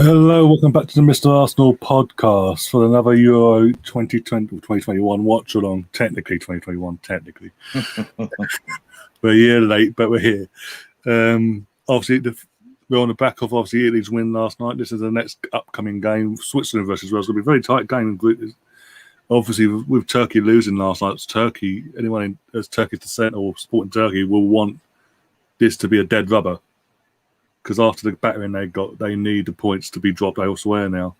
Hello, welcome back to the Mr. Arsenal podcast for another Euro 2020, 2021 Watchalong. Technically 2021, technically. We're a year late, but we're here. Obviously, we're on the back of obviously Italy's win last night. This is the next upcoming game, Switzerland versus Wales. It'll be a very tight game. Obviously, with Turkey losing last night, anyone as Turkish descent or supporting Turkey will want this to be a dead rubber. Because after the battering they need the points to be dropped elsewhere now,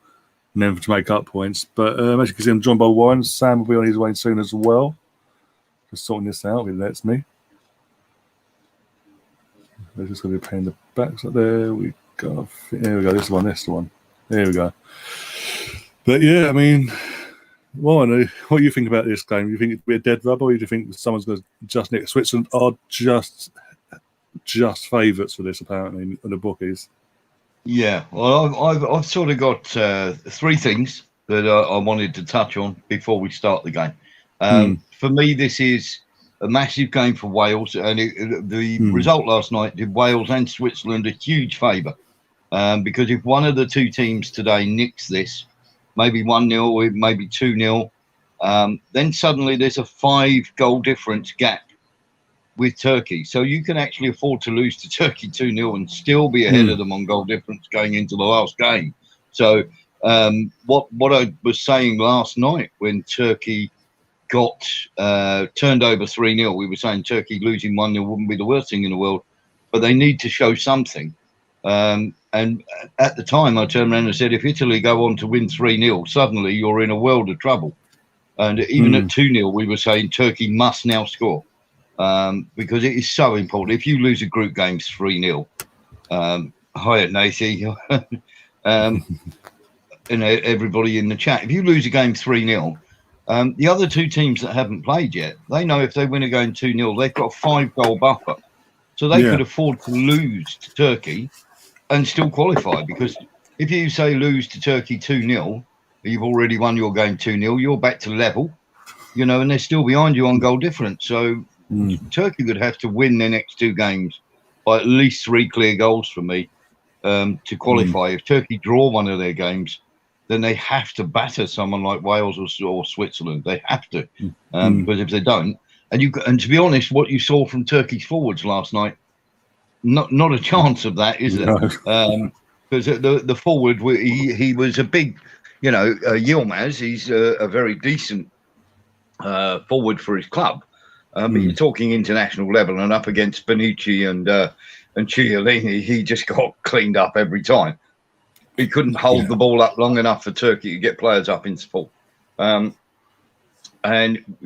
and then to make up points. But as you can see, I'm joined by Warren. Sam will be on his way soon as well. Just sorting this out, if he lets me. There's just going to be a pain in the back. So there we go. There we go. This is the one. There we go. But yeah, I mean, Warren, what do you think about this game? Do you think it'd be a dead rubber, or do you think someone's going to just nick? Switzerland are just favourites for this, apparently, in the bookies. Yeah, well, I've sort of got three things that I wanted to touch on before we start the game. For me, this is a massive game for Wales, and the result last night did Wales and Switzerland a huge favour, because if one of the two teams today nicks this, maybe 1-0 or maybe 2-0, then suddenly there's a 5-goal difference gap with Turkey. So you can actually afford to lose to Turkey 2-0 and still be ahead of them on goal difference going into the last game. So what I was saying last night when Turkey got turned over 3-0, we were saying Turkey losing 1-0 wouldn't be the worst thing in the world, but they need to show something. And at the time I turned around and said, if Italy go on to win 3-0, suddenly you're in a world of trouble. And even at 2-0, we were saying Turkey must now score. Because it is so important. If you lose a group game 3-0, hi Nathan, and everybody in the chat, if you lose a game 3-0, the other two teams that haven't played yet, they know if they win a game 2-0, they've got a 5-goal buffer. So they could afford to lose to Turkey and still qualify, because if you say lose to Turkey 2-0, you've already won your game 2-0, you're back to level, and they're still behind you on goal difference. So Turkey would have to win their next two games by at least 3 clear goals for me to qualify. If Turkey draw one of their games, then they have to batter someone like Wales or Switzerland. They have to, because if they don't, and to be honest, what you saw from Turkey's forwards last night, not a chance of that, is there? Because the forward, he was a big, Yilmaz. He's a very decent forward for his club. But you're talking international level, and up against Bonucci and Chiellini, he just got cleaned up every time. He couldn't hold the ball up long enough for Turkey to get players up in support. And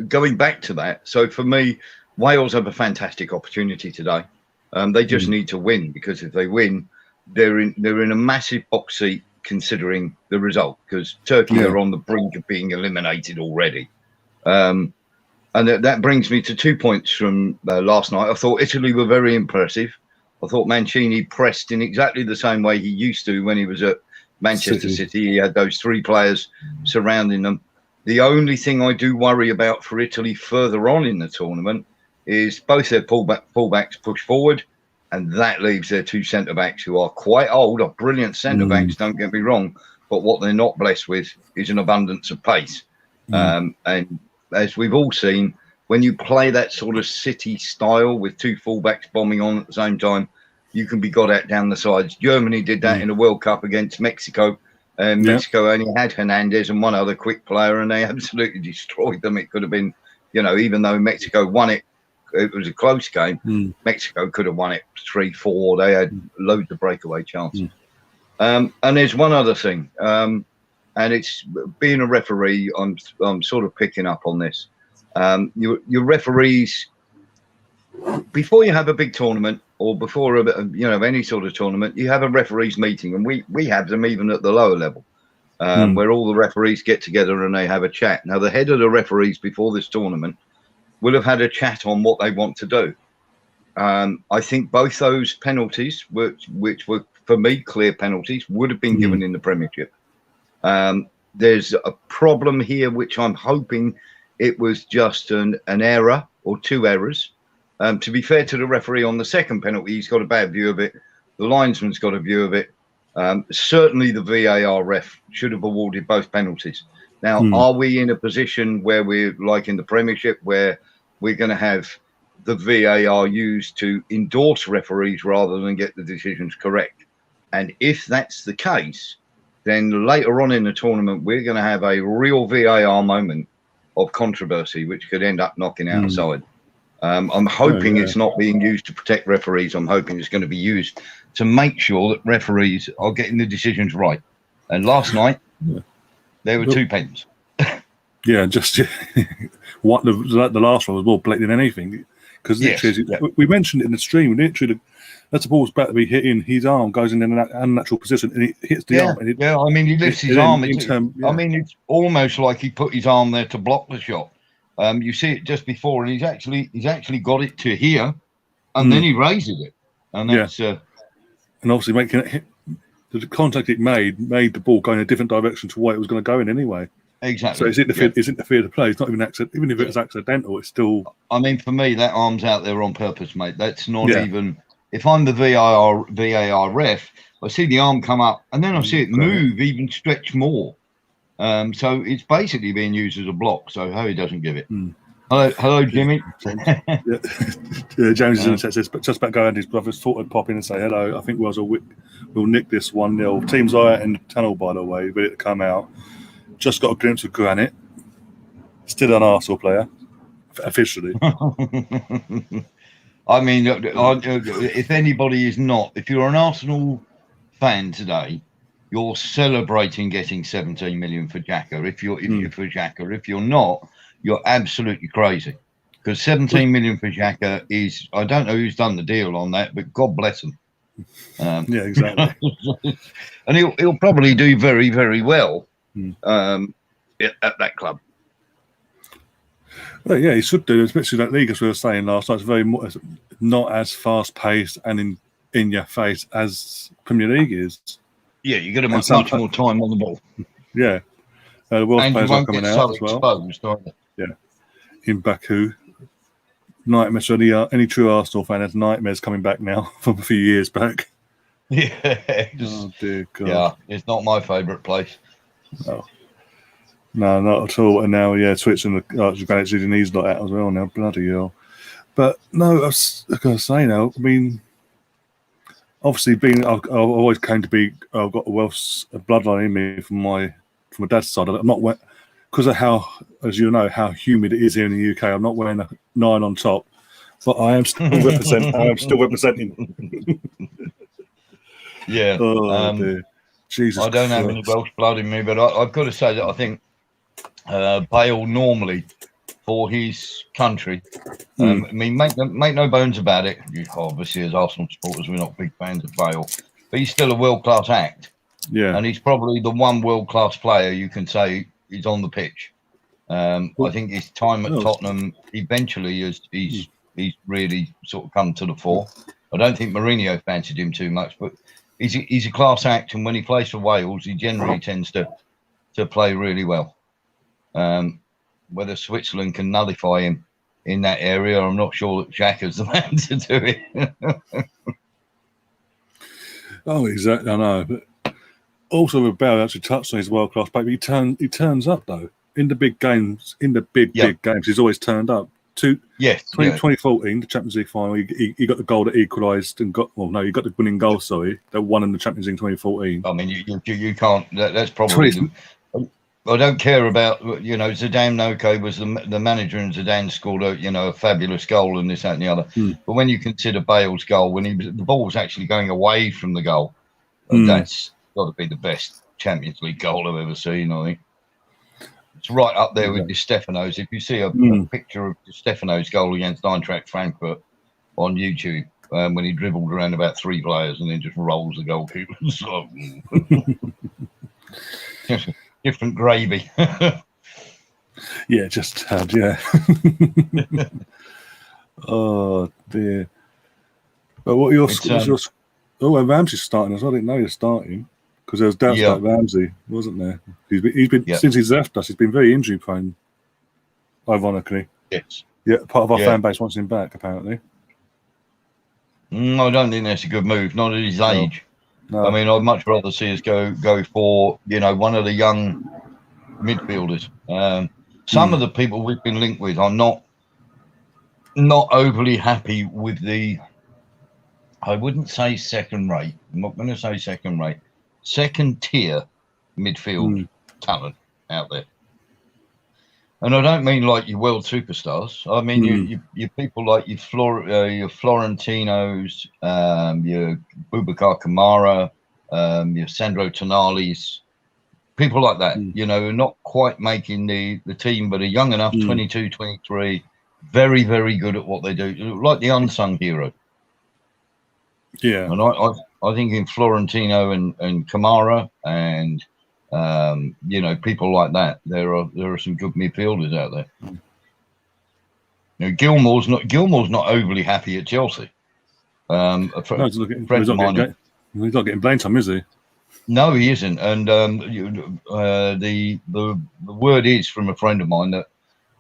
going back to that, so for me, Wales have a fantastic opportunity today. They just need to win, because if they win, they're in a massive box seat considering the result, because Turkey are on the brink of being eliminated already. And that brings me to 2 points from last night. I thought Italy were very impressive. I thought Mancini pressed in exactly the same way he used to when he was at Manchester City. He had those 3 players surrounding them. The only thing I do worry about for Italy further on in the tournament is both their fullbacks push forward, and that leaves their 2 centre-backs, who are quite old, are brilliant centre-backs, don't get me wrong, but what they're not blessed with is an abundance of pace. And as we've all seen, when you play that sort of City style with 2 fullbacks bombing on at the same time, you can be got at down the sides. Germany did that in a World Cup against Mexico. And Mexico only had Hernandez and one other quick player, and they absolutely destroyed them. It could have been, even though Mexico won it, it was a close game. Mexico could have won it 3-4. They had loads of breakaway chances. And there's one other thing. And it's being a referee, I'm sort of picking up on this. Your referees, before you have a big tournament or before any sort of tournament, you have a referees meeting, and we have them even at the lower level, where all the referees get together and they have a chat. Now, the head of the referees before this tournament will have had a chat on what they want to do. I think both those penalties, which were for me clear penalties, would have been given in the Premiership. There's a problem here, which I'm hoping it was just an error or 2 errors. To be fair to the referee on the second penalty, he's got a bad view of it. The linesman's got a view of it. Certainly, the VAR ref should have awarded both penalties. Now, are we in a position where we're like in the Premiership, where we're going to have the VAR used to endorse referees rather than get the decisions correct? And if that's the case, then later on in the tournament, we're going to have a real VAR moment of controversy, which could end up knocking out a side. I'm hoping it's not being used to protect referees. I'm hoping it's going to be used to make sure that referees are getting the decisions right. And last night, there were 2 pens. Yeah, just what the last one was more blatant than anything. Because we mentioned it in the stream. Literally, that's a ball's about to be hitting his arm, goes in an unnatural position, and it hits the arm. And I mean, he lifts his arm. I mean, it's almost like he put his arm there to block the shot. You see it just before, and he's actually got it to here, and then he raises it, and that's and obviously making it hit. The contact it made the ball go in a different direction to where it was going to go in anyway. Exactly. So it's interfered the play. It's not even accident. Even if it was accidental, it's still. I mean, for me, that arm's out there on purpose, mate. That's not even. If I'm the VAR ref, I see the arm come up, and then I see it move, even stretch more. So it's basically being used as a block. So Harry doesn't give it. Hello, Jimmy. James is in the chat says, but just about going, his brothers thought I'd pop in and say hello. I think we'll nick this 1-0. Team's eye in the tunnel, by the way, ready to come out. Just got a glimpse of Granite. Still an Arsenal player, officially. I mean, if anybody is not, if you're an Arsenal fan today, you're celebrating getting 17 million for Xhaka. If you're not, you're absolutely crazy. Because 17 million for Xhaka is, I don't know who's done the deal on that, but God bless him. Yeah, exactly. And he'll probably do very, very well at that club. Well, yeah, he should do, especially that league, as we were saying last night. It's very not as fast paced and in your face as Premier League is. Yeah, you get much more time on the ball. Yeah, the world players are coming out as well. Exposed, yeah, in Baku, nightmares. So any true Arsenal fan has nightmares coming back now from a few years back. Yeah. Oh dear God. Yeah, it's not my favourite place. No, not at all. And now, Switzerland, Granite City needs not out as well now. Bloody hell. But no, I was going to say now, I mean, obviously, I've always came to be, I've got a Welsh bloodline in me from my dad's side. I'm not, because of how, as you know, how humid it is here in the UK, I'm not wearing a 9 on top, but I am still representing. Yeah. Dear. Jesus I don't Christ. have any Welsh blood in me, but I've got to say that I think Bale normally, for his country, I mean, make no bones about it. Obviously, as Arsenal supporters, we're not big fans of Bale, but he's still a world-class act. Yeah. And he's probably the one world-class player you can say is on the pitch. I think his time at Tottenham eventually he's really sort of come to the fore. I don't think Mourinho fancied him too much, but he's a class act, and when he plays for Wales, he generally tends to play really well. Whether Switzerland can nullify him in that area, I'm not sure that Xhaka's the man to do it. Oh, exactly. I know, but also with Bale actually touched on his world-class play. He turns up though in the big games. In the big games, he's always turned up. 2014, the Champions League final, he got the goal that equalised and he got the winning goal. Sorry, that won in the Champions League in 2014. I mean, you can't. That's probably. I don't care about, Zidane Noke was the manager, and Zidane scored a fabulous goal and this, that, and the other. But when you consider Bale's goal, when the ball was actually going away from the goal, that's got to be the best Champions League goal I've ever seen, I think. It's right up there with Di Stefano's. If you see a picture of Di Stefano's goal against Eintracht Frankfurt on YouTube, when he dribbled around about 3 players and then just rolls the goalkeeper. Different gravy. Yeah, just had, Oh dear. But what your Ramsey's starting as well. I didn't know you're starting because there was doubts about Ramsey, wasn't there? He's been since he's left us. He's been very injury prone. Ironically, yes. Yeah, part of our fan base wants him back. Apparently, I don't think that's a good move. Not at his age. No. I mean, I'd much rather see us go for, you know, one of the young midfielders. Some of the people we've been linked with are not overly happy with the. I wouldn't say second rate. I'm not going to say second rate. Second tier midfield talent out there. And I don't mean like your world superstars. I mean you people like your Florentinos, your Boubacar Kamara, your Sandro Tonali's, people like that. You know, not quite making the team, but are young enough, 22, 23, very, very good at what they do, like the unsung hero. Yeah, and I think in Florentino and Kamara and you know, people like that, there are some good midfielders out there. You know, Gilmore's not overly happy at Chelsea. he's not getting blamed time, is he? No, he isn't. And the word is from a friend of mine that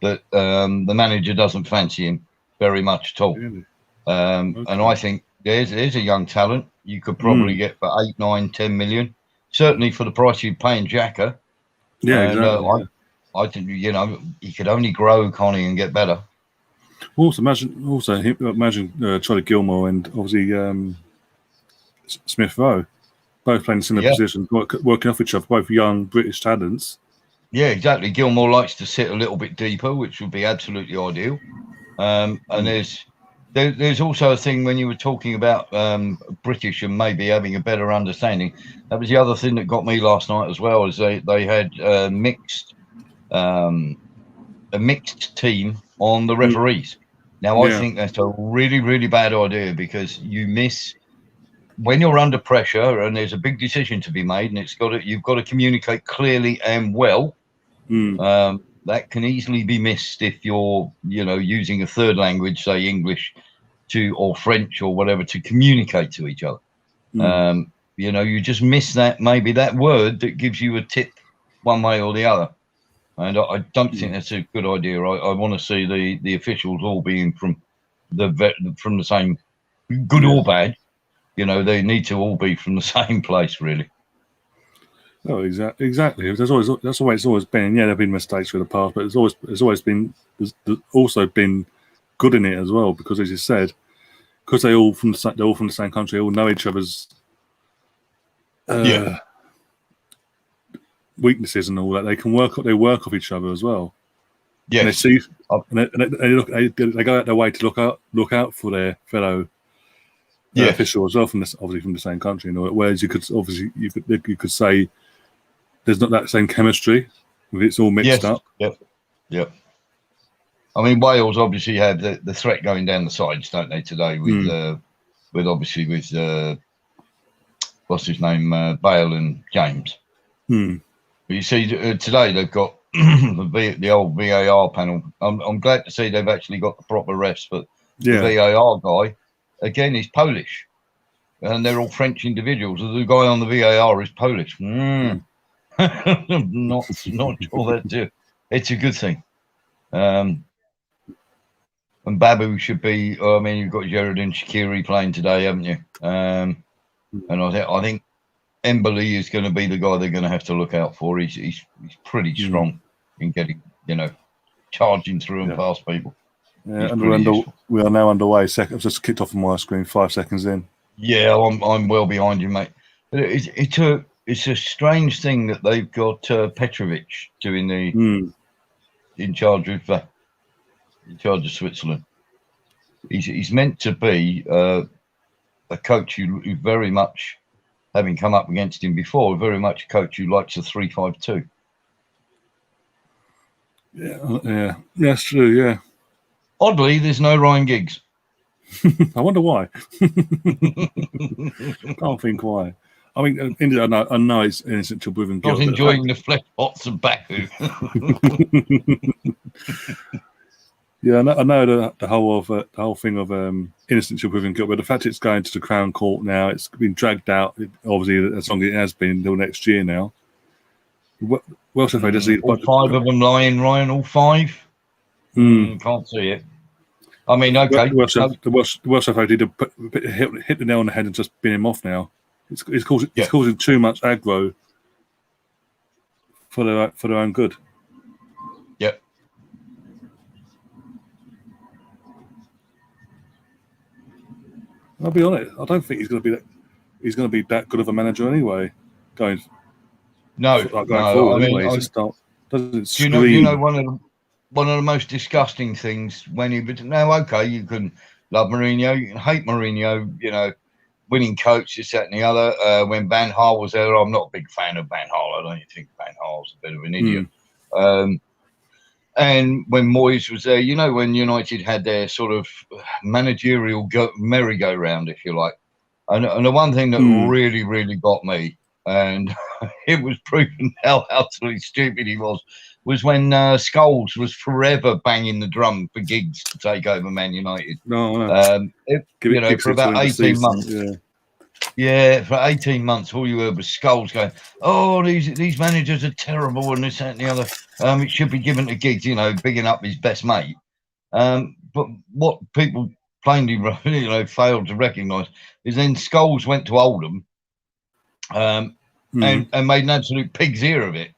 the manager doesn't fancy him very much at all. Really? And I think there's a young talent you could probably get for 8, 9, 10 million. Certainly for the price you'd pay in Xhaka. Yeah, and, exactly. I think, you know, he could only grow, Connie, and get better. Also, imagine Charlie Gilmore and obviously Smith Rowe, both playing similar positions, working off each other, both young British talents. Yeah, exactly. Gilmore likes to sit a little bit deeper, which would be absolutely ideal. And there's also a thing when you were talking about British and maybe having a better understanding. That was the other thing that got me last night as well, is they had a mixed team on the referees. Now, I think that's a really, really bad idea, because you miss when you're under pressure and there's a big decision to be made, and you've got to communicate clearly and well. That can easily be missed if you're, you know, using a third language, say English, or French or whatever, to communicate to each other. You know, you just miss that word that gives you a tip one way or the other. And I don't think that's a good idea. I want to see the officials all being from the same, good or bad. You know, they need to all be from the same place, really. Oh, exactly. That's the way it's always been. Yeah, there've been mistakes in the past, but it's always been. There's also been good in it as well, because, as you said, because they're all from the same country, all know each other's weaknesses and all that. They can work off each other as well. Yeah, and they see, they go out their way to look out for their fellow official as well, obviously from the same country. You know, whereas you could say there's not that same chemistry if it's all mixed up. Yep. I mean, Wales obviously have the threat going down the sides, don't they, today with what's his name, Bale and James. But you see, today they've got the old VAR panel. I'm glad to see they've actually got the proper refs, but the VAR guy, again, he's Polish, and they're all French individuals. The guy on the VAR is Polish. Not sure it's a good thing. And Babu should be. I mean, you've got Sheridan Shaqiri playing today, haven't you? And I think Emberley is going to be the guy they're going to have to look out for. He's pretty strong in getting, you know, charging through and past people. Yeah, and we are now underway. I've just kicked off on my screen 5 seconds in. Yeah, I'm well behind you, mate. It's a strange thing that they've got Petrovic doing in charge of Switzerland. He's meant to be a coach who very much, having come up against him before, very much a coach who likes a 3-5-2. Yeah, that's true. Yeah. Oddly, there's no Ryan Giggs. I wonder why. Can't think why. I mean, I know it's innocent till proven guilty. Not enjoying the flesh pots of Baku. Yeah, I know the whole thing of innocent till proven guilty, but the fact it's going to the Crown Court now, it's been dragged out. Obviously, as long as it has been until next year now. Welsh FA does all 5 of them lying, Ryan. All 5. Can't see it. I mean, okay. The Welsh FA did hit the nail on the head and just bin him off now. It's causing too much aggro for their own good. Yep. I'll be honest. I don't think he's going to be that good of a manager anyway. Going forward, I mean, anyway, he just doesn't scream. You know, one of the most disgusting things when he was you can love Mourinho, you can hate Mourinho, you know, winning coach, this, that, and the other. When Van Gaal was there, I'm not a big fan of Van Gaal. I don't even think Van Gaal's a bit of an idiot. And when Moyes was there, you know, when United had their sort of managerial merry-go-round, if you like. And the one thing that really, really got me, and it was proven how utterly stupid he was when Scholes was forever banging the drum for Giggs to take over Man United. No. For about 18 months. Yeah, for 18 months, all you heard was Scholes going, "Oh, these managers are terrible," and this, that, and the other. It should be given to Giggs, you know, bigging up his best mate. But what people plainly, failed to recognise is then Scholes went to Oldham, and made an absolute pig's ear of it.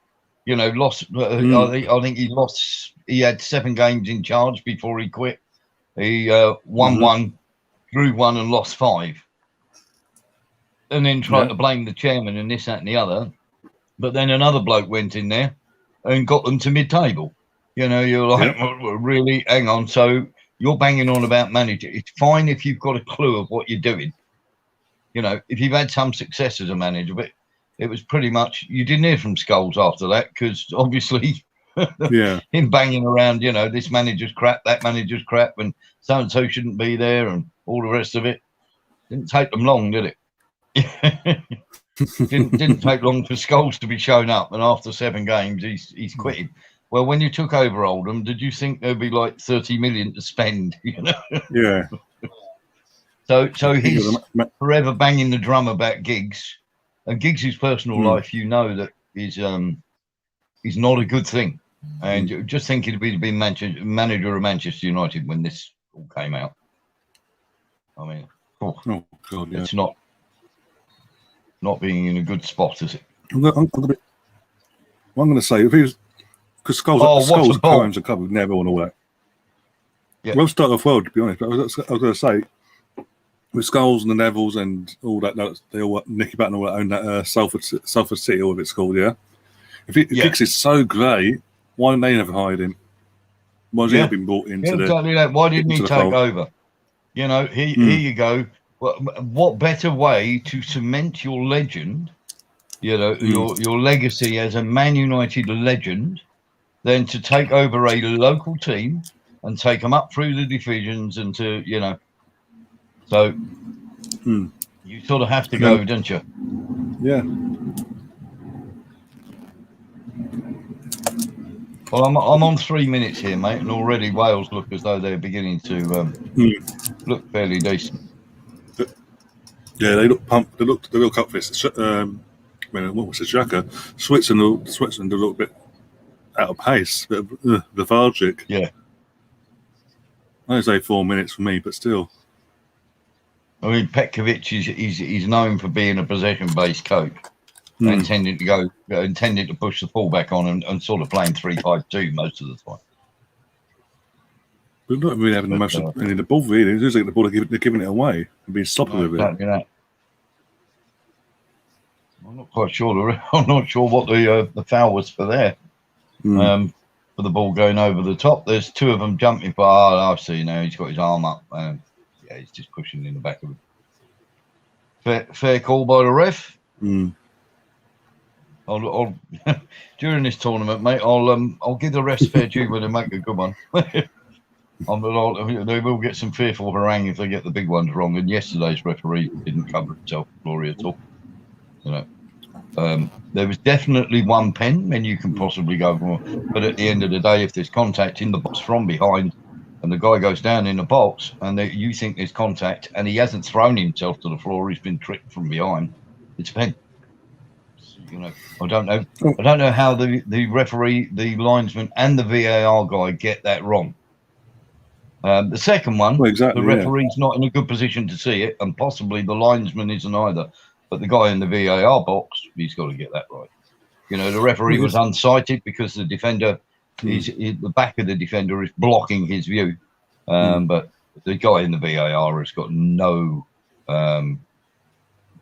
You know, lost. I think he lost. He had 7 games in charge before he quit. He won 1, drew 1, and lost 5. And then tried to blame the chairman and this, that, and the other. But then another bloke went in there and got them to mid-table. You know, you're like, really? Hang on. So you're banging on about manager. It's fine if you've got a clue of what you're doing. You know, if you've had some success as a manager, but it was pretty much, you didn't hear from Scholes after that because obviously him banging around, you know, this manager's crap, that manager's crap, and so-and-so shouldn't be there and all the rest of it. Didn't take them long, did it? didn't take long for Scholes to be shown up, and after 7 games he's quitting. Well, when you took over Oldham, did you think there'd be like 30 million to spend? You know. Yeah. So he's forever banging the drum about Giggs, and Giggs' personal life, you know, that is not a good thing. And just think he'd be manager of Manchester United when this all came out. I mean, God, yeah. It's not being in a good spot, is it? I'm going to say, if he was, because Scholes poems are covered, never and all that. Yeah. Well, start off well, to be honest. But I was going to say, with Scholes and the Nevilles and all that, they all Nicky Batten all that own that Salford City, all of it's called, yeah. If Giggs is so great, why didn't they never hired him? Why has he been brought into exactly that? Why didn't he take over? You know, here you go. What better way to cement your legend, you know, your legacy as a Man United legend, than to take over a local team and take them up through the divisions and to, you know. So you sort of have to go, don't you? Yeah. Well, I'm on 3 minutes here, mate, and already Wales look as though they're beginning to look fairly decent. Yeah, they look pumped. They look up for this. What was it, Xhaka? Switzerland a little bit out of pace, a bit lethargic. Yeah. I'd say 4 minutes for me, but still. I mean, Petkovic he's known for being a possession-based coach, intending to push the fullback on and sort of playing 3-5-2 most of the time. But not really having much any of the ball, really. It's just like the ball, they're giving it away and being sloppy with it. Exactly that. I'm not quite sure. I'm not sure what the foul was for there. For the ball going over the top. There's 2 of them jumping. But I see now he's got his arm up. He's just pushing in the back of it. Fair call by the ref. I'll during this tournament, mate, I'll give the refs fair due when they make a good one. They will get some fearful harangue if they get the big ones wrong. And yesterday's referee didn't cover himself glory at all. You know, there was definitely 1 pen, and you can possibly go for. But at the end of the day, if there's contact in the box from behind, and the guy goes down in the box, and you think there's contact, and he hasn't thrown himself to the floor, he's been tricked from behind, it's a pen. You know, I don't know how the referee, the linesman, and the VAR guy get that wrong. The second one, the referee's not in a good position to see it, and possibly the linesman isn't either. but the guy in the VAR box, he's got to get that right. You know, the referee was unsighted because the defender, the back of the defender is blocking his view. But the guy in the VAR has got no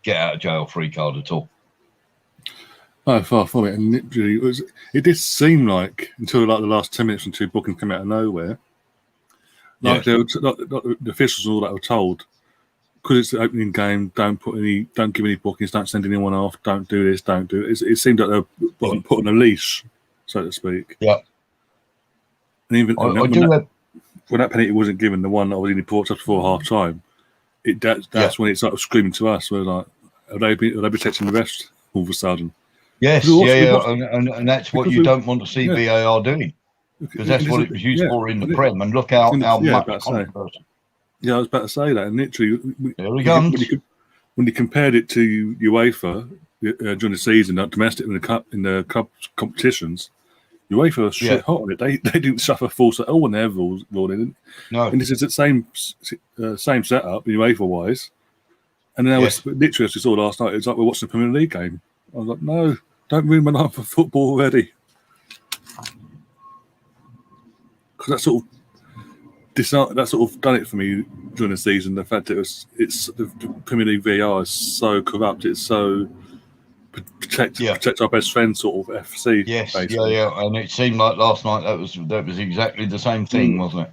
get out of jail free card at all. Oh, far from it. And literally, it did seem like, until like the last 10 minutes and 2 bookings came out of nowhere, like, the officials and all that were told, because it's the opening game, don't give any bookings, don't send anyone off, don't do this, don't do it. It seemed like they were put on a leash, so to speak. Yeah. And even when that penalty wasn't given, the one that was in the ports up before half time, that's when it started screaming to us. We're like, are they protecting the rest all of a sudden? Yes, and that's what you don't want to see VAR doing, because that's what it was used for in the Prem. And look how much controversy. Yeah, I was about to say that, and literally, when you compared it to UEFA during the season, domestic in the cup competitions, UEFA was shit hot on it. They didn't suffer force at all when their rules in. No, and this is the same setup UEFA wise. And now it's literally, as we saw last night, it's like we're watching a Premier League game. I was like, no, don't ruin my night for football already. Because that sort of done it for me during the season. The fact that the Premier League VAR is so corrupt. It's so protect our best friend sort of FC. Yes, basically. and it seemed like last night that was exactly the same thing, wasn't it?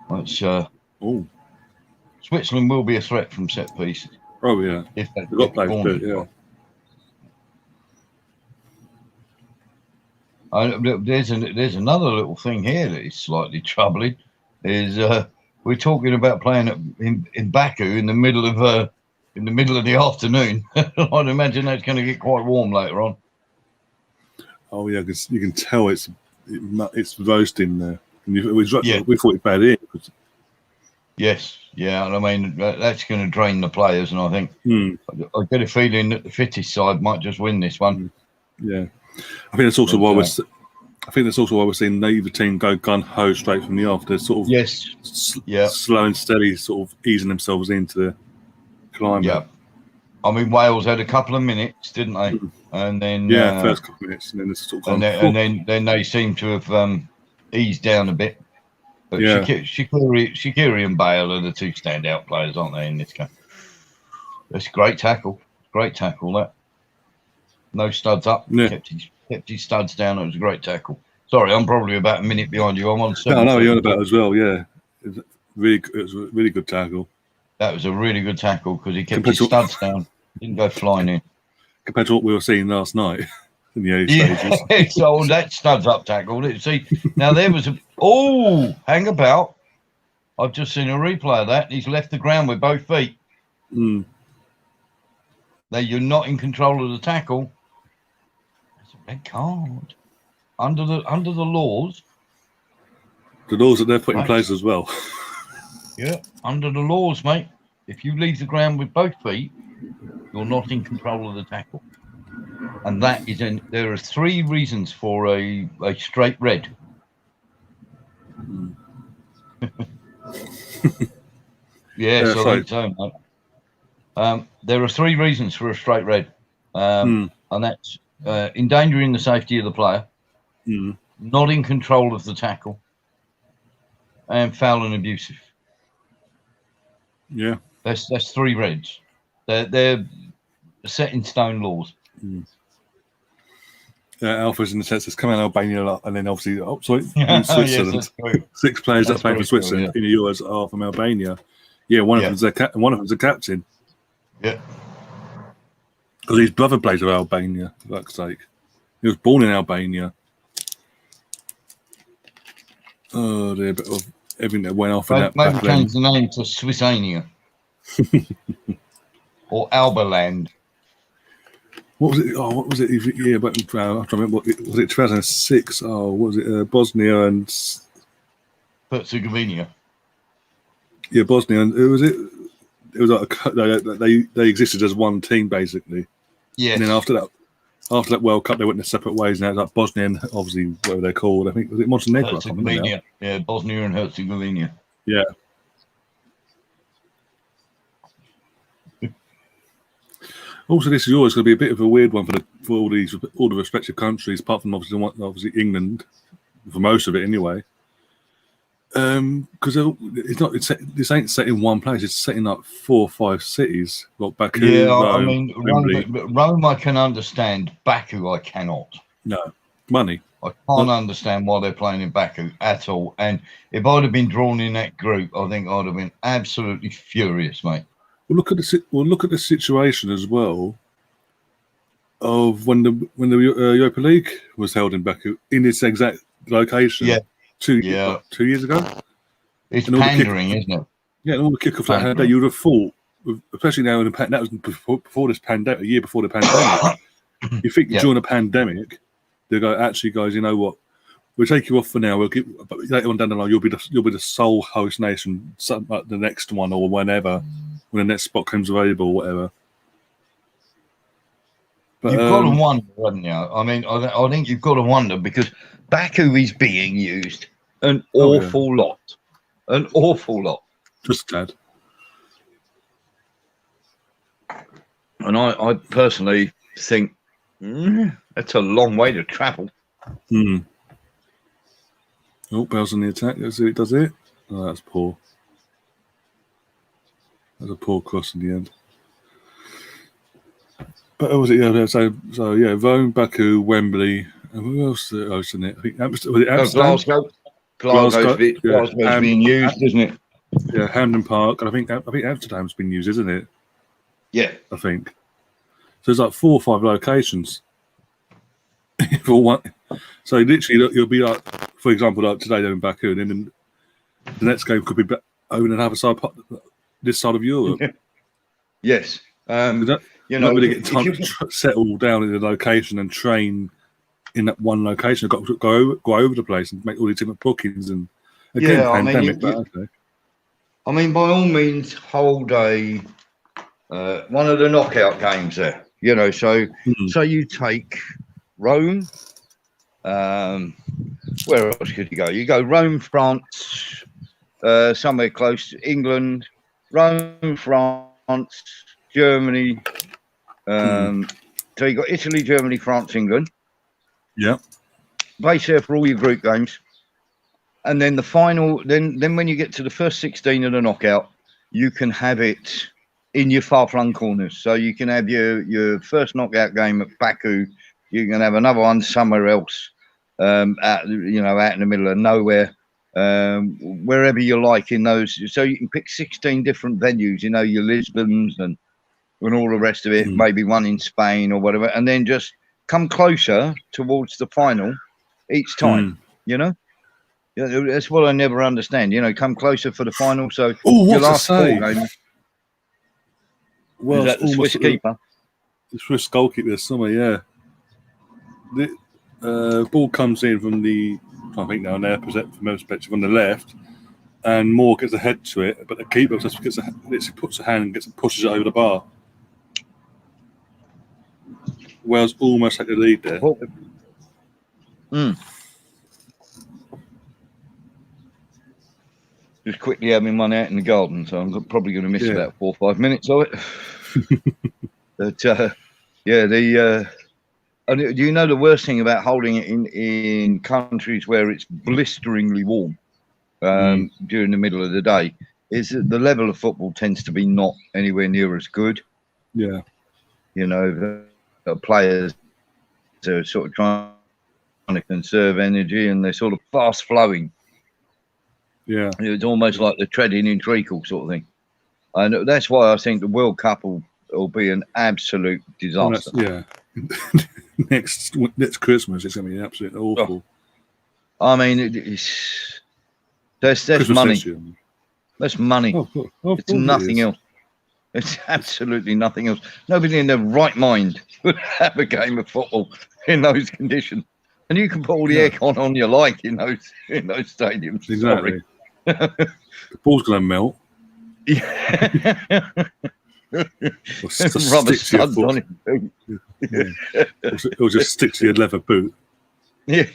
Which Switzerland will be a threat from set pieces. Oh yeah, if they got players, yeah. There's another little thing here that is slightly troubling. Is we're talking about playing in Baku in the middle of the afternoon. I'd imagine that's going to get quite warm later on. Oh yeah, because you can tell it's roasting there. We thought it bad here. Yes, yeah, and I mean that's going to drain the players, and I think I get a feeling that the fittest side might just win this one. Yeah, I think that's also why we're seeing neither team go gun ho straight from the off. They're sort of slow and steady, sort of easing themselves into the climate. Yeah, I mean Wales had a couple of minutes, didn't they? And then first couple of minutes, and then it's sort of and then they seem to have eased down a bit. But Shaqiri and Bale are the two standout players, aren't they, in this game? That's a great tackle. Great tackle, that. No studs up. Yeah. Kept his studs down. It was a great tackle. Sorry, I'm probably about a minute behind you. I'm on 7. No, you're on about as well, yeah. It was a really good tackle. That was a really good tackle because he kept his studs down. Didn't go flying in. Compared to what we were seeing last night in the early stages. So that studs up tackle. See, now there was hang about. I've just seen a replay of that. He's left the ground with both feet. Now you're not in control of the tackle. That's a red card. Under the laws. The laws that they're put in place as well. Yeah, under the laws, mate. If you leave the ground with both feet, you're not in control of the tackle. And that is there are 3 reasons for a straight red. Yes, I think so, mate. There are 3 reasons for a straight red. And that's endangering the safety of the player, not in control of the tackle, and foul and abusive. Yeah. That's 3 reds. They're set in stone laws. Alpha's in the sense it's coming out of Albania a lot, and then obviously in Switzerland. Yes, 6 players that play for Switzerland in the Euros are from Albania. Yeah, one of them's a captain. Yeah. Because his brother plays for Albania, for fuck's sake. He was born in Albania. Oh dear, but everything that went off in that maybe change the name to Swissania. Or Albaland. What was it? Oh, what was it? Yeah, but I'm trying to remember. Was it 2006? Oh, what was it? Bosnia and Herzegovina. Yeah, Bosnia. And who was it? It was like they existed as one team basically. Yeah. And then after that World Cup, they went their separate ways. Now it's like Bosnia and obviously whatever they're called. I think was it Montenegro? Herzegovina. Yeah, Bosnia and Herzegovina. Yeah. Also, this is always going to be a bit of a weird one for all the respective countries, apart from obviously England, for most of it anyway. Because this ain't set in one place; it's set in like 4 or 5 cities. Like Baku, Yeah, Rome, I mean, Wembley. Rome I can understand. Baku I cannot. No money. I can't understand why they're playing in Baku at all. And if I'd have been drawn in that group, I think I'd have been absolutely furious, mate. Well, look at the situation as well of when the Europa League was held in Baku in its exact location. Yeah. 2 years ago. It's pandering, isn't it? Yeah, and all the kickoffs that had there, you would have thought, especially now that was before this pandemic, a year before the pandemic. You think during a pandemic, they go, actually, guys, you know what? We'll take you off for now. But later on down the line, you'll be the sole host nation, like the next one or whenever, when the next spot comes available, or whatever. But, you've got to wonder, haven't you? I mean, I think you've got to wonder because Baku is being used an awful lot. An awful lot. Just sad. And I personally think that's a long way to travel. Oh, Bell's on the attack. Let's see if it does it. Oh, that's poor. That's a poor cross in the end. But was it? Yeah. So yeah, Rome, Baku, Wembley, and who else hosting it? I think Amsterdam. Glasgow's being used, isn't it? Yeah, Hampden Park, and I think Amsterdam's been used, isn't it? Yeah, I think. So there's like 4 or 5 locations for one. So literally, you'll be like, for example, like today they're in Baku, and then the next game could be over another side, this side of Europe. Yes. You know, really get time to settle down in a location and train in that one location. I've got to go over the place and make all these different bookings. And again, pandemic. I mean, by all means, hold a one of the knockout games there. You know, so you take Rome. Where else could you go? You go Rome, France, somewhere close to England. Rome, France, Germany. So you got Italy, Germany, France, England. Yeah. Base there for all your group games. And then the final, then when you get to the first 16 of the knockout, you can have it in your far-flung corners. So you can have your first knockout game at Baku. You can have another one somewhere else, out in the middle of nowhere, wherever you like in those. So you can pick 16 different venues, your Lisbons and all the rest of it, maybe one in Spain or whatever, and then just come closer towards the final each time, That's what I never understand. Come closer for the final. So your last game. Well, is that the Swiss keeper? The Swiss goalkeeper somewhere, yeah. The ball comes in from I think now, from their perspective, on the left, and Moore gets a head to it, but the keeper just puts a hand and pushes it over the bar. Wales almost had the lead there. Just quickly having one out in the garden, so I'm probably going to miss about 4 or 5 minutes of it. But do you know the worst thing about holding it in countries where it's blisteringly warm during the middle of the day is that the level of football tends to be not anywhere near as good. Yeah. The players are sort of trying to conserve energy and they're sort of fast flowing. Yeah. It's almost like the treading in treacle sort of thing. And that's why I think the World Cup will be an absolute disaster. Next Christmas, it's going to be absolutely awful. I mean, that's money. Session. That's money. It's nothing else. It's absolutely nothing else. Nobody in their right mind would have a game of football in those conditions. And you can put all the aircon on you like in those stadiums. Exactly. The ball's going to melt. Yeah. Rubber studs on it. It'll just stick to your leather boot. Yeah.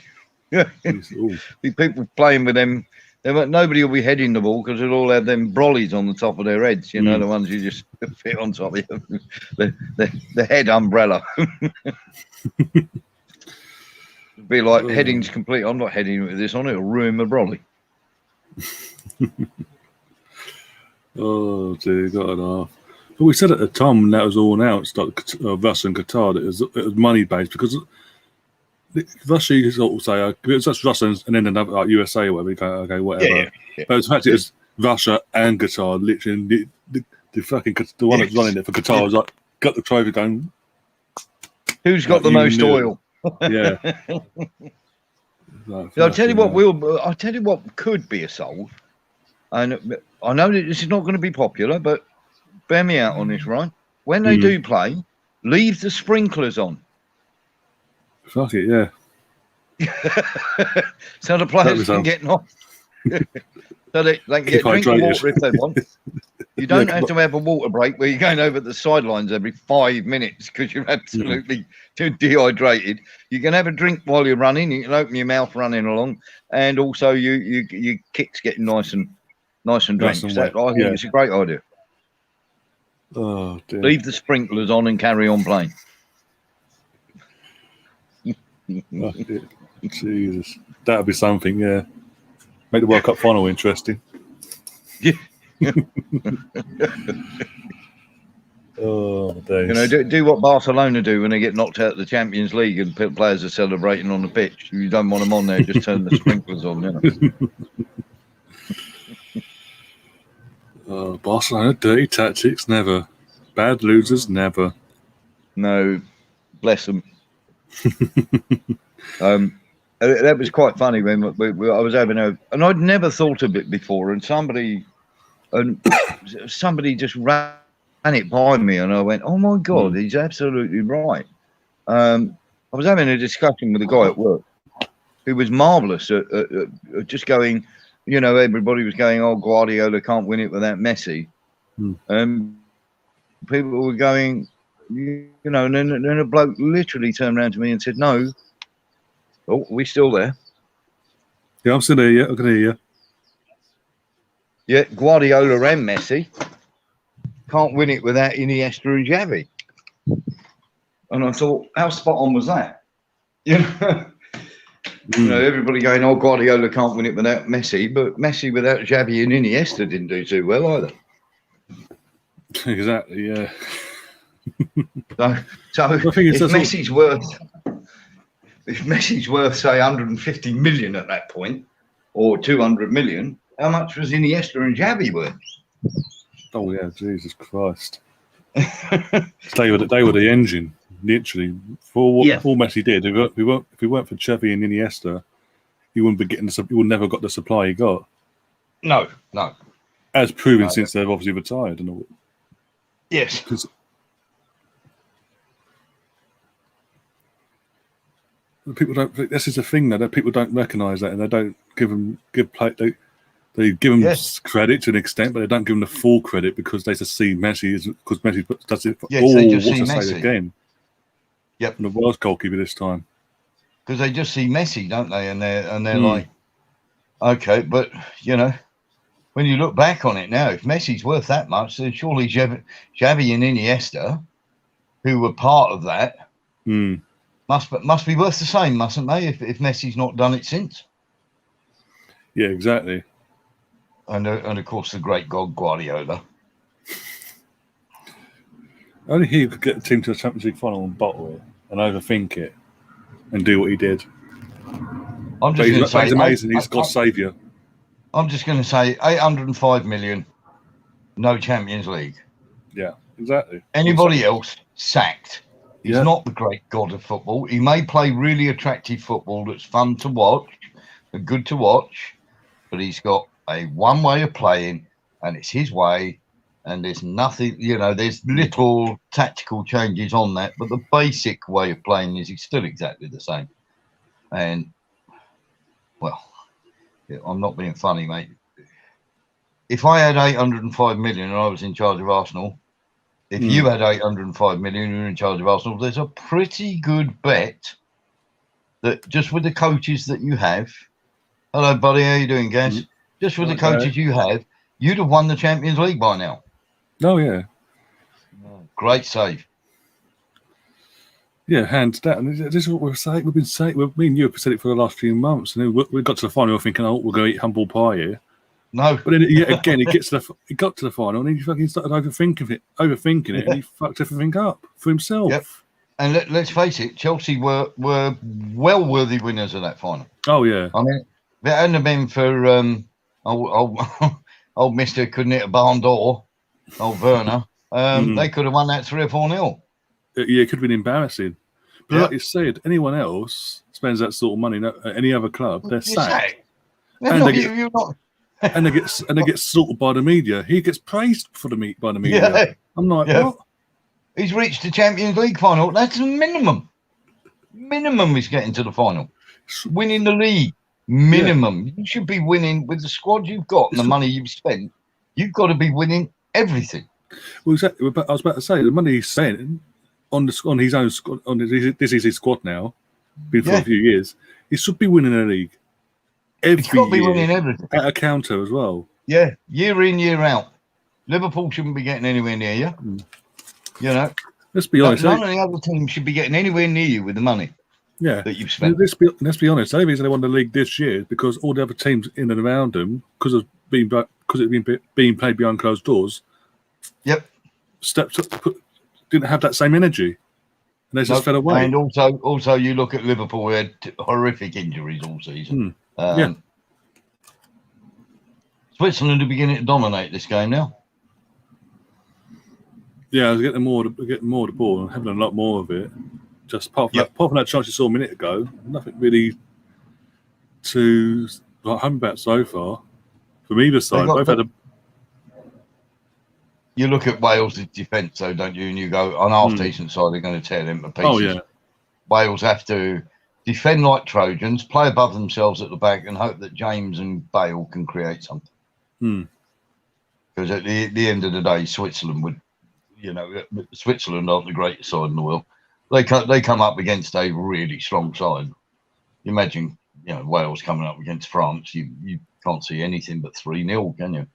People playing with them Nobody will be heading the ball because they'll all have them brollies on the top of their heads. You know, the ones you just fit on top of you. the head umbrella. Be like heading's complete. I'm not heading with this on. It'll ruin my brolly. Oh dear, got an laugh. But we said at the time when that was all announced, like Russia and Qatar, that it was money based because Russia you sort of say it's just Russia and then another like USA or whatever. You go, okay, whatever. Yeah. But it's actually it's Russia and Qatar. Literally, the fucking the one that's running it for Qatar was like got the trophy going. Who's got the most oil? Yeah. I'll tell you what. I'll tell you what could be a solve. And I know that this is not going to be popular, but bear me out on this, right? When they do play, leave the sprinklers on. Fuck it, yeah. So the players can get off. So they can get drink of water if they want. You don't have to have a water break where you're going over the sidelines every 5 minutes because you're absolutely too dehydrated. You can have a drink while you're running. You can open your mouth running along, and also your kicks getting nice and drenched. I think it's a great idea. Oh dear. Leave the sprinklers on and carry on playing. Oh, Jesus, that'd be something. Yeah, make the World Cup final interesting. Yeah. Oh, days. You know, do what Barcelona do when they get knocked out of the Champions League and players are celebrating on the pitch. You don't want them on there. Just turn the sprinklers on. You know. Barcelona, dirty tactics, never. Bad losers, never. No, bless them. That was quite funny when I was having and I'd never thought of it before, and somebody just ran it by me, and I went, "Oh my God, he's absolutely right." I was having a discussion with a guy at work who was marvellous at just going. You know, everybody was going, "Oh, Guardiola can't win it without Messi." People were going, you know, and then a bloke literally turned around to me and said, "No, oh, are we still there?" Yeah, I'm still there. Yeah, I can hear you. Yeah, Guardiola and Messi can't win it without Iniesta and Xavi. And I thought, how spot on was that? You know. You know, everybody going, "Oh, Guardiola can't win it without Messi," but Messi without Xavi and Iniesta didn't do too well either. Exactly, yeah. So if Messi's worth, say, 150 million at that point, or 200 million, how much was Iniesta and Xavi worth? Oh yeah, Jesus Christ! They were the engine. Literally, for what Messi did, if we weren't for Xavi and Iniesta, he wouldn't be getting he would never got the supply he got. No. As proven since they've obviously retired and all. Yes. People don't. This is the thing that people don't recognise that, and they don't they give them credit to an extent, but they don't give them the full credit because they just see Messi because Messi does it. They just see Messi again. Yep. And the world's goalkeeper this time. Because they just see Messi, don't they? And they're like, okay, but you know, when you look back on it now, if Messi's worth that much, then surely Xavi and Iniesta, who were part of that, must be worth the same, mustn't they? If Messi's not done it since. Yeah, exactly. And of course the great God Guardiola. Only he could get the team to a Champions League final and bottle it and overthink it and do what he did. I'm just going to say, he's amazing. He's God's saviour. I'm just going to say 805 million, no Champions League. Yeah, exactly. Anybody else sacked. He's not the great god of football. He may play really attractive football that's fun to watch, and good to watch, but he's got one way of playing, and it's his way. And there's nothing, you know, there's little tactical changes on that, but the basic way of playing is still exactly the same. And, well, I'm not being funny, mate. If I had 805 million and I was in charge of Arsenal, if you had 805 million and you're in charge of Arsenal, there's a pretty good bet that just with the coaches that you have, hello, buddy, how you doing, Gaz? just with the coaches you have, you'd have won the Champions League by now. Oh yeah. Great save. Yeah, hands down. This is what we're saying. We've been saying. Me and you have said it for the last few months, and then we got to the final thinking, "Oh, we're going to eat humble pie here." No, but then yet again, it got to the final, and he fucking started overthinking it, and he fucked everything up for himself. Yep. And let's face it, Chelsea were well worthy winners of that final. Oh yeah. I mean, if it hadn't have been for old Mister couldn't hit a barn door, old Werner, they could have won that 3 or 4-0. Yeah, it could have been embarrassing. But like you said, anyone else spends that sort of money at any other club, they're sacked. And they get slaughtered by the media. He gets praised by the media. Yeah. I'm like, what? He's reached the Champions League final. That's the minimum. Minimum is getting to the final. Winning the league. Minimum. You should be winning with the squad you've got and the money you've spent. You've got to be winning everything. Well, exactly. I was about to say the money he's spent on his own squad. This is his squad now. Been for a few years. He should be winning the league. He's got to be winning everything. At a counter as well. Yeah, year in, year out. Liverpool shouldn't be getting anywhere near you. You know, let's be honest. None of the other teams should be getting anywhere near you with the money. That you've spent. Let's be honest. The only reason they won the league this year is because all the other teams in and around them, because it's being played behind closed doors. Yep. Stepped up, didn't have that same energy, and they just fell away. And also, you look at Liverpool, who had horrific injuries all season. Switzerland are beginning to dominate this game now. Yeah, I was getting more of the ball and having a lot more of it. Just apart from that chance you saw a minute ago, nothing really to hum about so far from either side. You look at Wales' defence, though, don't you? And you go, on half decent side, they're going to tear them to pieces. Oh yeah. Wales have to defend like Trojans, play above themselves at the back, and hope that James and Bale can create something. Because at the end of the day, Switzerland would. Switzerland aren't the greatest side in the world. They come up against a really strong side. Imagine, Wales coming up against France. You can't see anything but 3-0, can you?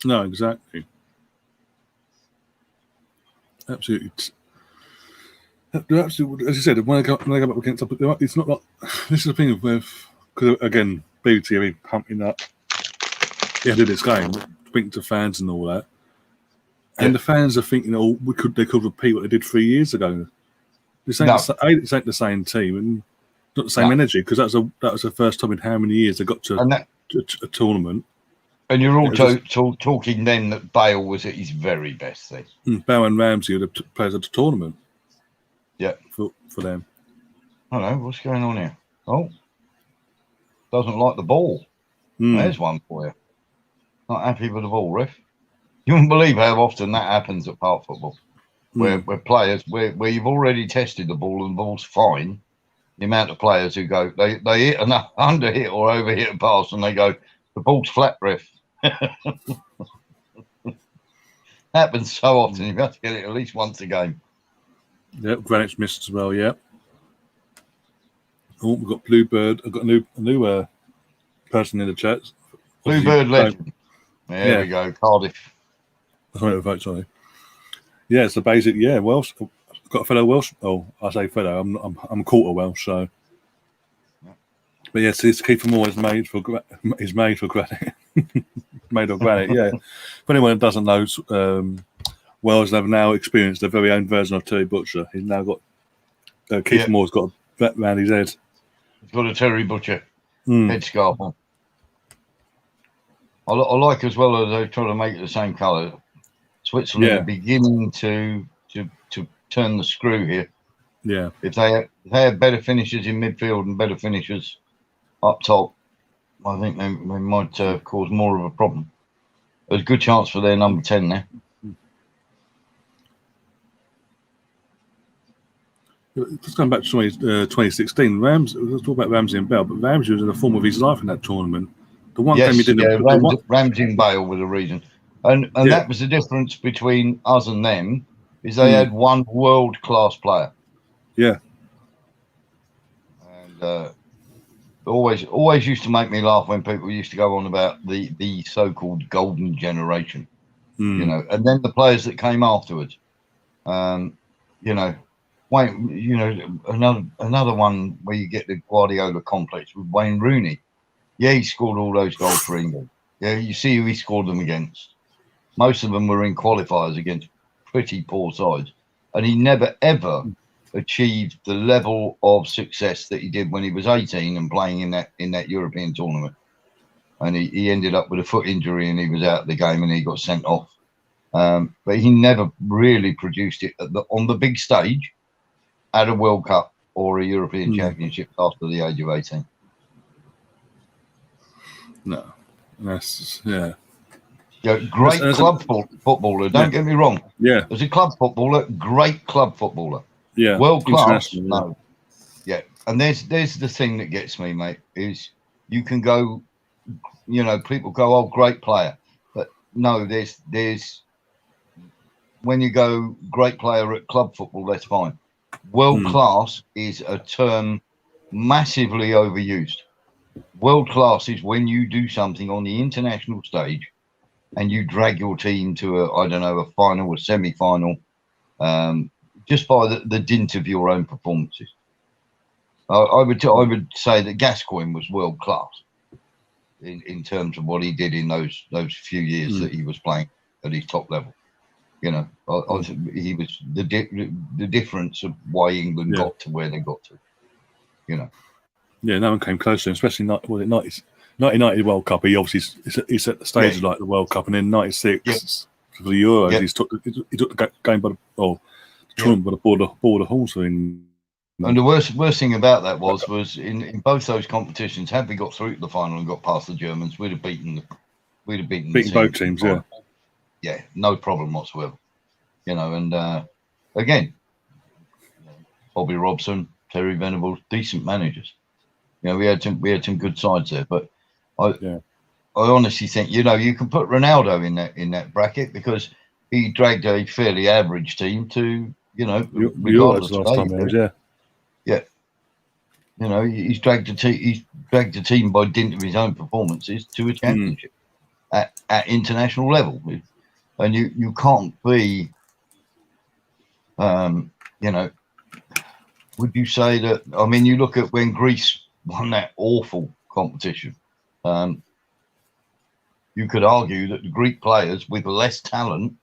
No, exactly. Absolutely. As you said, when they go up against, it's not like this is the thing with because again, BT pumping up. Did this game, speaking to fans and all that. And the fans are thinking, they could repeat what they did 3 years ago. This ain't the same team and not the same energy because that was the first time in how many years they got to a tournament. And you're also talking then that Bale was at his very best then. Bale and Ramsey are the players at the tournament. Yeah, for them. Hello, what's going on here? Oh, doesn't like the ball. There's one for you. Not happy with the ball, ref. You wouldn't believe how often that happens at park football, where players where you've already tested the ball and the ball's fine. The amount of players who go they hit an under hit or over hit a pass and they go the ball's flat, ref. Happens so often. You have to get it at least once a game. Yep, Greenwich missed as well. Yeah. Oh, we've got Bluebird. I've got a new person in the chat. Bluebird legend. There we go. Cardiff. Sorry. Yeah, it's the basic. Yeah, Welsh. I've got a fellow Welsh. Oh, I say fellow. I'm a quarter Welsh. So, but yes, his Kiefer Moore is made for granite. Made of granite. Yeah. For anyone who doesn't know, Wales have now experienced their very own version of Terry Butcher. He's now got Kiefer Moore's got a vet round his head. He's got a Terry Butcher headscarf on. I like as well as they're trying to make it the same colour. Switzerland are beginning to turn the screw here. Yeah. If they have better finishers in midfield and better finishers up top, I think they might cause more of a problem. There's a good chance for their number 10 there. Just going back to 2016, let's talk about Ramsey and Bale, but Ramsey was in the form of his life in that tournament. The one game he didn't. Ramsey and Bale was a reason, and that was the difference between us and them, is they had one world class player. Yeah. And always used to make me laugh when people used to go on about the so-called golden generation, you know, and then the players that came afterwards. You know, Wayne, you know, another one where you get the Guardiola complex with Wayne Rooney. Yeah, he scored all those goals for England. Yeah, you see who he scored them against. Most of them were in qualifiers against pretty poor sides, and he never ever achieved the level of success that he did when he was 18 and playing in that European tournament. And he ended up with a foot injury and he was out of the game and he got sent off. But he never really produced it on the big stage at a World Cup or a European Championship after the age of 18. No, that's yeah. Yeah, great club footballer. Don't get me wrong. Yeah, as a club footballer, great club footballer. Yeah, world class. yeah. No, yeah. And there's the thing that gets me, mate. Is you can go, you know, people go, oh, great player, but no, there's when you go great player at club football, that's fine. World class is a term massively overused. World class is when you do something on the international stage and you drag your team to a final, a semi-final, just by the dint of your own performances. I would say that Gascoigne was world class in terms of what he did in those few years that he was playing at his top level. You know, he was the difference of why England got to where they got to. You know. Yeah, no one came close to him, especially 1990 World Cup. He obviously he set the stage of like the World Cup, and then '96 for the Euros, he took the game by the tournament by the border horse. And the worst thing about that was in both those competitions, had we got through to the final and got past the Germans, we'd have beaten both teams. Yeah, no problem whatsoever. You know, and again, Bobby Robson, Terry Venables, decent managers. You know, we had some good sides there, but I honestly think, you know, you can put Ronaldo in that bracket because he dragged a fairly average team to, you know, regardless of last time, yeah. You know, he's dragged a team by dint of his own performances to a championship at international level, and you can't be, you know. Would you say that? I mean, you look at when Greece won that awful competition. You could argue that the Greek players with less talent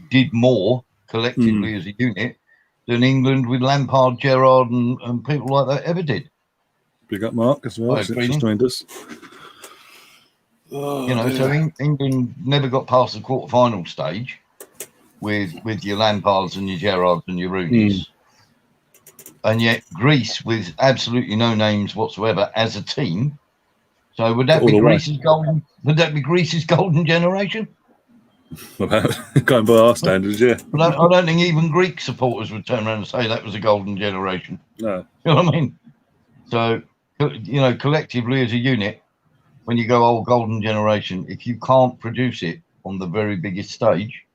did more collectively as a unit than England with Lampard, Gerrard, and people like that ever did. Big up Mark as well. Just joined us. You know, so England never got past the quarter-final stage with your Lampards and your Gerrards and your Rooneys. And yet Greece with absolutely no names whatsoever as a team. So would that be Greece's golden? Would that be Greece's golden generation? Going by our standards, yeah. But I don't think even Greek supporters would turn around and say that was a golden generation. No, you know what I mean. So you know, collectively as a unit, when you go old golden generation, if you can't produce it on the very biggest stage,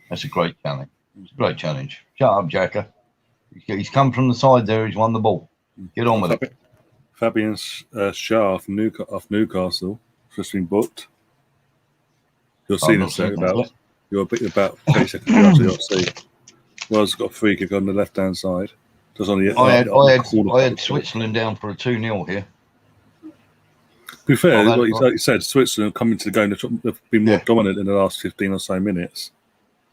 that's a great challenge. It's a great challenge. Shut up, Jacker. He's come from the side there. He's won the ball. Get on with it. Fabian Schär off Newcastle just been booked. You'll see in a second about 30 seconds after you'll see. Wells got a free kick on the left hand side. I had Switzerland down for a 2-0 here. To be fair, like you said, Switzerland coming to the game, they've been more dominant in the last 15 or so minutes.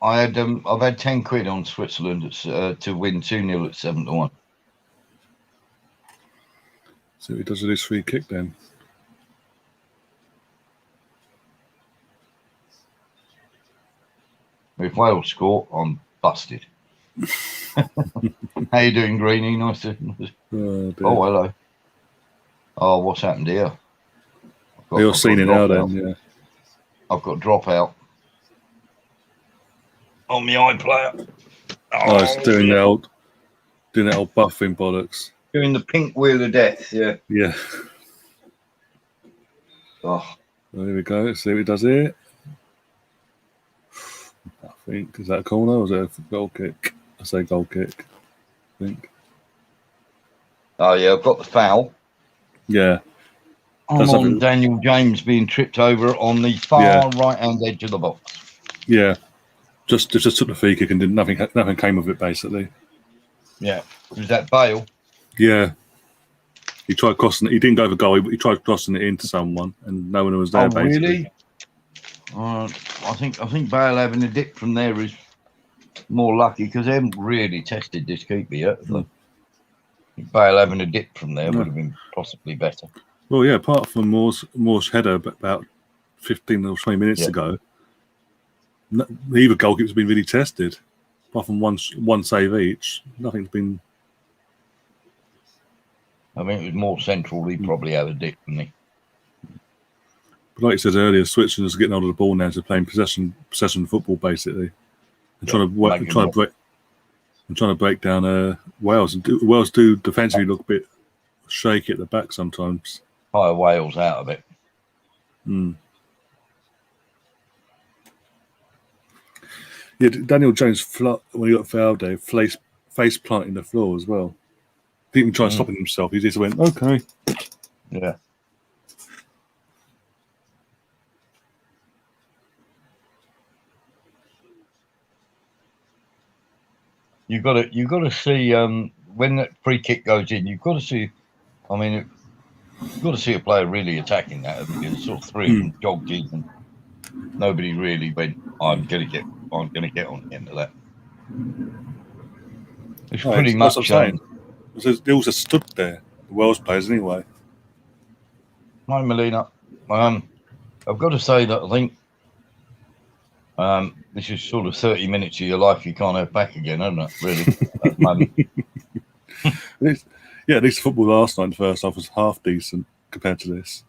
I've had 10 quid on Switzerland to win 2-0 at 7-1. See what he does with his free kick then. If Wales score, I'm busted. How you doing, Greenie? Nice to. Oh, hello. Oh, what's happened here? You're seeing it now, then. Yeah. I've got dropout on my iPlayer. Oh, it's doing that old buffing bollocks. Doing the pink wheel of death, yeah. Yeah. Oh. Well, here we go. Let's see what he does here. I think, is that a corner or is it a goal kick? I say goal kick. I think. Oh yeah, I've got the foul. Yeah. I'm on Daniel James being tripped over on the far right-hand edge of the box. Yeah. Just took the free kick and nothing came of it, basically. Yeah. Was that Bale? Yeah. He tried crossing it. He didn't go for goal. He tried crossing it into someone, and no one was there. Basically. Really? I think Bale having a dip from there is more lucky because they haven't really tested this keeper yet. Bale having a dip from there would have been possibly better. Well, yeah. Apart from Moore's header about 15 or 20 minutes ago, neither goalkeeper's been really tested. Apart from one save each, nothing's been. I mean, it was more central. He probably had a dip, didn't he? But like you said earlier, Switzerland's getting hold of the ball now, so playing possession football basically, and trying to break down Wales. And Wales do defensively look a bit shaky at the back sometimes. Hire Wales out of it. Yeah, Daniel James, when he got fouled there, face planting the floor as well. Didn't even try stopping himself. He just went, okay. Yeah. You've got to see when that free kick goes in. You've got to see. I mean, you've got to see a player really attacking that because sort of three of them jogged in and nobody really went. I'm gonna get on the end of that. It's pretty much. That's what I'm saying. They also stood there, the Wales players anyway. Hi, Melina. I've got to say that I think this is sort of 30 minutes of your life you can't have back again, isn't it? Really, at the moment. At least football last night in the first half was half decent compared to this.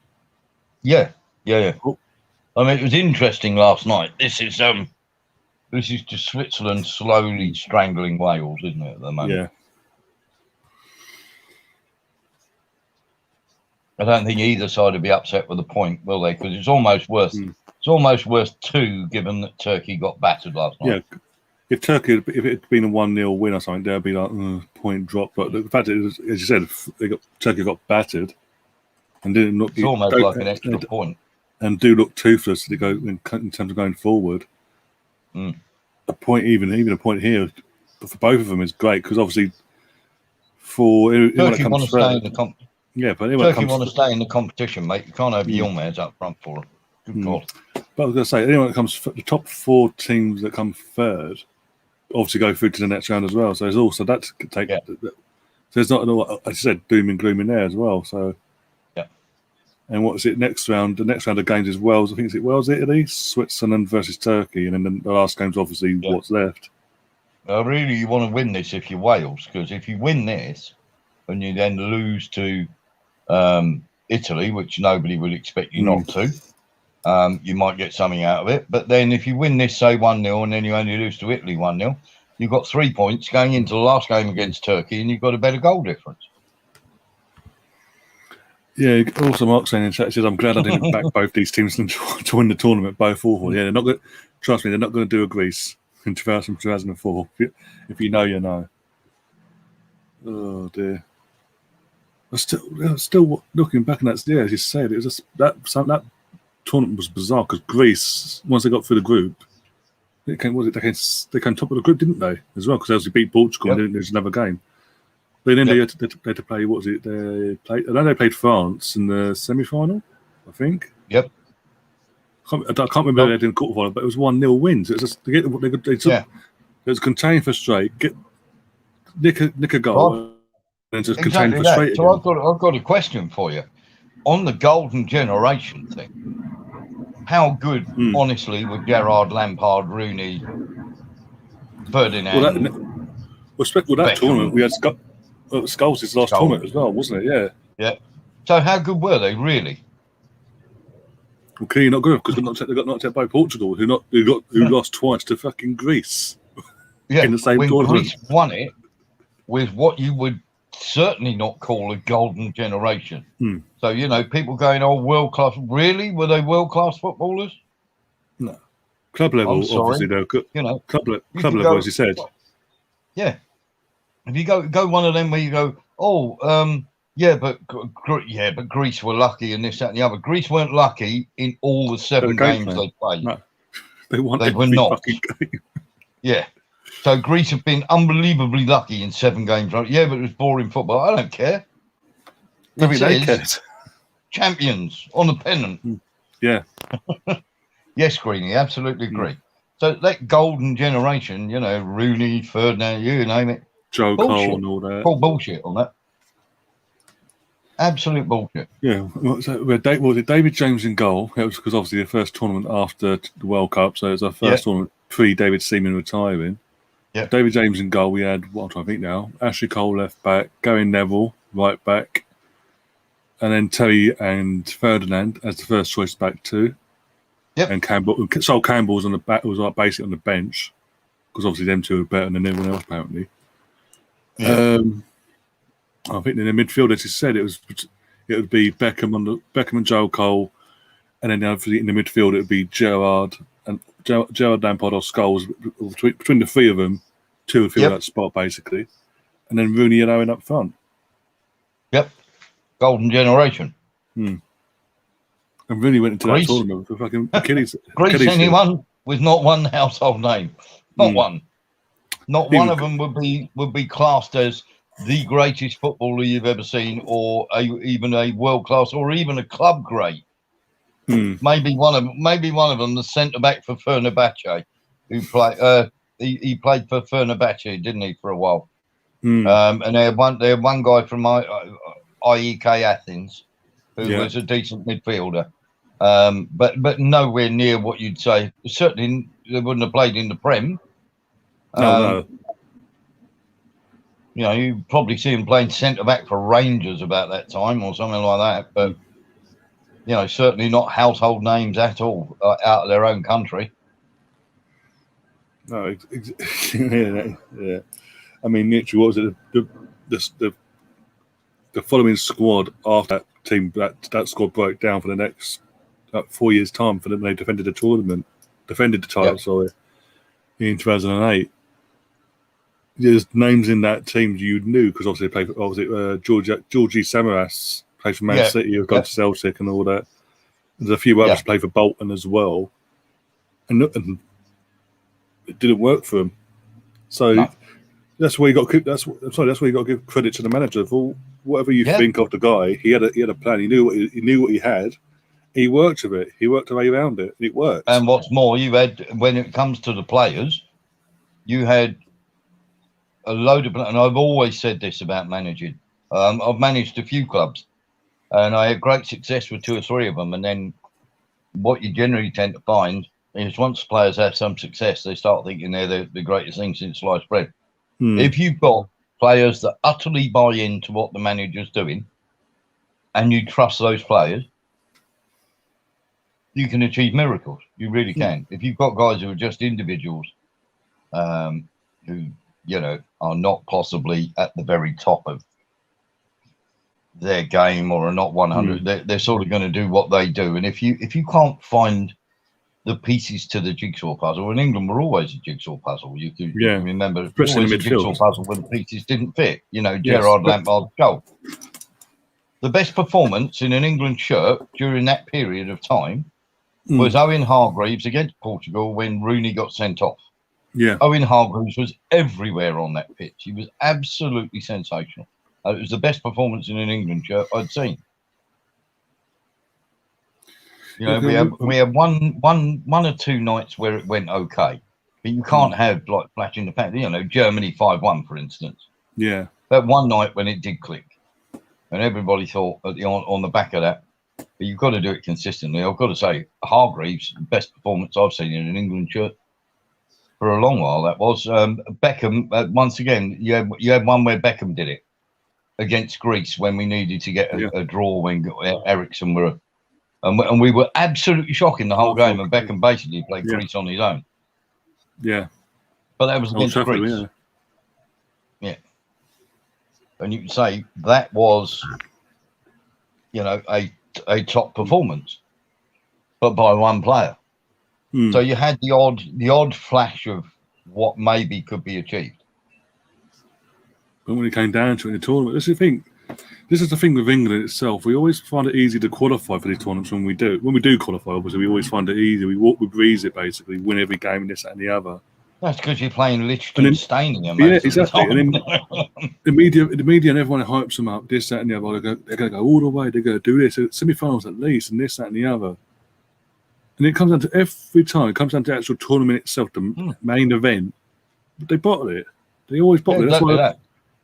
Yeah. Oh. I mean, it was interesting last night. This is just Switzerland slowly strangling Wales, isn't it, at the moment? Yeah. I don't think either side would be upset with the point, will they? Because it's almost worth. It's almost worth 2, given that Turkey got battered last night. Yeah. If it had been a 1-0 win or something, there'd be like point drop. But the fact is, as you said, Turkey got battered and didn't look. It's almost like an extra point. And do look toothless to go in terms of going forward. A point, even a point here for both of them is great because obviously for Turkey want to stay in the competition. Yeah, but Turkey want to stay in the competition, mate. You can't have Yilmaz up front for them. Good God. But I was going to say, anyone that comes, the top 4 teams that come third, obviously go through to the next round as well. So there's also that to take. So there's not, as I said, doom and gloom in there as well. So and what's it next round? The next round of games is Wales. I think it's Wales, Italy, Switzerland versus Turkey, and then the last game's obviously what's left. Really, you want to win this if you're Wales, because if you win this and you then lose to Italy, which nobody would expect you not to, you might get something out of it. But then if you win this, say 1-0, and then you only lose to Italy 1-0, you've got 3 points going into the last game against Turkey, and you've got a better goal difference. Yeah, also Mark saying in chat says, I'm glad I didn't back both these teams to win the tournament, both awful. Yeah, they're not going. Trust me, they're not going to do a Greece in 2004. If you know, you know. Oh dear. Still looking back on that. Yeah, as you said, it was just that tournament was bizarre because Greece, once they got through the group, they came top of the group, didn't they? As well, because they obviously beat Portugal and there's another game. Then they had to play. What was it? I know they played France in the semi-final. I think. Yep. I can't remember they did in the quarterfinal, but it was 1-0 wins. It was just they took. It was contained for straight. Nick a goal. And just contained for straight. So I've got a question for you on the golden generation thing. How good, honestly, were Gerrard, Lampard, Rooney, Ferdinand? That tournament we had Scholes' last tournament as well, wasn't it? Yeah. Yeah. So how good were they really? Well, clearly not good because they got knocked out by Portugal, who lost twice to fucking Greece. Yeah. In the same when tournament. Greece won it with what you would certainly not call a golden generation. So people going, "Oh, world class." Really, were they world class footballers? No. Club level, obviously, they're good. Club level, as you said. Yeah. if you go one of them where you go, but Greece were lucky and this, that, and the other. Greece weren't lucky in all the 7 games they played. No, they won They were every not. fucking game. Yeah. So Greece have been unbelievably lucky in 7 games. Yeah, but it was boring football. I don't care. I mean, they cared. Champions on the pennant. Yeah. Yes, Greeny, absolutely agree. So that golden generation, Rooney, Ferdinand, you name it. Joe bullshit. Cole and all that. Full bullshit on that. Absolute bullshit. Yeah. So was it David James in goal? It was because obviously the first tournament after the World Cup, so it was our first tournament pre-David Seaman retiring. Yeah. David James in goal. We had, what I'm trying to think now, Ashley Cole left back, Gary Neville right back, and then Terry and Ferdinand as the first choice back too. Yep. And Sol Campbell was on the back, was like basically on the bench because obviously them two were better than everyone else apparently. Yeah. I think in the midfield, as you said, it would be Beckham and Joe Cole, and then obviously in the midfield it would be Gerrard Lampard or Scholes. Between the 3 of them, 2 would fill that spot basically, and then Rooney and Owen up front. Yep, golden generation. And Rooney went into that tournament for fucking Achilles. Greece, anyone with not one household name, not one. Not one of them would be classed as the greatest footballer you've ever seen, or even a world class, or even a club great. Maybe one of them, the centre back for Fenerbahce, who played. He played for Fenerbahce, didn't he, for a while? And they had one guy from IEK Athens, who was a decent midfielder, but nowhere near what you'd say. Certainly, they wouldn't have played in the Prem. No. You probably see him playing centre back for Rangers about that time or something like that. But certainly not household names at all out of their own country. No, yeah. I mean, literally, what was it? The following squad after that team that squad broke down for the next 4 years' time for them. They defended the title. Sorry, in 2008. There's names in that team you knew because obviously they played for Georgie Samaras played for Man City, who've gone to Celtic and all that. There's a few others played for Bolton as well, and it didn't work for them. So that's where you got. That's where you got to give credit to the manager for whatever you think of the guy. He had a plan. He knew what he had. He worked with it. He worked a way around it. It worked. And what's more, you had, when it comes to the players, you had a load of, and I've always said this about managing. I've managed a few clubs, and I had great success with 2 or 3 of them. And then, what you generally tend to find is once players have some success, they start thinking they're the greatest thing since sliced bread. If you've got players that utterly buy into what the manager's doing, and you trust those players, you can achieve miracles. You really can. If you've got guys who are just individuals, who are not possibly at the very top of their game or are not 100. They're sort of going to do what they do. And if you can't find the pieces to the jigsaw puzzle, in England we're always a jigsaw puzzle. You can remember, especially always in a the jigsaw puzzle when the pieces didn't fit. Gerrard, Lampard, goal. The best performance in an England shirt during that period of time was Owen Hargreaves against Portugal when Rooney got sent off. Yeah, Owen Hargreaves was everywhere on that pitch. He was absolutely sensational. It was the best performance in an England shirt I'd seen. We had one or 2 nights where it went okay, but you can't have like flash in the pan. Germany 5-1, for instance. Yeah, that one night when it did click, and everybody thought on the back of that. But you've got to do it consistently. I've got to say, Hargreaves, best performance I've seen in an England shirt for a long while. That was Beckham. Once again, you had one where Beckham did it against Greece when we needed to get a draw when Ericsson were, and we were absolutely shocking the whole game. And Beckham basically played Greece on his own. Yeah, but that was against Greece. Yeah, and you can say that was, a top performance, but by one player. So you had the odd flash of what maybe could be achieved. when it came down to it in the tournament, this is the thing with England itself. We always find it easy to qualify for these tournaments when we do. When we do qualify, obviously, we always find it easy. We breeze it, basically, win every game and this, that, and the other. That's because you're playing Liechtenstein. Yeah, exactly. And then the media and everyone hypes them up, this, that, and the other. They're going to go all the way. They're going to do this. Semi-finals at least, and this, that, and the other. And it comes down to every time. It comes down to the actual tournament itself, the main event. But they bottle it. They always bottle it.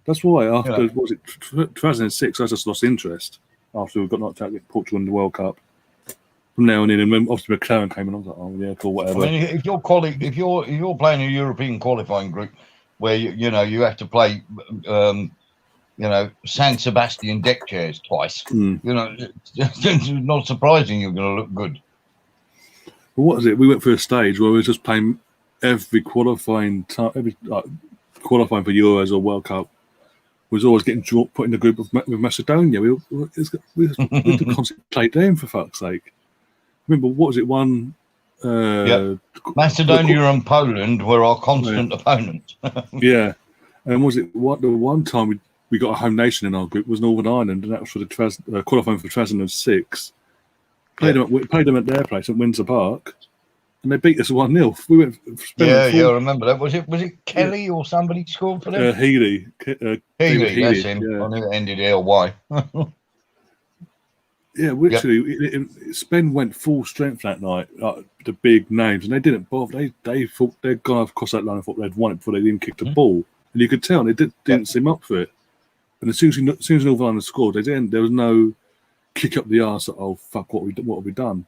That's why after, what was it, 2006, I just lost interest after we got knocked out with Portugal in the World Cup. From now on in, and when obviously McLaren came in, I was like, oh yeah, cool, whatever. I mean, if you're playing a European qualifying group where you have to play, San Sebastian deck chairs twice, it's not surprising you're going to look good. Well, what is it? We went through a stage where we were just playing every qualifying for Euros or World Cup. Was always getting put in the group with Macedonia. We had to concentrate them, for fuck's sake. Remember, what was it? Macedonia and Poland were our constant opponents. Yeah, and was it the one time we got a home nation in our group was Northern Ireland, and that was for the qualifying for 2006. Played them at their place at Windsor Park, and they beat us 1-0. We went. I remember that. Was it Kelly or somebody scored for them? Healy. Healy, that's him. Yeah. I knew it ended L-Y. Yeah, literally, Spen went full strength that night, the big names, and they didn't bother. They thought they'd gone across that line and thought they'd won it before they even kicked the ball. And you could tell they didn't seem up for it. And as soon as Northern Ireland scored, there was no kick up the arse, like, oh, fuck, what have we done?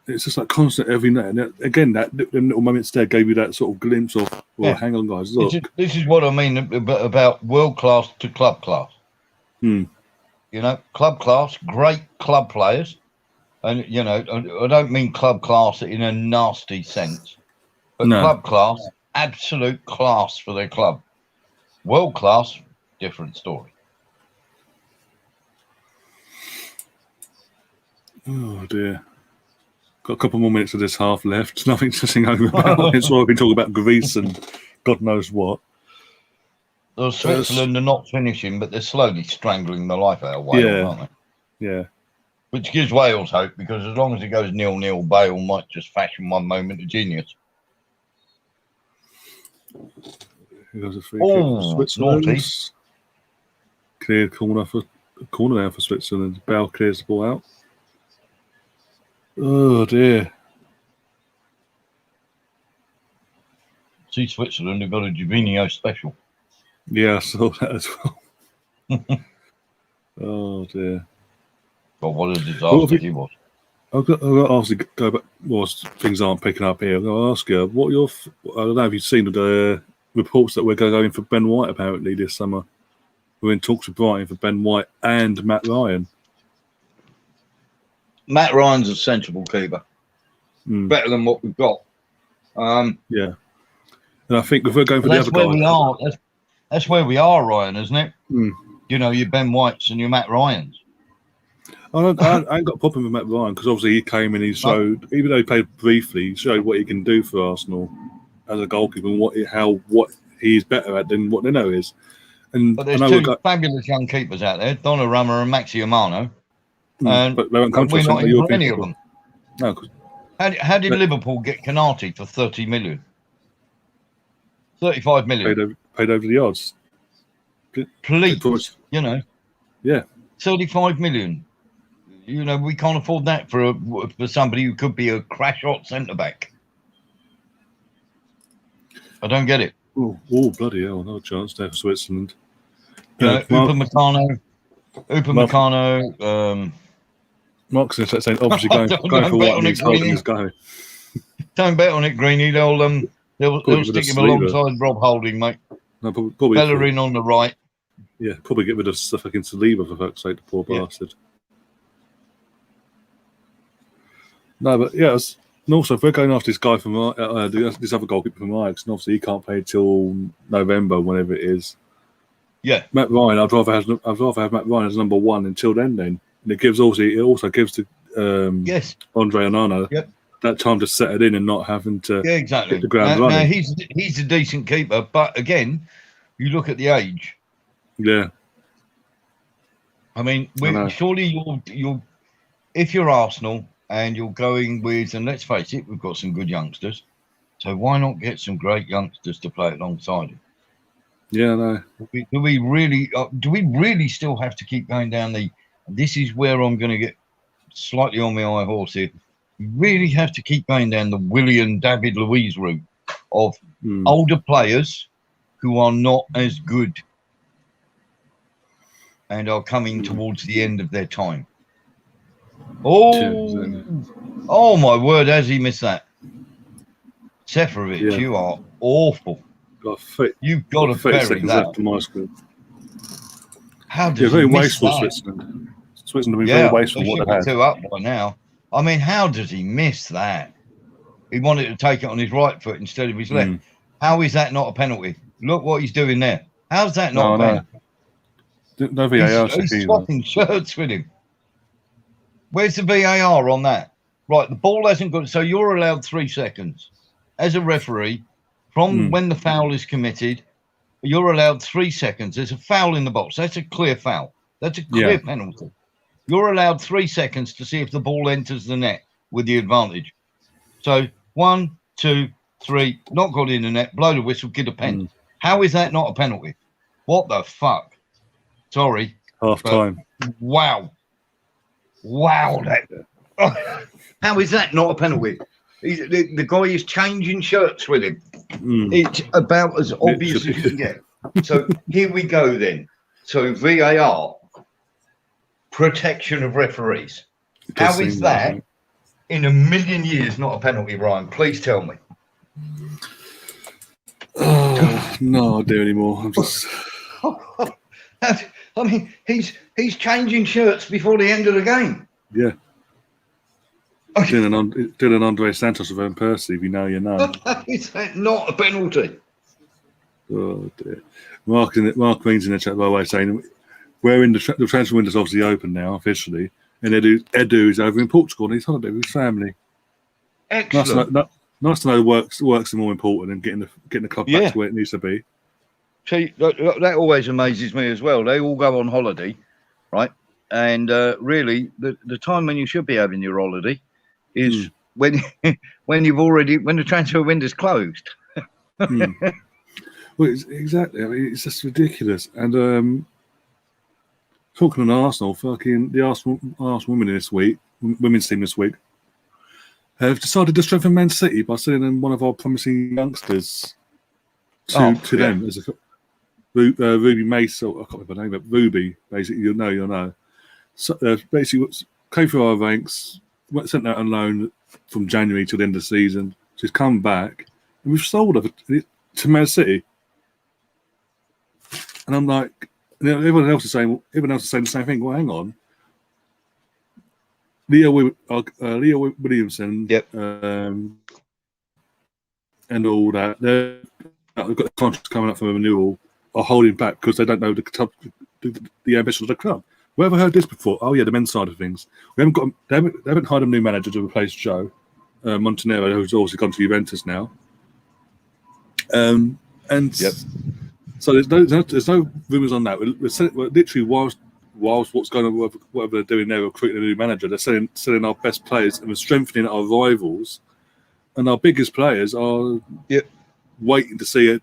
It's just like constant every night. And again, them little moments there gave you that sort of glimpse of, hang on, guys, look. This is what I mean about world class to club class. Club class, great club players. And, I don't mean club class in a nasty sense. But club class, absolute class for their club. World class, different story. Oh, dear. Got a couple more minutes of this half left. Nothing to sing home about. It's why I've been talking about Greece and God knows what. Well, Switzerland are not finishing, but they're slowly strangling the life out of Wales, aren't they? Yeah. Which gives Wales hope, because as long as it goes 0-0, Bale might just fashion one moment of genius. Here goes a free kick for Switzerland. Naughty. Clear corner now for Switzerland. Bale clears the ball out. Oh dear. See, Switzerland have got a Juvinho special. Yeah, I saw that as well. Oh dear. God, what a disaster he was. I've got to ask you, go back. Well, things aren't picking up here. I've got to ask you, I don't know if you've seen the reports that we're going to go in for Ben White apparently this summer. We're in talks with Brighton for Ben White and Matt Ryan. Matt Ryan's a sensible keeper. Better than what we've got. Yeah. And I think if we're going for the other guy... That's where we are, Ryan, isn't it? Your Ben Whites and your Matt Ryans. I ain't got a problem with Matt Ryan, because obviously he came and he showed, even though he played briefly, he showed what he can do for Arsenal as a goalkeeper and what he's better at than what Leno is. But there's two fabulous young keepers out there, Donnarumma and Maxi Amano. But they won't come to we're not in any of them. No. How did Liverpool get Canati for 30 million? 35 million. Paid over the odds. Please, Yeah. 35 million. We can't afford that for somebody who could be a crash-hot centre-back. I don't get it. Oh, bloody hell. No chance there for Switzerland. Upamecano. Mark's saying obviously going for what he's holding his guy. Don't bet on it, Greeny. They'll stick him alongside Rob Holding, mate. No, probably Bellerin on the right. Yeah, probably get rid of stuff fucking Saliba, for fuck's sake, the poor bastard. No, but yeah, and also if we're going after this guy from this other goalkeeper from Ajax, and obviously he can't play till November, whenever it is. Yeah, Matt Ryan, I'd rather have Matt Ryan as number one until then. And it also gives to Andre Onana that time to settle in and not having to exactly hit the ground running. Now he's a decent keeper, but again, you look at the age. Yeah. I mean, surely you're if you're Arsenal and you're going with, and let's face it, we've got some good youngsters. So why not get some great youngsters to play alongside him? Yeah, no. Do we really still have to keep going down the? This is where I'm going to get slightly on my high horse here. We really have to keep going down the William David Luiz route of older players who are not as good and are coming towards the end of their time. Oh my word! Has he missed that? Seferovic, you are awful. You've got to bury that. Left on my screen. How did very he miss wasteful, that? Switzerland. Switzerland have been very wasteful. They What should they be had. 2 up by now. I mean, how did he miss that? He wanted to take it on his right foot instead of his left. How is that not a penalty? Look what he's doing there. How's that not a penalty? No VAR. He's swapping shirts with him. Where's the VAR on that? Right, the ball hasn't got. So you're allowed 3 seconds as a referee from when the foul is committed. You're allowed 3 seconds. There's a foul in the box. That's a clear foul. That's a clear penalty. You're allowed 3 seconds to see if the ball enters the net with the advantage. So 1, 2, 3, not got in the net. Blow the whistle. Get a pen. How is that not a penalty? What the fuck? Sorry. Half time. Wow. How is that not a penalty? The guy is changing shirts with him. It's about as obvious as you can get. So here we go then. So VAR, protection of referees. How is that in a million years not a penalty, Ryan? Please tell me. No idea anymore. I'm just. I mean, he's changing shirts before the end of the game. Yeah. Doing an Andre Santos with Van Persie, if you know, you know. Is that not a penalty? Oh dear. Mark Means in the chat, by the way, saying we're in the transfer window's obviously open now officially, and Edu is over in Portugal and he's holiday with his family. Excellent. Nice to know works are more important than getting the club back to where it needs to be. See, that always amazes me as well. They all go on holiday, right? And really, the time when you should be having your holiday is when the transfer window's closed. Well, exactly. I mean, it's just ridiculous. And talking on Arsenal, the Arsenal women's team this week, have decided to strengthen Man City by sending in one of our promising youngsters to them as a Ruby Mace. I can't remember her name, but Ruby. Basically, you'll know. So, basically, came through our ranks, sent out on loan from January to the end of the season. She's come back, and we've sold her to Man City. And I'm like, everyone else is saying the same thing. Well, hang on, Leah Williamson, and all that. They've got contracts coming up for renewal, are holding back because they don't know the ambition of the club. We ever heard this before? Oh yeah, the men's side of things. They haven't hired a new manager to replace Joe Montenegro, who's also gone to Juventus now. So there's no rumours on that. We're literally whilst what's going on, whatever they're doing there, recruiting a new manager, they're selling our best players and we're strengthening our rivals, and our biggest players are waiting to see the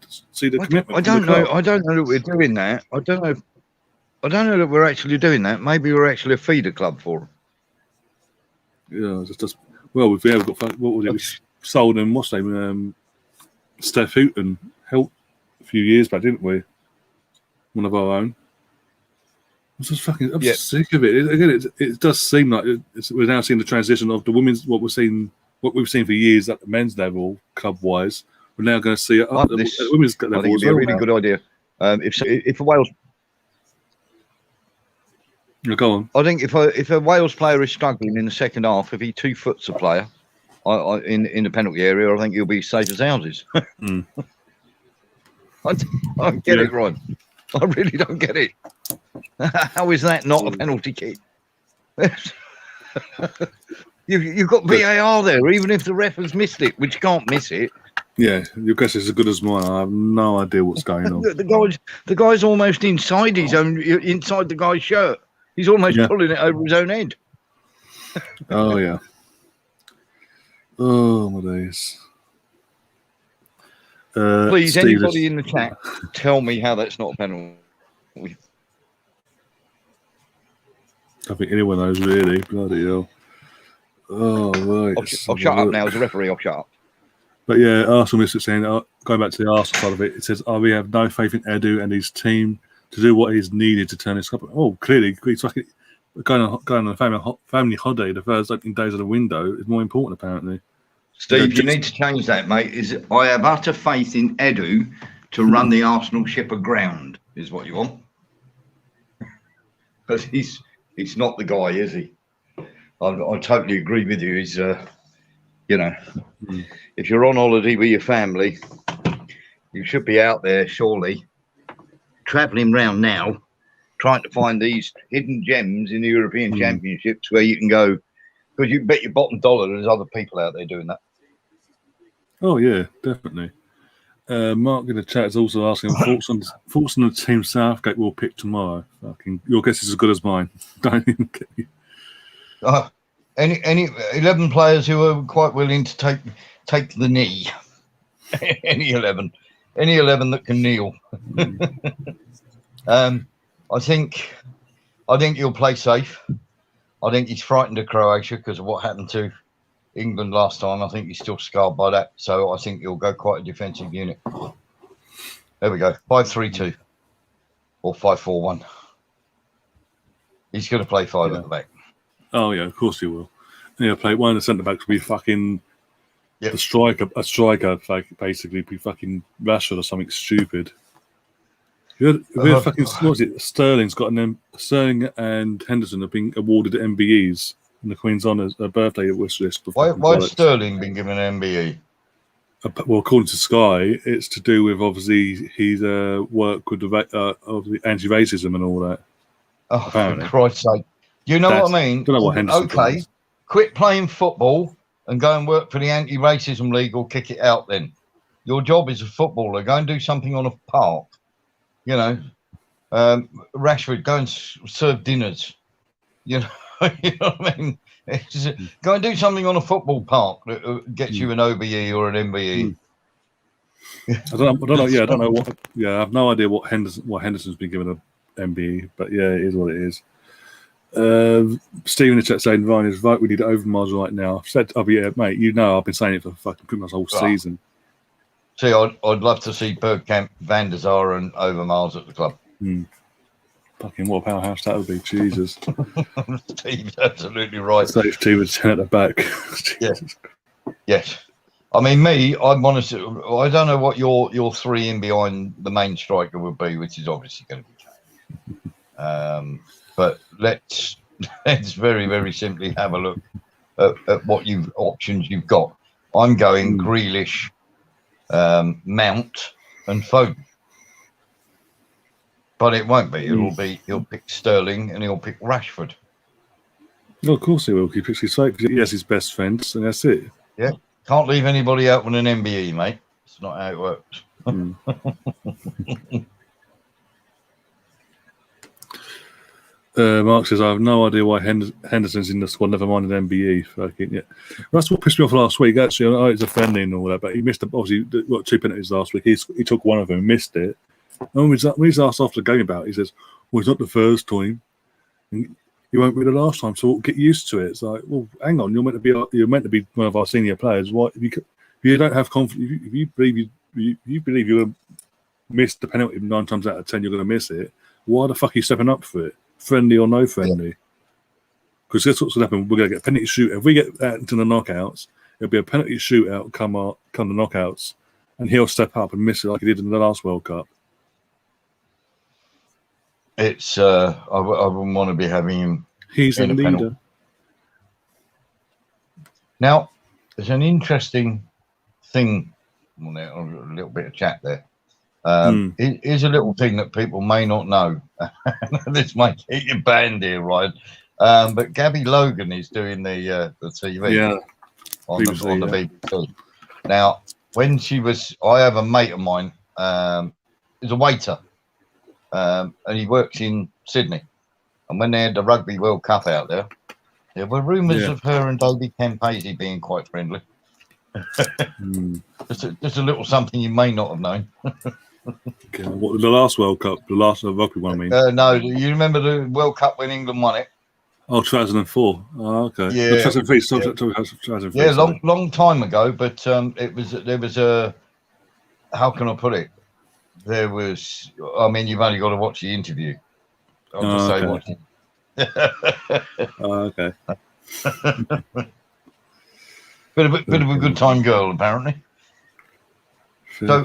commitment. I don't know that we're doing that. I don't know that we're actually doing that. Maybe we're actually a feeder club for them. Yeah, we've got we sold them. What's his name? Steph Houghton helped a few years back, didn't we? One of our own. I'm just sick of it. Again, it does seem like we're now seeing the transition of the women's what we've seen for years at the men's level, club wise. We're now going to see it up at the women's level. I think it'd be a really good idea. If a Wales, go on. I think if a Wales player is struggling in the second half, if he 2 foots a player in the penalty area, I think he'll be safe as houses. I don't get it, Ron. I really don't get it. How is that not a penalty kick? You've got VAR there, even if the ref has missed it, which can't miss it. Yeah, your guess is as good as mine. I have no idea what's going on. The guy's almost inside inside the guy's shirt. He's almost pulling it over his own head. Oh yeah. Oh my days. Please, Steve, anybody in the chat, tell me how that's not a penalty. I think anyone knows really. Bloody hell. Oh right. I'll shut up now. As a referee, I'll shut up. But yeah, Arsenal is saying, going back to the Arsenal side of it, it says, we have no faith in Edu and his team to do what is needed to turn this club. Oh, clearly, he's fucking going on a family holiday the first opening days of the window is more important, apparently. Steve, you need to change that, mate. I have utter faith in Edu to run the Arsenal ship aground, is what you want. But he's not the guy, is he? I totally agree with you. He's, if you're on holiday with your family, you should be out there, surely, travelling round now, trying to find these hidden gems in the European Championships where you can go, because you bet your bottom dollar there's other people out there doing that. Oh, yeah, definitely. Mark in the chat is also asking thoughts on the team Southgate will pick tomorrow. Your guess is as good as mine. Don't even get me. Any 11 players who are quite willing to take the knee. any 11 that can kneel. I think he'll play safe. I think he's frightened of Croatia because of what happened to England last time. I think he's still scarred by that. So I think he'll go quite a defensive unit. There we go. 5-3-2 or 5-4-1. He's going to play five at the back. Oh yeah, of course he will. Yeah, play one of the centre backs will be fucking the striker. A striker, basically, be fucking Rashford or something stupid. Fucking what was it? Sterling and Henderson have been awarded MBEs in the Queen's Honours birthday wish list. Why has Sterling been given an MBE? Well, according to Sky, it's to do with obviously his work with the anti-racism and all that. Oh, apparently. For Christ's sake! You know what I mean? Don't know what Henderson does. Quit playing football and go and work for the Anti-Racism League or kick it out then. Your job is a footballer. Go and do something on a park. You know, Rashford, go and serve dinners. You know what I mean? Go and do something on a football park that gets you an OBE or an MBE. I don't know. Yeah, I don't know what. Yeah, I have no idea what Henderson's been given an MBE, but yeah, it is what it is. Steve in the chat saying Ryan is right. We need Overmars right now. I've said, mate. You know, I've been saying it for fucking pretty much the whole season. See, I'd love to see Bergkamp, Van der Sar, and Overmars at the club. Fucking what a powerhouse that would be, Jesus. Steve's absolutely right. Safe 2 with 10 at the back. Yes. I mean, I'm honest. I don't know what your three in behind the main striker would be, which is obviously going to be Kane. But let's very, very simply have a look at what options you've got. I'm going Grealish, Mount, and Foden. But it won't be. He'll pick Sterling and he'll pick Rashford. No, of course he will. He picks his safe. He has his best friends, and that's it. Yeah. Can't leave anybody out with an MBE, mate. It's not how it works. Mark says, I have no idea why Henderson's in the squad, never mind an MBE. That's what pissed me off last week, actually. I know it's offending and all that, but he missed, obviously, got 2 penalties last week. He took one of them and missed it. And when he's asked after the game about it, he says, well, it's not the first time. And you won't be the last time, so we'll get used to it. It's like, well, hang on, you're meant to be one of our senior players. Why, if you don't have confidence, if you believe you're going to miss the penalty 9 times out of 10, you're going to miss it, why the fuck are you stepping up for it? Friendly or no friendly? Because that's what's going to happen. We're going to get a penalty shootout. If we get that into the knockouts, it'll be a penalty shootout come the knockouts, and he'll step up and miss it like he did in the last World Cup. It's I wouldn't want to be having him. He's a leader. Penalty. Now, there's an interesting thing. A little bit of chat there. Here's a little thing that people may not know. This might get you banned here, right? But Gabby Logan is doing the TV on the BBC. Now, when she was, I have a mate of mine, he's a waiter, and he works in Sydney. And when they had the Rugby World Cup out there were rumours of her and David Campese being quite friendly. Just a little something you may not have known. Okay, what, the last World Cup, the last rugby one, I mean? No, you remember the World Cup when England won it? Oh, 2004. Oh, okay. Yeah. No, 2003. 2003. Yeah, long time ago. But there was a. How can I put it? There was. I mean, you've only got to watch the interview. I'll just say watch it. Okay. Bit of a good time girl, apparently. So,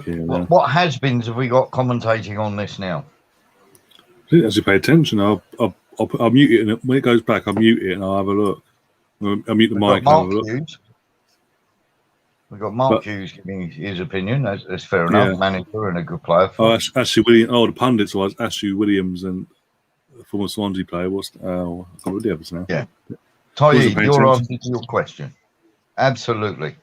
what has-beens have we got commentating on this now? I think as you pay attention, I'll mute it, and when it goes back, I'll mute it and I'll have a look. I'll mute the mic and have a look. We've got Mark Hughes giving his opinion. That's fair enough. Manager and a good player. Ashley Williams. Oh, the pundits was Ashley Williams and the former Swansea player. I can't remember the others now. Yeah. Tyee, your answer to your question. Absolutely.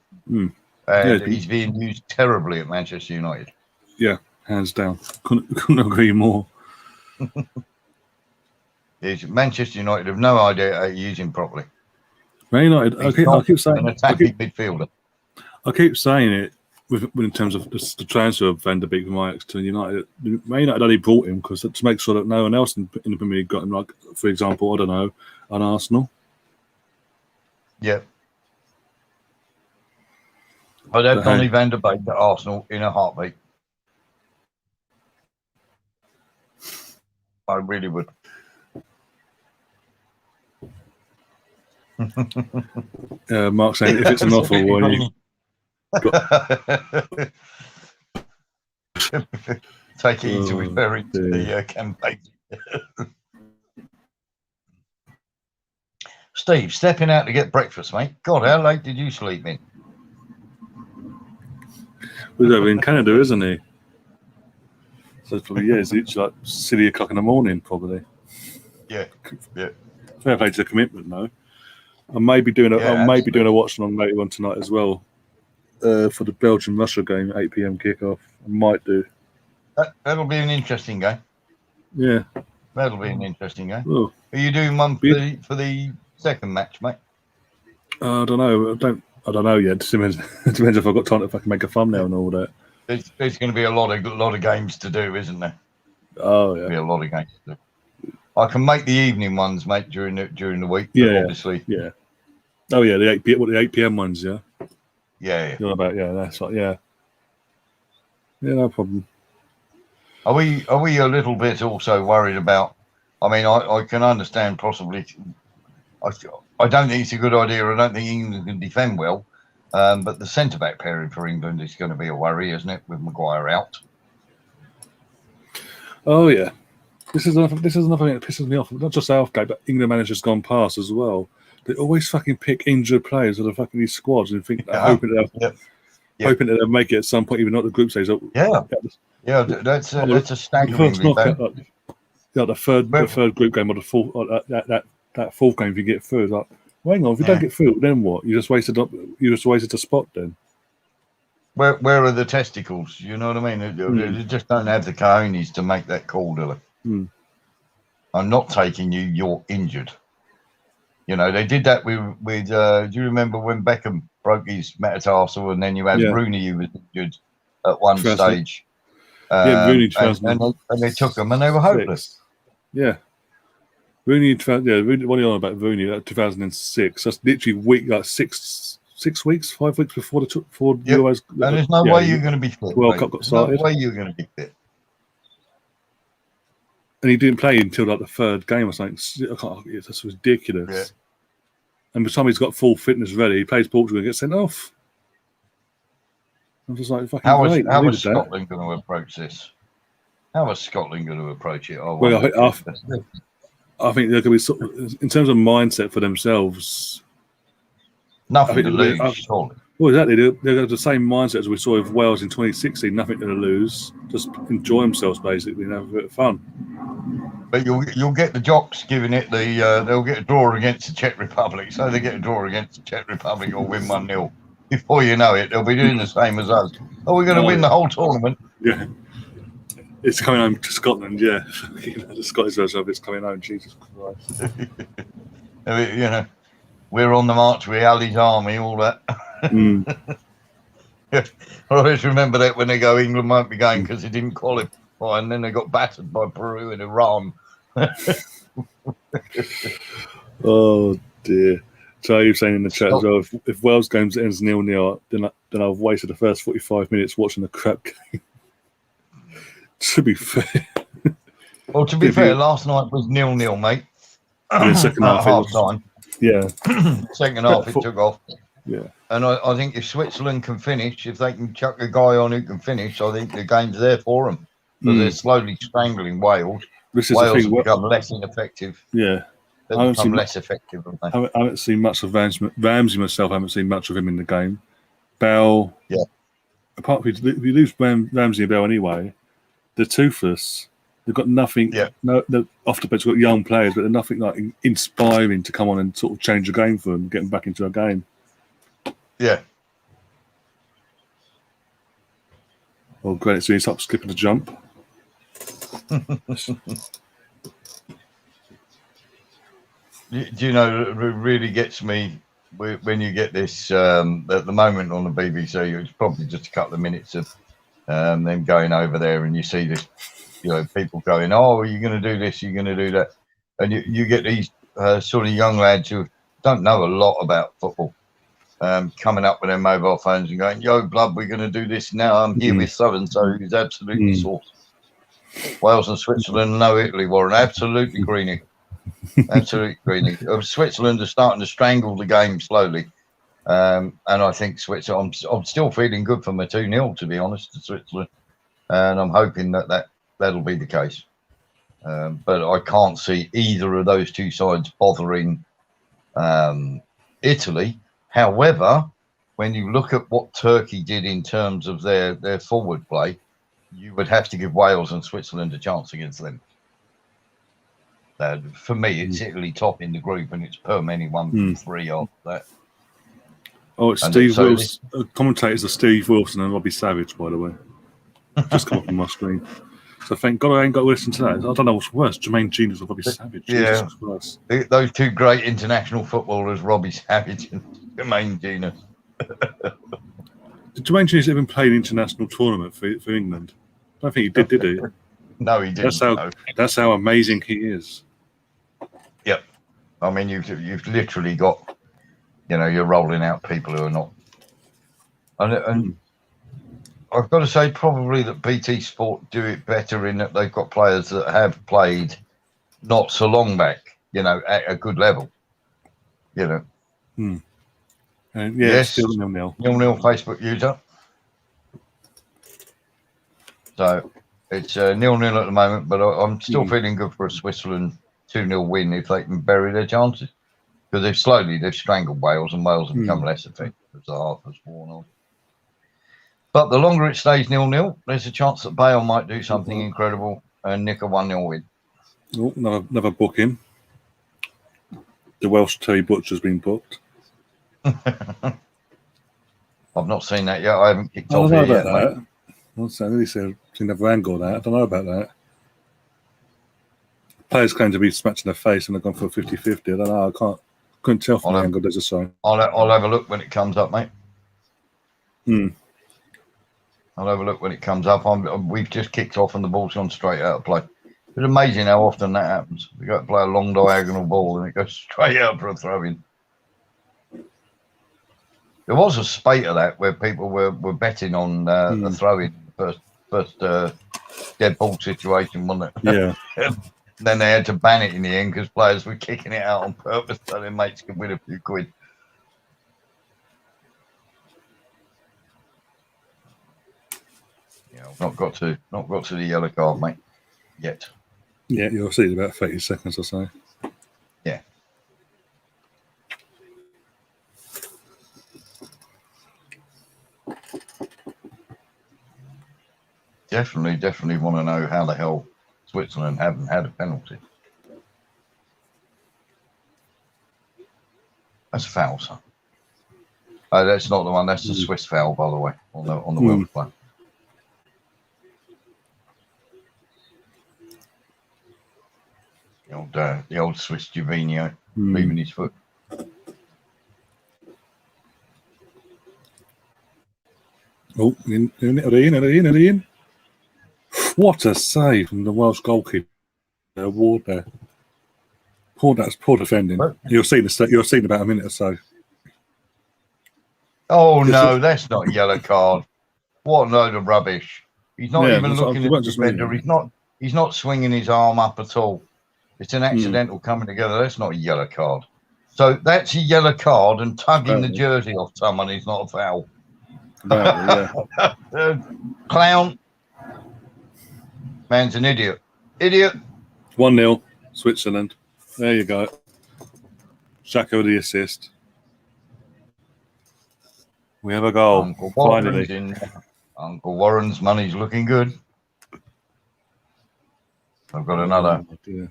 He's being used terribly at Manchester United. Yeah, hands down. Couldn't agree more. Manchester United have no idea how to use him properly. Man United. I keep saying an attacking midfielder. I keep saying it in terms of the transfer of Van der Beek from Ajax to United. Man United only brought him because to make sure that no one else in the Premier League got him. Like, for example, I don't know, an Arsenal. Yeah. I'd have Donny Van der Beek at Arsenal in a heartbeat. I really would. Mark saying if it's an offer, why you take it easy referring to the campaign. Steve, stepping out to get breakfast, mate. God, how late did you sleep in? He's over in Canada, isn't he? So it's probably it's like silly o'clock in the morning, probably. Yeah. Fair play to the commitment, though. I may be doing a watch along later on tonight as well for the Belgium-Russia game, 8 p.m. kickoff. I might do. That'll be an interesting game. Yeah, that'll be an interesting game. Oh. Are you doing one for the second match, mate? I don't know. I don't know yet. It depends if I've got time if I can make a thumbnail and all that. There's going to be a lot of games to do, isn't there? Oh yeah, there'll be a lot of games to do. I can make the evening ones, mate, during the week. Yeah, obviously. Yeah. Oh yeah, the 8 p.m. ones, yeah. Yeah. You're about that's like yeah. Yeah, no problem. Are we a little bit also worried about? I mean, I can understand possibly. I don't think it's a good idea. I don't think England can defend well, but the centre back pairing for England is going to be a worry, isn't it? With Maguire out. Oh yeah, this is another thing that pisses me off. Not just Southgate, but England managers gone past as well. They always fucking pick injured players for the fucking these squads and think hoping that they'll make it at some point, even not the group stage. Yeah, that's a staggering. The third group game or the fourth, that fourth game if you get through. It's like, well, hang on, if you don't get through, then what? You just wasted a spot then. Where are the testicles? You know what I mean? They just don't have the cojones to make that call, do they? I'm not taking you. You're injured. You know, they did that with do you remember when Beckham broke his metatarsal and then you had Rooney who was injured at one stage? Rooney and they took him and they were hopeless. Yeah. Rooney, Rooney, what are you on about Rooney? 2006. That's literally 5 weeks before the Euros. And there's no way you're going to be fit. World Cup got started. No way you're going to be fit. And he didn't play until like the third game or something. That's ridiculous. Yeah. And by the time he's got full fitness ready, he plays Portugal and gets sent off. I'm just like, fucking how is Scotland going to approach this? How is Scotland going to approach it? I think they're going to be, in terms of mindset for themselves, nothing to lose. Surely. Well, exactly. They've got the same mindset as we saw with Wales in 2016. Nothing to lose. Just enjoy themselves, basically, and have a bit of fun. But you'll get the jocks giving it they'll get a draw against the Czech Republic. So they get a draw against the Czech Republic or win 1-0. before you know it, they'll be doing the same as us. Oh, we're going to win the whole tournament. Yeah. It's coming home to Scotland, yeah. The Scottish version of it's coming home, Jesus Christ. We're on the march with Ali's army, all that. I always remember that when they go, England won't be going because they didn't qualify, and then they got battered by Peru and Iran. Oh dear. So you're saying in the chat as well, if Wales games ends 0-0, then I've wasted the first 45 minutes watching the crap game. To be fair. Well, to be fair, last night was 0-0, mate. In the second half, half time. Yeah. Second half, it took off. Yeah. And I think if Switzerland can finish, if they can chuck a guy on who can finish, I think the game's there for them. Because they're slowly strangling Wales. Wales have become less ineffective. Yeah. They've become less effective. I haven't seen much of Ramsey myself. I haven't seen much of him in the game. Bell. Yeah. Apart from if you lose Ramsey and Bell anyway, they're toothless. They've got nothing. Yeah. No, off the bench, got young players, but they're nothing like inspiring to come on and sort of change the game for them, get them back into a game. Yeah. Well, great. So he stopped skipping the jump. Do you know, it really gets me when you get this at the moment on the BBC. It's probably just a couple of minutes of them going over there, and you see this, people going, "Oh, are you going to do this? Are you going to do that?" And you get these sort of young lads who don't know a lot about football, coming up with their mobile phones and going, "Yo, blood, we're going to do this now. I'm here with so and so who's absolutely saucy." Wales and Switzerland, no Italy, Warren, absolutely greeny. Absolutely greeny. Switzerland are starting to strangle the game slowly. And I think Switzerland, I'm still feeling good for my 2-0, to be honest, to Switzerland. And I'm hoping that'll be the case. But I can't see either of those two sides bothering Italy. However, when you look at what Turkey did in terms of their forward play, you would have to give Wales and Switzerland a chance against them. For me, it's Italy top in the group, and it's per many 1-3 off that. Oh, it's Steve Wilson. Commentators are Steve Wilson and Robbie Savage, by the way. Just come up on my screen. So thank God I ain't got to listen to that. I don't know what's worse, Jermaine Genius or Robbie Savage. Yeah, those two great international footballers, Robbie Savage and Jermaine Genius. Did Jermaine Genius even play an international tournament for England? I don't think he did he? No, he didn't. That's how amazing he is. Yep. I mean, you've literally got, you're rolling out people who are not. And I've got to say probably that BT Sport do it better in that they've got players that have played not so long back, at a good level. And yes, still 0-0. 0-0 Facebook user. So it's 0-0 at the moment, but I'm still feeling good for a Switzerland 2-0 win if they can bury their chances. Because they've strangled Wales, and Wales have become less effective as the half has worn on. But the longer it stays 0-0, there's a chance that Bale might do something incredible and nick a 1-0 win. Oh, another booking. The Welsh Terry Butcher's been booked. I've not seen that yet. I haven't kicked off here yet. That. I really seen another angle that. I don't know about that. Players claim to be smacked in the face and they've gone for a 50-50. I don't know. Couldn't tell from the angle. There's a sign. I'll have a look when it comes up, mate. I'll have a look when it comes up. We've just kicked off and the ball's gone straight out of play. It's amazing how often that happens. We got to play a long diagonal ball and it goes straight out for a throw-in. There was a spate of that where people were betting on a throw-in, first dead ball situation, wasn't it? Yeah. Then they had to ban it in the end because players were kicking it out on purpose so their mates could win a few quid. Yeah, I've not got to the yellow card, mate, yet. Yeah, you'll see in about 30 seconds or so. Yeah. Definitely want to know how the hell Switzerland haven't had a penalty. That's a foul, son. Oh, that's not the one. That's the Swiss foul, by the way, on the Welsh play. The old Swiss Jovino leaving his foot. Oh, in. What a save from the Welsh goalkeeper. Ward there. That's poor defending. You'll see about a minute or so. Oh no, that's not a yellow card. What a load of rubbish. He's not even looking at the defender. He's not swinging his arm up at all. It's an accidental coming together. That's not a yellow card. So that's a yellow card, and tugging the jersey off someone is not a foul. Clown. Man's an idiot. Idiot. 1-0, Switzerland. There you go. Xhaka with the assist. We have a goal. Finally. Uncle Warren's money's looking good. I've got another.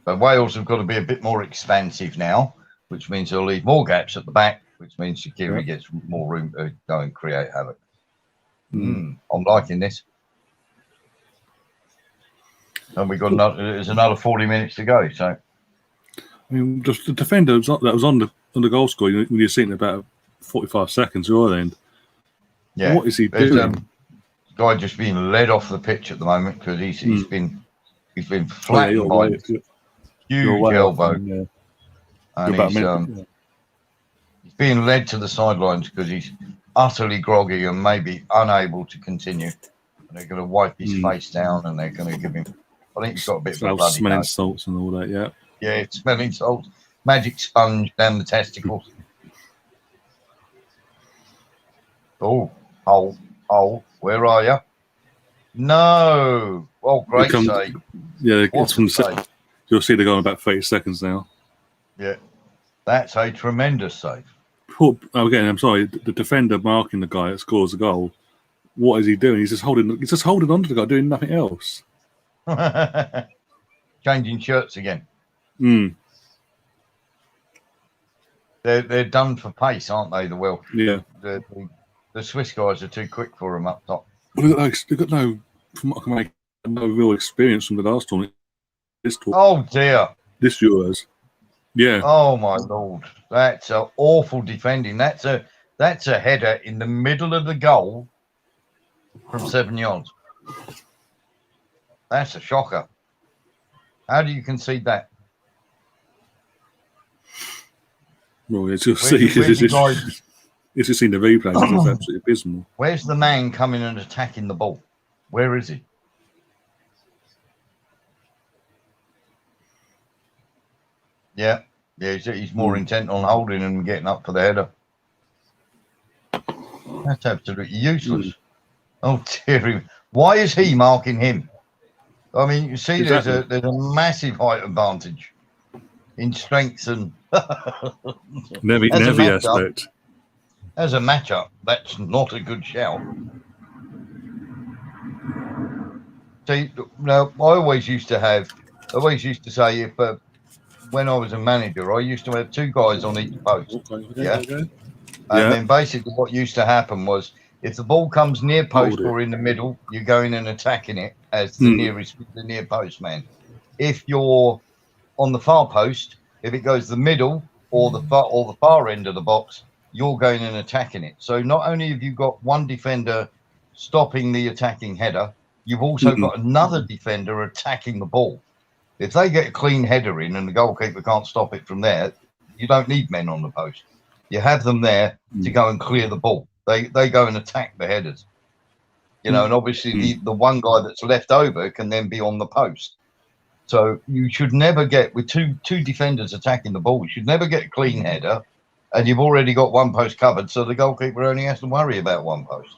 But Wales have got to be a bit more expansive now, which means they'll leave more gaps at the back, which means Shaqiri gets more room to go and create havoc. I'm liking this. And we've got there's another 40 minutes to go. So, I mean, just the defender that was on the goal score when you're seeing about 45 seconds or then. Yeah. What is he doing? Guy just being led off the pitch at the moment because he's been flattened by huge elbow, and he's being led to the sidelines because he's utterly groggy and maybe unable to continue. And they're going to wipe his face down, and they're going to give him. I think he's got a bit of a bloody smelling nose. salts and all that. Yeah. Yeah, it's smelling salts. Magic sponge down the testicles. Oh, where are you? No. Oh, great save. Yeah, it's from the you'll see they're going about 30 seconds now. Yeah, that's a tremendous save. Again, I'm sorry, the defender marking the guy that scores the goal. What is he doing? He's just holding on to the guy, doing nothing else. Changing shirts again. Mm. They're done for pace, aren't they? The Welsh. Yeah. The Swiss guys are too quick for them up top. Well, they've got no, from what I can make, no real experience from the last tournament. Oh dear. This Euros. Yeah. Oh my lord, that's an awful defending. That's a header in the middle of the goal from 7 yards. That's a shocker. How do you concede that? Well, it's just it's just seen the replay. It's just absolutely abysmal. Where's the man coming and attacking the ball? Where is he? Yeah, he's more intent on holding and getting up for the header. That's absolutely useless. Oh dear, why is he marking him? I mean, you see, there's a massive height advantage in strength and Never aspect. As a matchup, that's not a good shout. See, now I always used to say if when I was a manager, I used to have two guys on each post. And then basically what used to happen was if the ball comes near post or in the middle, you're going and attacking it as the near post man. If you're on the far post, if it goes the middle or the far end of the box, you're going and attacking it. So not only have you got one defender stopping the attacking header, you've also got another defender attacking the ball. If they get a clean header in and the goalkeeper can't stop it from there, you don't need men on the post. You have them there to go and clear the ball. They go and attack the headers. And obviously the one guy that's left over can then be on the post. So you should never get, with two defenders attacking the ball, you should never get a clean header, and you've already got one post covered, so the goalkeeper only has to worry about one post.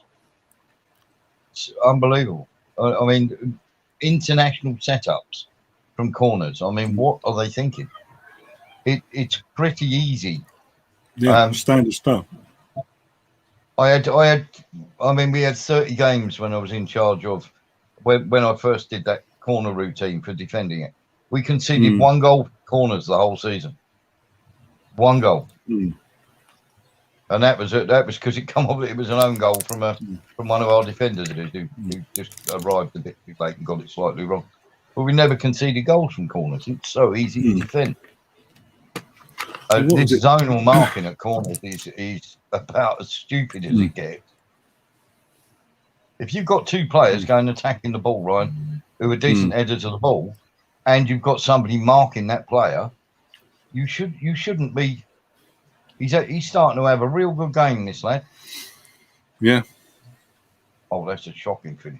It's unbelievable. I mean, international setups from corners. I mean, what are they thinking? It's pretty easy. Yeah, standard stuff. We had 30 games when I was in charge of when I first did that corner routine for defending it. We conceded one goal corners the whole season. One goal. And that was because it come off. It was an own goal from one of our defenders who just arrived a bit too late and got it slightly wrong. But we never conceded goals from corners. It's so easy to defend. This zonal marking at corners is about as stupid as it gets. If you've got two players going attacking the ball, Ryan, who are decent headers of the ball, and you've got somebody marking that player, you shouldn't be. He's starting to have a real good game, this lad. Yeah. Oh, that's a shocking finish.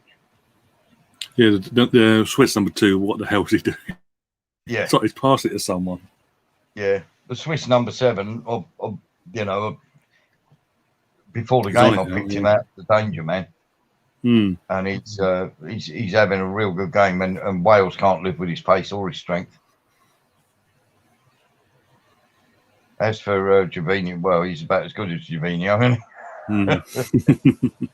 Yeah, the Swiss number 2. What the hell is he doing? Yeah, so he's passed it to someone. Yeah, the Swiss number 7. Before the game, I picked him out the danger man, and he's having a real good game, and Wales can't live with his pace or his strength. As for Jovini, well, he's about as good as Jovini, isn't he?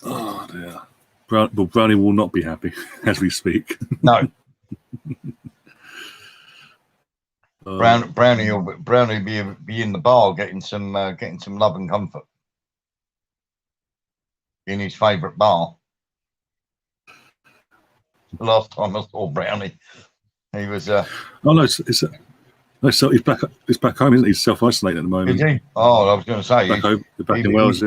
Oh dear. Brownie will not be happy as we speak. No. Brownie will be in the bar getting some love and comfort in his favourite bar. The last time I saw Brownie, he was. Oh no, so he's back. He's back home, isn't he? He's self-isolating at the moment. Is he? Oh, I was going to say back in Wales.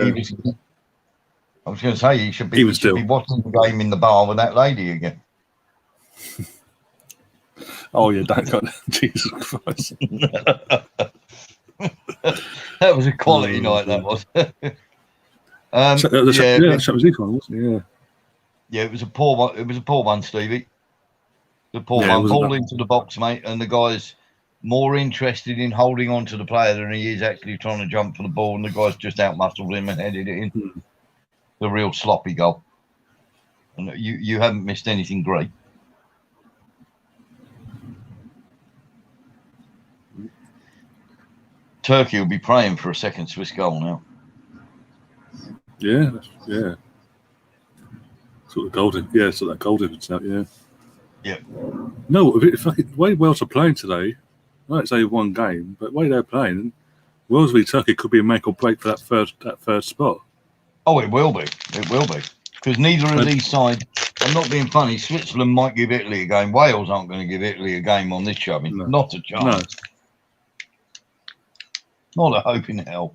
I was going to say he should be watching the game in the bar with that lady again. Oh yeah, don't Jesus Christ. That was a quality night. That was. That was Econ, wasn't it? Yeah. Yeah, it was a poor one. It was a poor one, Stevie. The poor one. Ball into the box, mate, and the guy's more interested in holding on to the player than he is actually trying to jump for the ball, and the guy's just out-muscled him and headed it in. The real sloppy goal. And you haven't missed anything great. Turkey will be praying for a second Swiss goal now. Yeah. Sort of golden. Yeah, so that goal difference out. Yeah. Yeah. No, the way Wales are playing today, I don't say one game, but the way they're playing, Wales v Turkey could be a make or break for that third spot. Oh, it will be. It will be. Because neither of these sides, I'm not being funny, Switzerland might give Italy a game. Wales aren't going to give Italy a game on this shoving. No. Not a chance. No. Not a hope in hell.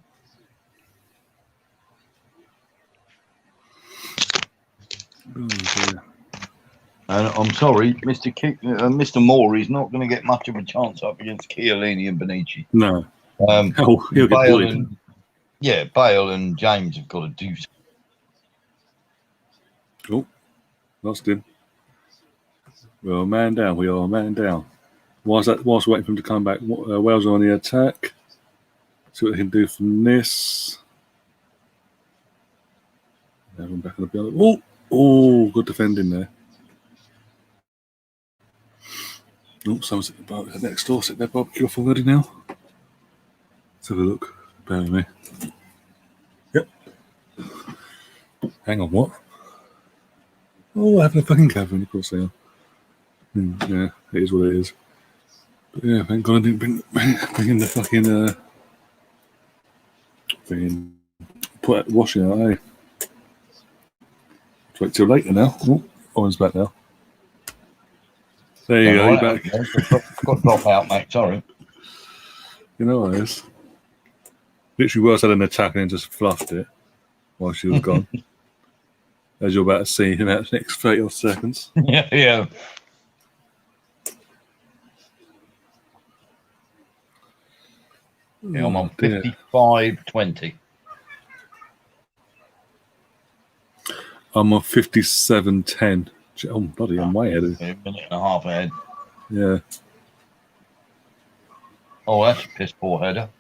Oh, dear. And I'm sorry, Mr. Moore is not going to get much of a chance up against Chiellini and Bonici. No. He'll get bullied. Bale and James have got to do something. Oh, lost him. We are a man down. Whilst waiting for him to come back, Wales are on the attack. See what they can do from this. Everyone back on the other. Oh, good defending there. Oh, someone's at the next door. Set their barbecue off already now. Let's have a look. Bear with me. Yep. Hang on, what? Oh, having a fucking cavern, of course they are. Yeah, it is what it is. But yeah, thank God I didn't bring in the fucking put washing out, eh? Wait till later now. Oh, Owen's back now. There you go, you're back. Got drop out, mate. Sorry. You know what it is. Literally Wales had an attack and then just fluffed it while she was gone. As you're about to see in about the next 30 odd seconds. Yeah. Yeah, I'm on 55-20. I'm on 57-10. Oh, bloody, I'm way ahead. A minute and a half ahead. Yeah. Oh, that's a piss poor header.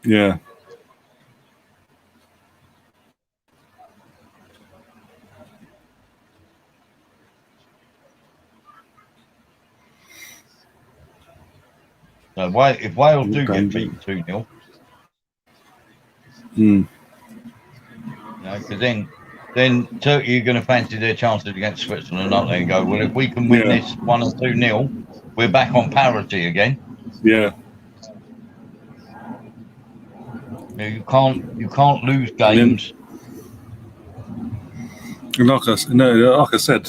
Yeah. No, if Wales do get beat 2-0, because then Turkey are going to fancy their chances against Switzerland, aren't they? And go, well, if we can win this 1 or 2-0, we're back on parity again. Yeah. You can't lose games. And like I said,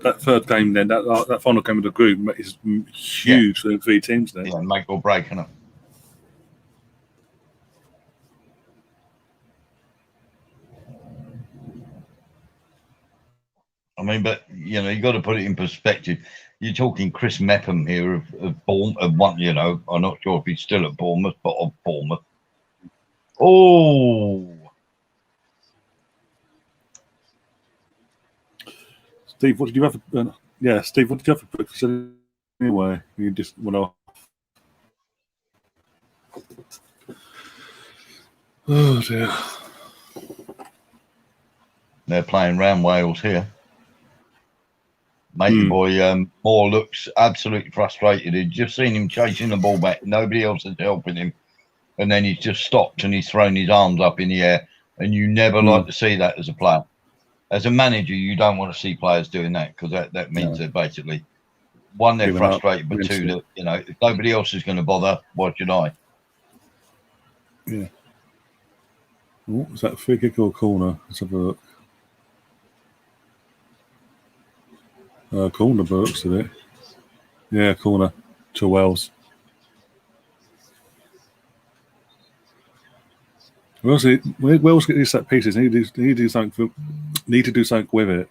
that third game then, that final game of the group is huge for the three teams then. Yeah, make or break, isn't it? I mean, but you got to put it in perspective. You're talking Chris Mepham here of Bournemouth. I'm not sure if he's still at Bournemouth, but of Bournemouth. Oh, Steve, what did you have? Steve, what did you have for breakfast anyway? You just went off. Oh dear. They're playing round Wales here. Matey boy Moore looks absolutely frustrated. He'd just seen him chasing the ball back. Nobody else is helping him. And then he's just stopped and he's thrown his arms up in the air. And you never like to see that as a player. As a manager, you don't want to see players doing that because that means they're basically, one, they're frustrated, but two, that, if nobody else is going to bother, why should I? Yeah. Oh, is that a free kick or a corner? Let's have a look. Corner by the looks of it. Yeah, corner to Wales. Wales get these set pieces. Need to do something with it,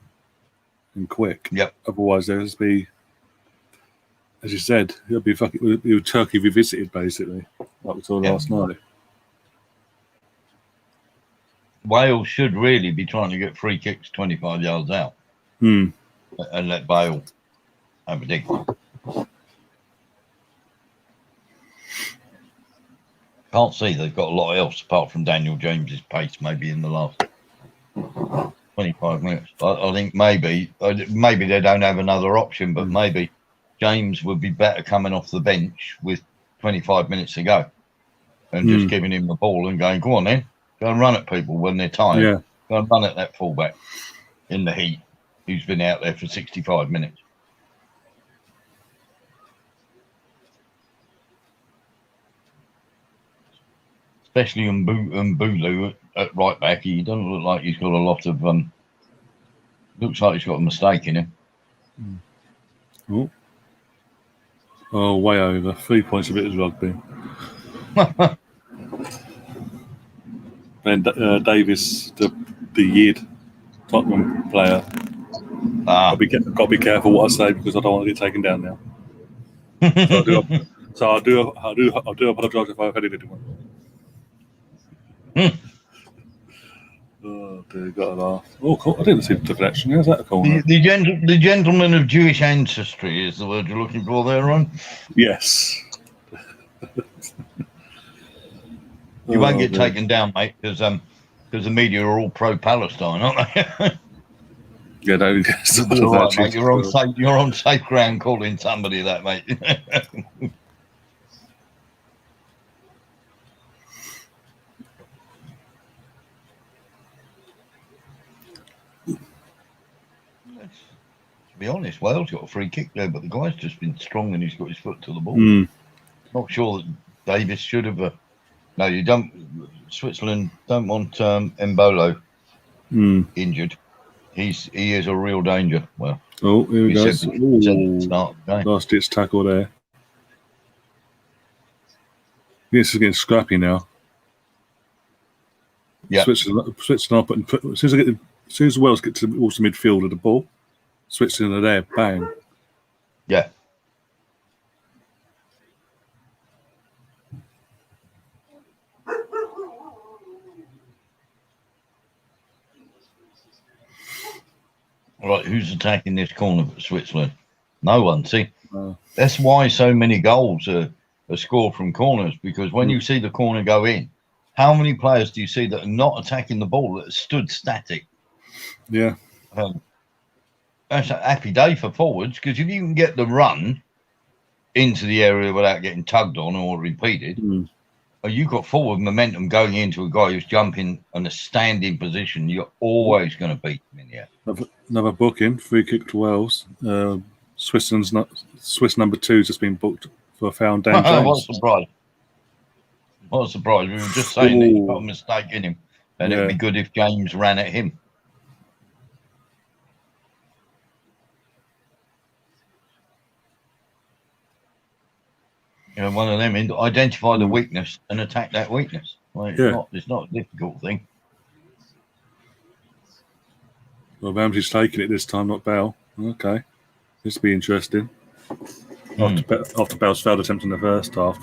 and quick. Yep. Otherwise, there'll just be, as you said, it'll be Turkey revisited basically, like we saw last night. Wales should really be trying to get free kicks 25 yards out. And let Bale have a dig. Can't see they've got a lot else apart from Daniel James's pace maybe in the last 25 minutes. I think maybe they don't have another option, but maybe James would be better coming off the bench with 25 minutes to go and just giving him the ball and going, go on then, go and run at people when they're tired. Yeah. Go and run at that fullback in the heat who's been out there for 65 minutes. Especially Mbulu at right back. He doesn't look like he's got a lot of... looks like he's got a mistake in him. Oh, way over. 3 points a bit of rugby. And Davis, the Yid Tottenham player. Got to be careful what I say because I don't want to get taken down now. So I do apologise if I offended anyone. Oh dear, got to laugh. Oh, cool. I didn't see the deflection. How's that a corner? The gentleman of Jewish ancestry is the word you're looking for there, Ron? Yes. You won't get taken down, mate, because the media are all pro-Palestine, aren't they? Yeah, no, right, mate. You're on safe ground calling somebody that, mate. To be honest, Wales got a free kick there, but the guy's just been strong and he's got his foot to the ball. Not sure that Davis should have. No, you don't. Switzerland don't want Mbolo injured. He is a real danger. Well, here we go. Last ditch tackle there. This is getting scrappy now. Yeah. Switzerland are putting. As soon as Wales get towards the midfield of the ball, Switzerland are there. Bang. Yeah. Right, who's attacking this corner for Switzerland? No one. See, that's why so many goals are scored from corners, because when you see the corner go in, how many players do you see that are not attacking the ball, that are stood static? Yeah. That's a happy day for forwards, because if you can get the run into the area without getting tugged on or impeded, you've got forward momentum going into a guy who's jumping in a standing position, you're always going to beat him in the air. Another booking, free kick to Wales. Swiss number 2's just been booked for a foul down. What a surprise. What a surprise. We were just saying that he put a mistake in him, and it'd be good if James ran at him. You know, one of them, identify the weakness and attack that weakness. Well, it's not a difficult thing. Well, Ramsey's taking it this time, not Bell. Okay. This will be interesting. After Bell's failed attempt in the first half.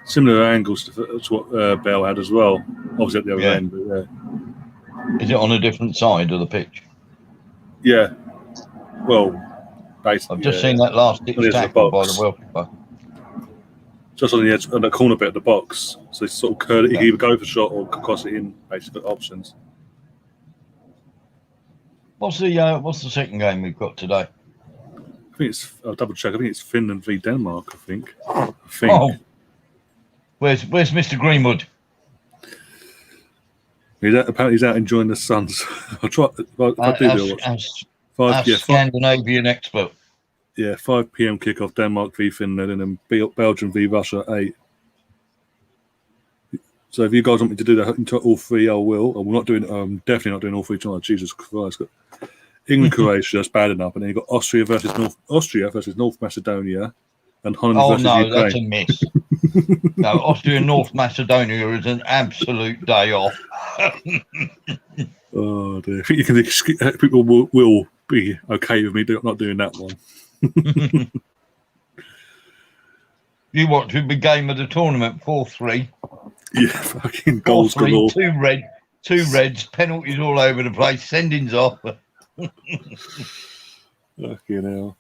Similar angles to what Bell had as well. Obviously at the other end. But Is it on a different side of the pitch? Yeah. Well, basically. I've just seen that last ditch tackle by the Welsh player. Just on the edge, on the corner bit of the box. So it's sort of curl it. You can either go for shot or cross it in, basically, options. What's the second game we've got today? I think I'll double check. I think it's Finland v Denmark, I think. Oh. Where's Mr. Greenwood? Apparently he's out enjoying the sun. So I'll try. Our Scandinavian expert. Yeah, 5 p.m. kickoff, Denmark v Finland, and then Belgium v Russia at 8. So if you guys want me to do that, all three, I will. I'm not doing. I'm definitely not doing all three tonight. Jesus Christ! England, Croatia, that's bad enough, and then you've got Austria versus North Macedonia, and Holland versus Ukraine. Oh no, that's a miss. No, Austria and North Macedonia is an absolute day off. Oh dear! I think people will be okay with me not doing that one. You watch the game of the tournament, 4-3. Yeah, fucking goals galore. 2 reds, penalties all over the place, sendings off. Fucking hell.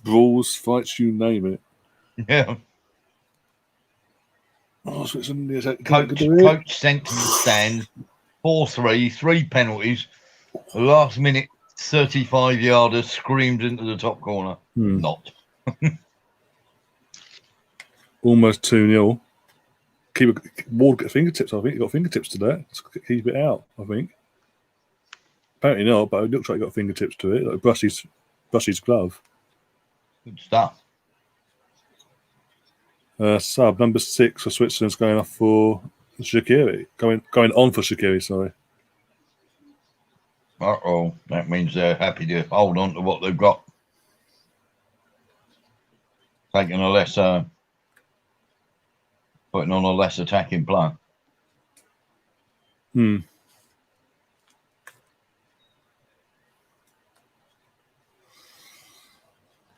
Brawls, fights, you name it. Yeah. Oh, Switzerland. Coach sent to the stand, 4-3, 3 penalties. The last minute 35-yarder screamed into the top corner. Not. Almost 2-0. Ward got fingertips, I think. He got fingertips to that. Let's keep it out, I think. Apparently not, but it looks like he got fingertips to it. Like Brush's glove. Good stuff. Sub number 6 for Switzerland's going off for Shaqiri. Going on for Shaqiri, sorry. Uh-oh. That means they're happy to hold on to what they've got. Taking a lesser... Putting on a less attacking plan. Yeah,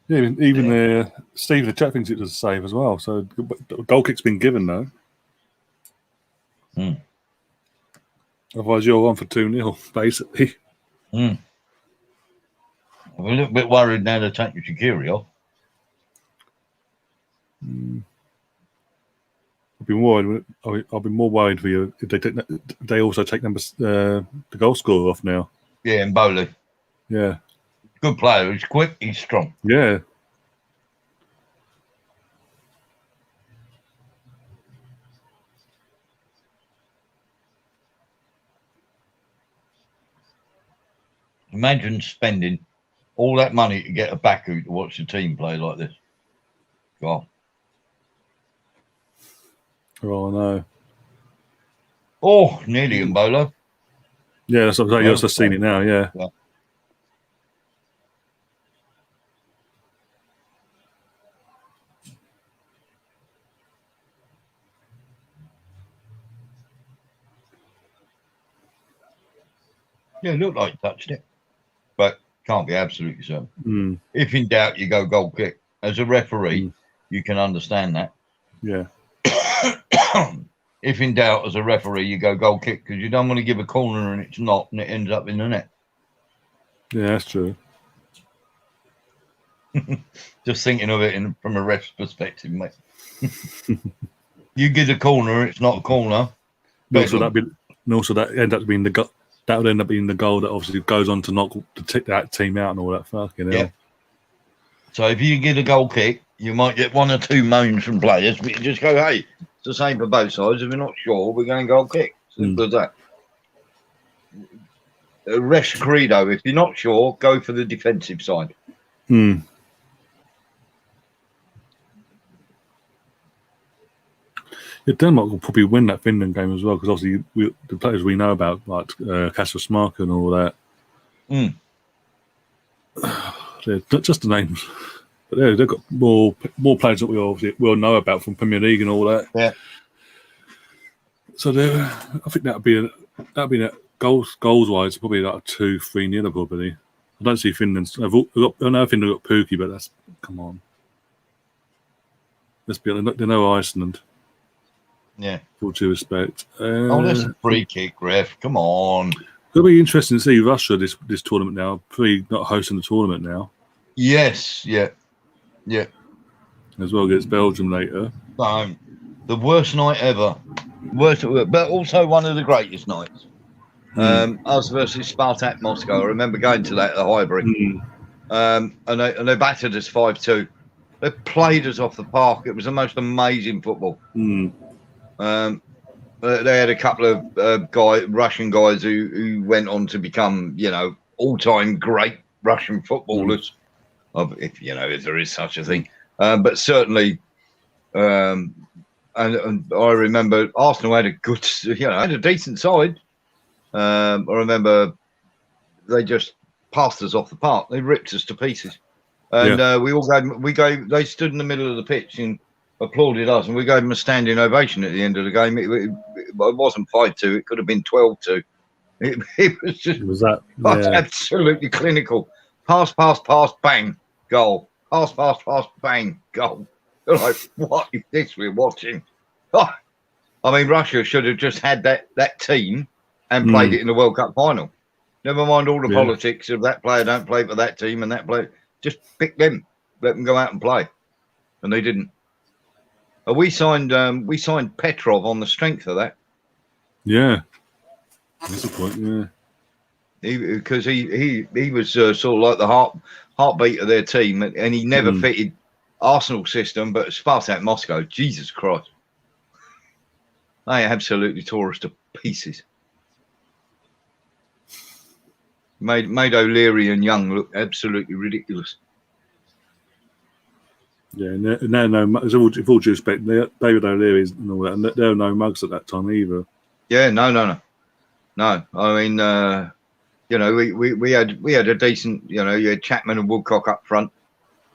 even Steve the chat thinks it was a save as well. So goal kick's been given though. Otherwise, you're on for 2-0 basically. I'm a little bit worried now they're taking Shaqiri off. I'll be more worried for you if they also take the goal scorer off now. Yeah, and Bowley. Yeah. Good player. He's quick. He's strong. Yeah. Imagine spending all that money to get a Baku to watch the team play like this. God. Oh, no. Oh, nearly in Bolo. Yeah, that's what I'm saying. You've just seen it now, yeah. Yeah, it looked like he touched it, but can't be absolutely certain. If in doubt, you go goal kick. As a referee, you can understand that. Yeah. If in doubt, as a referee, you go goal kick because you don't want to give a corner and it's not, and it ends up in the net. Yeah, that's true. Just thinking of it from a ref's perspective, mate. You give a corner, it's not a corner. Also, that end up being the goal. That would end up being the goal that obviously goes on to knock that team out and all that fucking hell. So if you get a goal kick, you might get 1 or 2 moans from players, but you just go, hey, it's the same for both sides. If we're not sure, we're going goal kick. Simple as that. Rest credo, if you're not sure, go for the defensive side. Denmark will probably win that Finland game as well because obviously the players we know about, like Kasper Schmeichel and all that. They're not just the names, but they've got more players that we obviously will know about from Premier League and all that. Yeah. So I think that'd be goals wise probably like a 2-3-0 probably. I don't see Finland. I know Finland got Pukki, but that's come on. Let's be honest, they're no Iceland. Yeah. Full due respect. That's a free kick, ref. Come on. It'll be interesting to see Russia this tournament now. Probably not hosting the tournament now. Yes. Yeah. Yeah. As well against Belgium later. The worst night ever. But also one of the greatest nights. Us versus Spartak Moscow. I remember going to that at the Highbury. And they battered us 5-2. They played us off the park. It was the most amazing football. They had a couple of Russian guys who went on to become, all-time great Russian footballers, if there is such a thing. But certainly, and I remember Arsenal had a good, had a decent side. I remember they just passed us off the park. They ripped us to pieces, and they stood in the middle of the pitch and applauded us, and we gave them a standing ovation at the end of the game. It wasn't 5-2; it could have been 12-2. It was just absolutely clinical. Pass, bang, goal. Pass, bang, goal. You're like, what is this we're watching? Oh, I mean, Russia should have just had that team and played it in the World Cup final. Never mind all the politics of that player don't play for that team and that player. Just pick them, let them go out and play, and they didn't. We signed Petrov on the strength of that. Yeah, that's a point. Yeah, because he was sort of like the heartbeat of their team, and he never fitted Arsenal system. But Spartak Moscow, Jesus Christ, they absolutely tore us to pieces. Made O'Leary and Young look absolutely ridiculous. Yeah, no, with all due respect, David O'Leary and all that, and there were no mugs at that time either. Yeah, no. I mean, we had a decent, you had Chapman and Woodcock up front,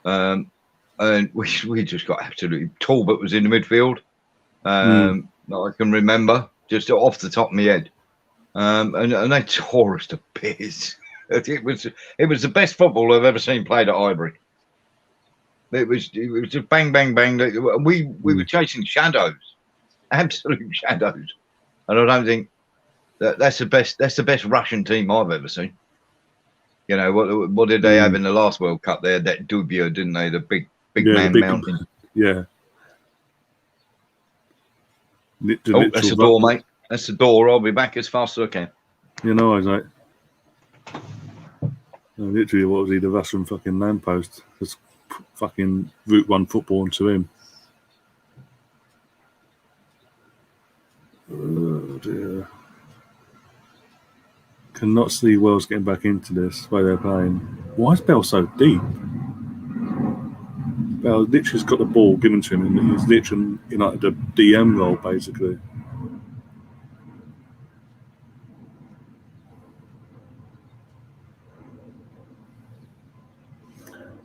and we just got absolutely. Talbot was in the midfield. I can remember just off the top of my head, and they tore us to bits. It was the best football I've ever seen played at Highbury. It was just bang, bang, bang. We were chasing shadows, absolute shadows, and I don't think that's the best. That's the best Russian team I've ever seen. What did they have in the last World Cup? They had that Dubia, didn't they? The big man mountain. Yeah. That's the door, mate. That's the door. I'll be back as fast as I can. Isaac. Literally, what was he? The Russian fucking lamppost. Just fucking Route 1 football into him. Oh dear. Cannot see Wales getting back into this way they're playing. Why is Bell so deep? Bell literally's got the ball given to him, and he's literally in like the DM role basically.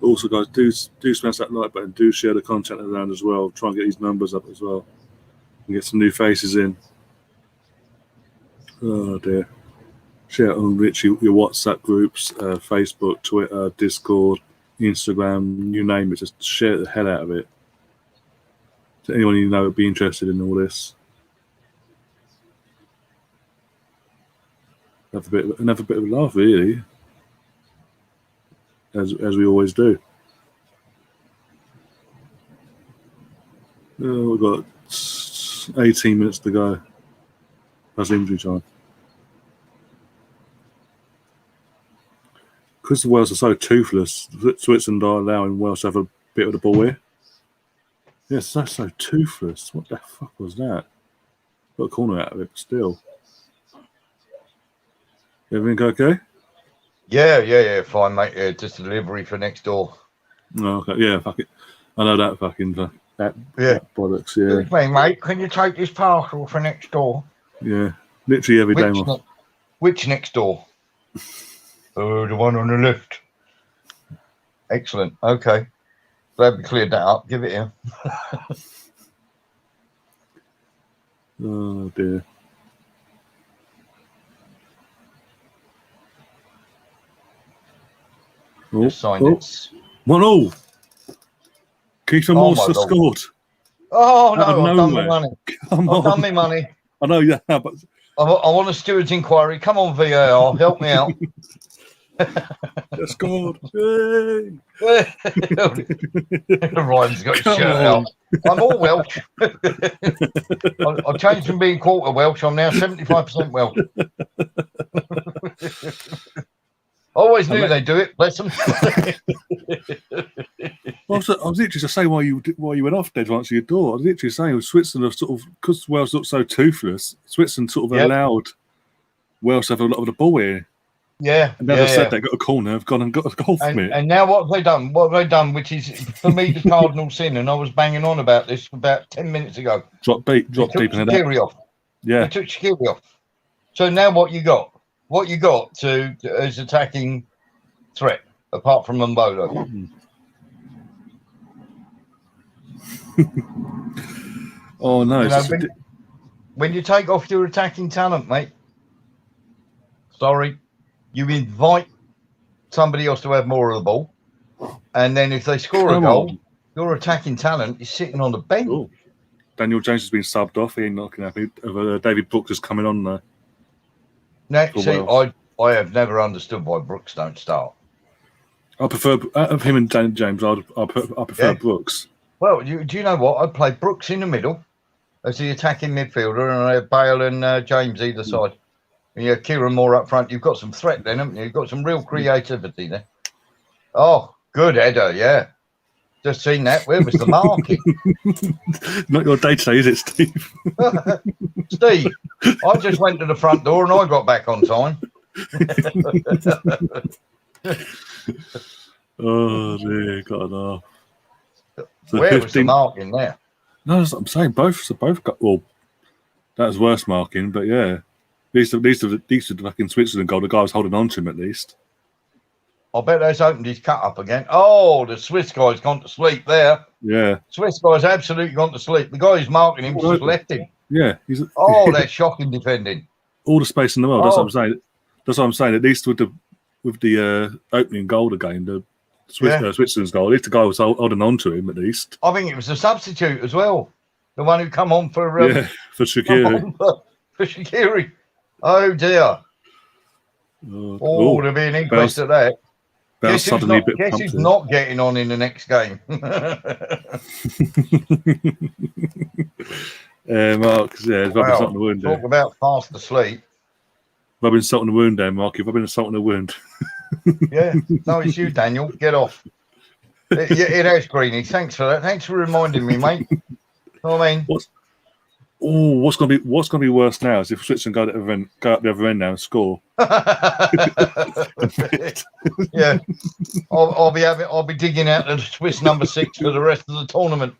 Also, guys, do smash that like button. Do share the content around as well. Try and get these numbers up as well. And get some new faces in. Oh dear. Share it on literally your WhatsApp groups, Facebook, Twitter, Discord, Instagram, you name it. Just share the hell out of it. To anyone you know would be interested in all this. Have a bit of a laugh, really. As we always do. We've got 18 minutes to go. That's injury time. Because the Wales are so toothless, Switzerland are allowing Wales to have a bit of the ball here. Yes, that's so toothless. What the fuck was that? Got a corner out of it, but still. Everything okay? Yeah, fine, mate. Yeah, just a delivery for next door. Oh, okay, yeah, fuck it. I know that fucking. That bollocks, yeah. Excuse me, mate, can you take this parcel for next door? Yeah, literally every day. Which next door? Oh, the one on the left. Excellent. Okay. Glad we cleared that up. Give it here. Oh dear. Just signed it. 1-1. Keith and Morse scored. Oh no, I've done my money. I've done my money. I know, yeah, but I want a steward's inquiry. Come on, VAR, help me out. They scored. Yay. Ryan's got his shirt out. I'm all Welsh. I've changed from being quarter Welsh. I'm now 75% Welsh. Always knew they'd do it. Bless them. I was literally just saying why you went off dead once your door. I was literally saying Switzerland have sort of, because Wales look so toothless, Switzerland sort of allowed Wales to have a lot of the ball here. Yeah. And now they've said they got a corner, have gone and got a goal from it. And now what have they done? What have they done, which is, for me, the cardinal sin, and I was banging on about this about 10 minutes ago. Drop deep in Shaqiri off. Yeah. They took Shaqiri off. So now what you got? What you got as attacking threat, apart from Mbolo? Oh, no. You know, when you take off your attacking talent, mate, sorry, you invite somebody else to have more of the ball, and then if they score a goal, your attacking talent is sitting on the bench. Ooh. Daniel James has been subbed off. He ain't not going to have David Brooks is coming on there. Now, see, I have never understood why Brooks don't start. I prefer of him and Daniel James. I prefer Brooks. Well, do you know what? I'd play Brooks in the middle as the attacking midfielder, and I have Bale and James either side. And you have Kieran Moore up front. You've got some threat then, haven't you? You've got some real creativity there. Oh, good header, yeah. Just seen that. Where was the marking? Not your day today, is it, Steve? Steve, I just went to the front door and I got back on time. Oh, dear, God, no. So where 15... was the marking there? No, that's what I'm saying. Both got, well, that was worse marking, but yeah. These are the fucking Switzerland goal. The guy was holding on to him at least. I bet they's opened his cut up again. Oh, the Swiss guy's gone to sleep there. Yeah. Swiss guy's absolutely gone to sleep. The guy who's marking him just left him. Yeah. They're shocking defending. All the space in the world. That's what I'm saying. That's what I'm saying. At least with the opening goal again, the Switzerland's goal, at least the guy was holding on to him at least. I think it was a substitute as well. The one who come on for for Shaqiri. For Shaqiri. Oh dear. There'll be an inquest at that. Guess who's not getting on in the next game? Mark, rubbing salt in the wound there. Talk about fast asleep. Rubbing salt in the wound there, Mark. You've rubbing salt in the wound. Yeah, no, it's you, Daniel. Get off. It has, Greeny. Thanks for that. Thanks for reminding me, mate. You know what I mean? What's going to be worse now is if Switzerland go up the other end now and score. Yeah, I'll be digging out the Swiss number 6 for the rest of the tournament.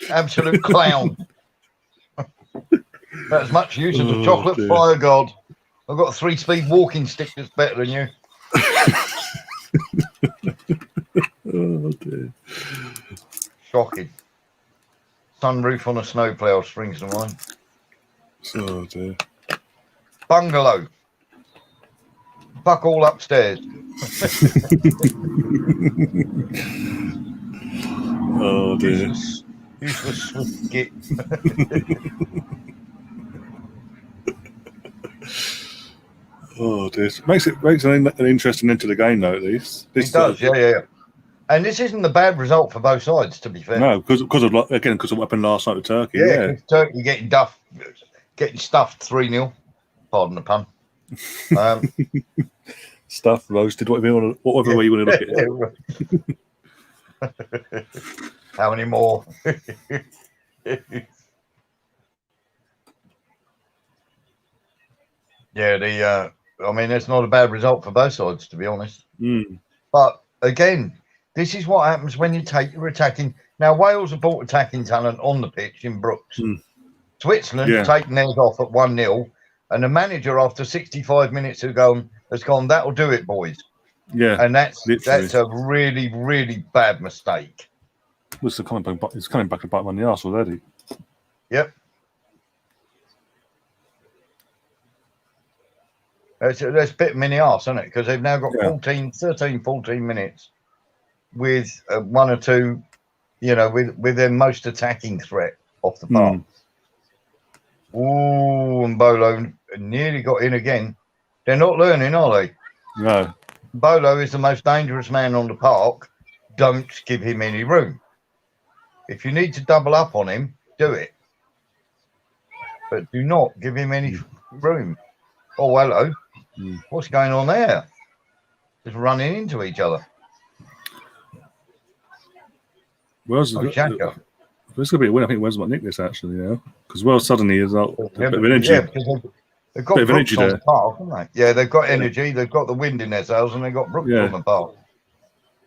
Absolute clown. That's much use as a chocolate fire god. I've got a 3-speed walking stick that's better than you. Oh dear. Shocking. Sunroof on a snowplow springs to mind. Oh dear. Bungalow. Fuck all upstairs. Oh dear. Useless swift git. Oh dear. Makes an interesting end to the game though, at least. It does, yeah. And this isn't a bad result for both sides, to be fair. No, because of what happened last night with Turkey. Yeah. Turkey getting stuffed 3-0. Pardon the pun. Stuffed, roasted, whatever way you want to look at it. How many more? Yeah, I mean, it's not a bad result for both sides, to be honest. But again, this is what happens when you take your attacking. Now, Wales have brought attacking talent on the pitch in Brooks. Switzerland have taken theirs off at 1-0, and the manager, after 65 minutes has gone, that'll do it, boys. Yeah. And that's a really, really bad mistake. It's coming back to bite him on the arse already. Yep. That's bit them in the arse, isn't it? Because they've now got 14 minutes with one or two, with their most attacking threat off the park. Ooh, and Bolo nearly got in again. They're not learning, are they? No. Bolo is the most dangerous man on the park. Don't give him any room. If you need to double up on him, do it. But do not give him any room. Oh, hello. What's going on there? Just running into each other. Wales there's going to be a win. I think Wales might nick this actually now. Because Wales suddenly is a bit of energy. Yeah, because they've got Brooks on the park, haven't they? Yeah, they've got energy. They've got the wind in their sails, and they've got Brooks on the park.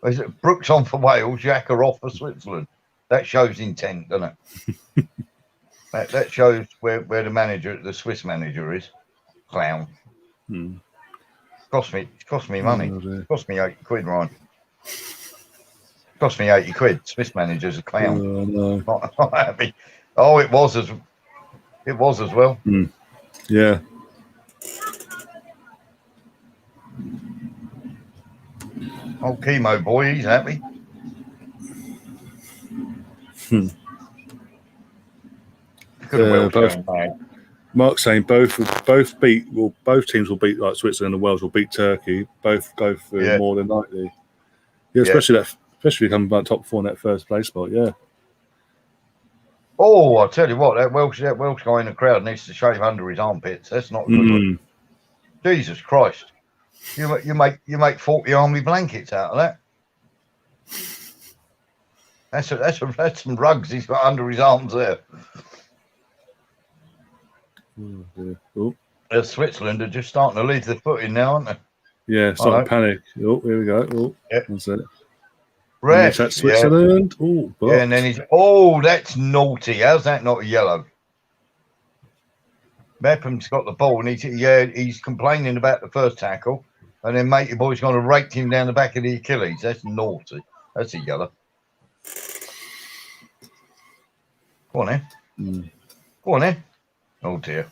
Is it Brooks on for Wales, Xhaka off for Switzerland? That shows intent, doesn't it? that shows where the Swiss manager is. Clown. Cost me money. Cost me £80, Ryan. Cost me £80. Swiss manager's a clown. Not happy. Oh, it was as well. Yeah. Old chemo boy, he's happy. Mark's saying both teams will beat, like Switzerland and Wales will beat Turkey. Both go through more than likely. Yeah, especially coming back top 4 in that first place spot. Yeah. Oh, I tell you what, that Welsh guy in the crowd needs to shave under his armpits. That's not good. Jesus Christ! You make 40 army blankets out of that. That's some rugs he's got under his arms there. Switzerland are just starting to leave the footing now, aren't they? Yeah, starting to panic. Oh, here we go. That's it. Ref, that's Switzerland. Yeah, and then that's naughty. How's that not a yellow? Mepham's got the ball, and he's complaining about the first tackle, and then matey boy's going to rake him down the back of the Achilles. That's naughty. That's a yellow. Go on then. Go on then. Oh dear.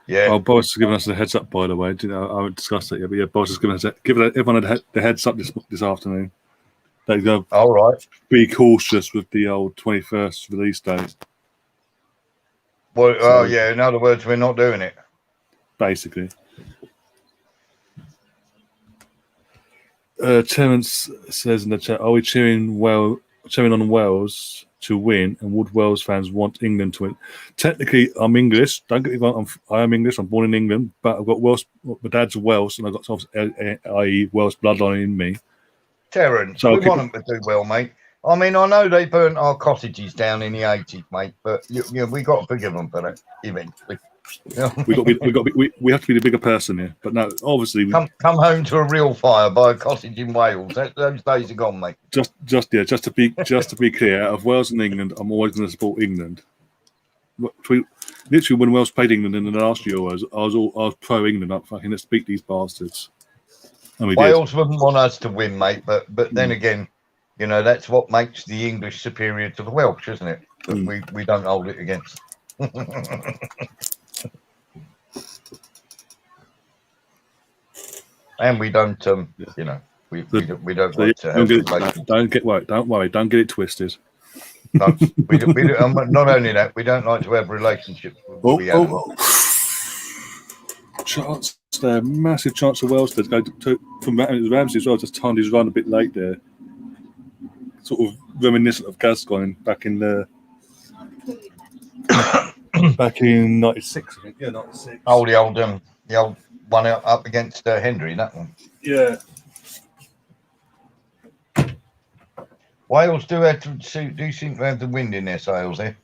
Yeah. Oh, Boris has given us the heads up, by the way. I haven't discussed it yet, but yeah, Boris has given us everyone the heads up this afternoon. They go. All right. Be cautious with the old 21st release date. Well, in other words, we're not doing it. Basically. Terence says in the chat, are we cheering on Wales to win, and would Wales fans want England to win? Technically, I'm English. Don't get me wrong. I am English. I'm born in England, but I've got Welsh. My dad's Welsh, and I've got i.e. Welsh bloodline in me. Terence, we want them to do well, mate. I mean, I know they burnt our cottages down in the 80s, mate, but we got to forgive them for that eventually. We have to be the bigger person here, but no, obviously come home to a real fire by a cottage in Wales. Those days are gone, mate. Just to be clear, out of Wales and England, I'm always going to support England. Literally, when Wales played England in the last Euros, I was pro England. Up, fucking let's beat these bastards. And Wales wouldn't want us to win, mate, but then again, that's what makes the English superior to the Welsh, isn't it? That we don't hold it against. And we don't, we don't like to have. Don't worry, don't get it twisted. No, we do, not only that, we don't like to have relationships with the chance there, massive chance of Wales to go from Ramsey as well. Just timed his run a bit late there, sort of reminiscent of Gascoigne back in the back in '96, I think. Yeah, '96. Oh, the old one up against Hendry, that one. Yeah. Wales do seem to have the wind in their sails here.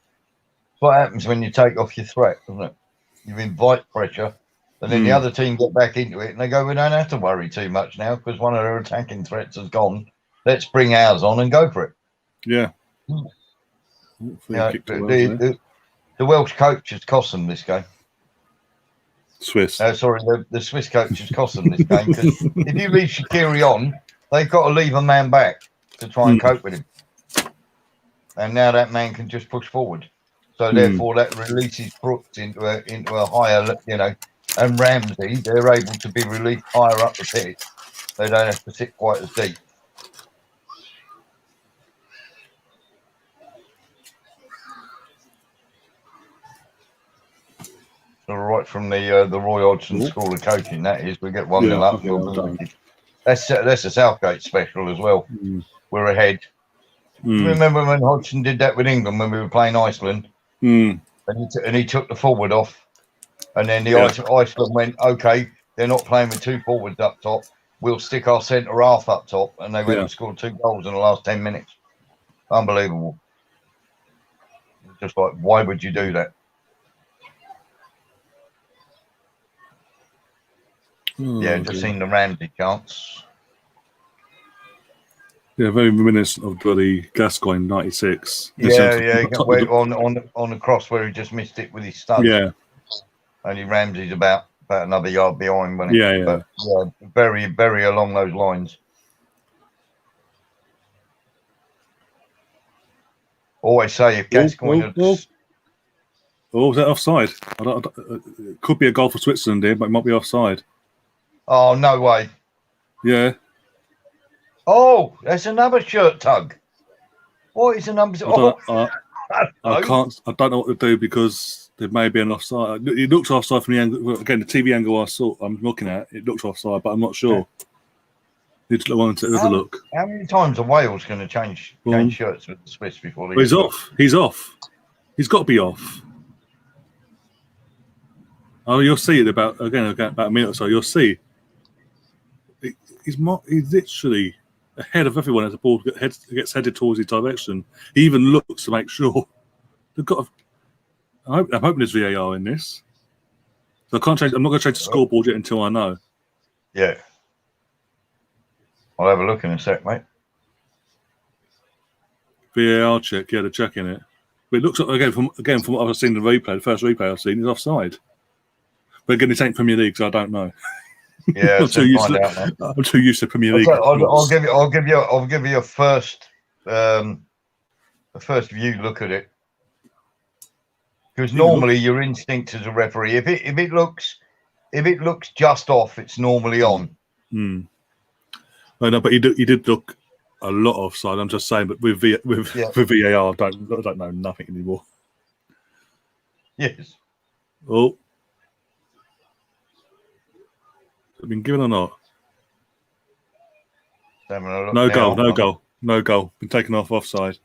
What happens when you take off your threat, doesn't it? You invite pressure, and then the other team get back into it, and they go, we don't have to worry too much now because one of their attacking threats has gone. Let's bring ours on and go for it. Yeah. The Welsh coach has cost them this game. Swiss. Sorry, the Swiss coach has cost them this game because if you leave Shaqiri on, they've got to leave a man back to try and cope with him. And now that man can just push forward. So therefore, that releases Brooks into a higher, and Ramsey, they're able to be released higher up the pitch. They don't have to sit quite as deep. So right from the Roy Hodgson School of Coaching, that is, we get 1-0 up. That's a Southgate special as well. We're ahead. Remember when Hodgson did that with England when we were playing Iceland? And he took the forward off. And then Iceland went, okay, they're not playing with 2 forwards up top. We'll stick our centre half up top. And they went and scored 2 goals in the last 10 minutes. Unbelievable. Just like, why would you do that? Just seen the Ramsey chance. Yeah, very reminiscent of bloody Gascoigne '96. He got on the cross where he just missed it with his stud. Yeah. Only Ramsey's about another yard behind, wasn't he? Yeah. But, very, very along those lines. Always say if Gascoigne was that offside? It could be a goal for Switzerland here, but it might be offside. Oh, no way. Yeah. Oh, that's another shirt tug. What is the number? I don't know what to do because there may be an offside. It looks offside from the angle. Again, the TV angle I'm looking at, it looks offside, but I'm not sure. Need to have a look. How many times are Wales going to change shirts with the Swiss before they? He's off. He's off. He's got to be off. Oh, you'll see it about a minute or so. You'll see. He's literally ahead of everyone as the ball gets headed towards his direction. He even looks to make sure. They've got. I'm hoping there's VAR in this. So I can't change. I'm not going to change the scoreboard yet until I know. Yeah. I'll have a look in a sec, mate. VAR check. Yeah, they're checking it. But it looks like, again from what I've seen in the replay, the first replay I've seen, is offside. But again, it ain't Premier League, so I don't know. Yeah, I'm too used to Premier League. I'll give you a first view look at it. Because normally your instinct as a referee, if it looks just off, it's normally on. I know, but he did look a lot offside. I'm just saying, but with VAR, I don't know nothing anymore. Yes. Oh. Has it been given or not? No goal. Been taken off offside.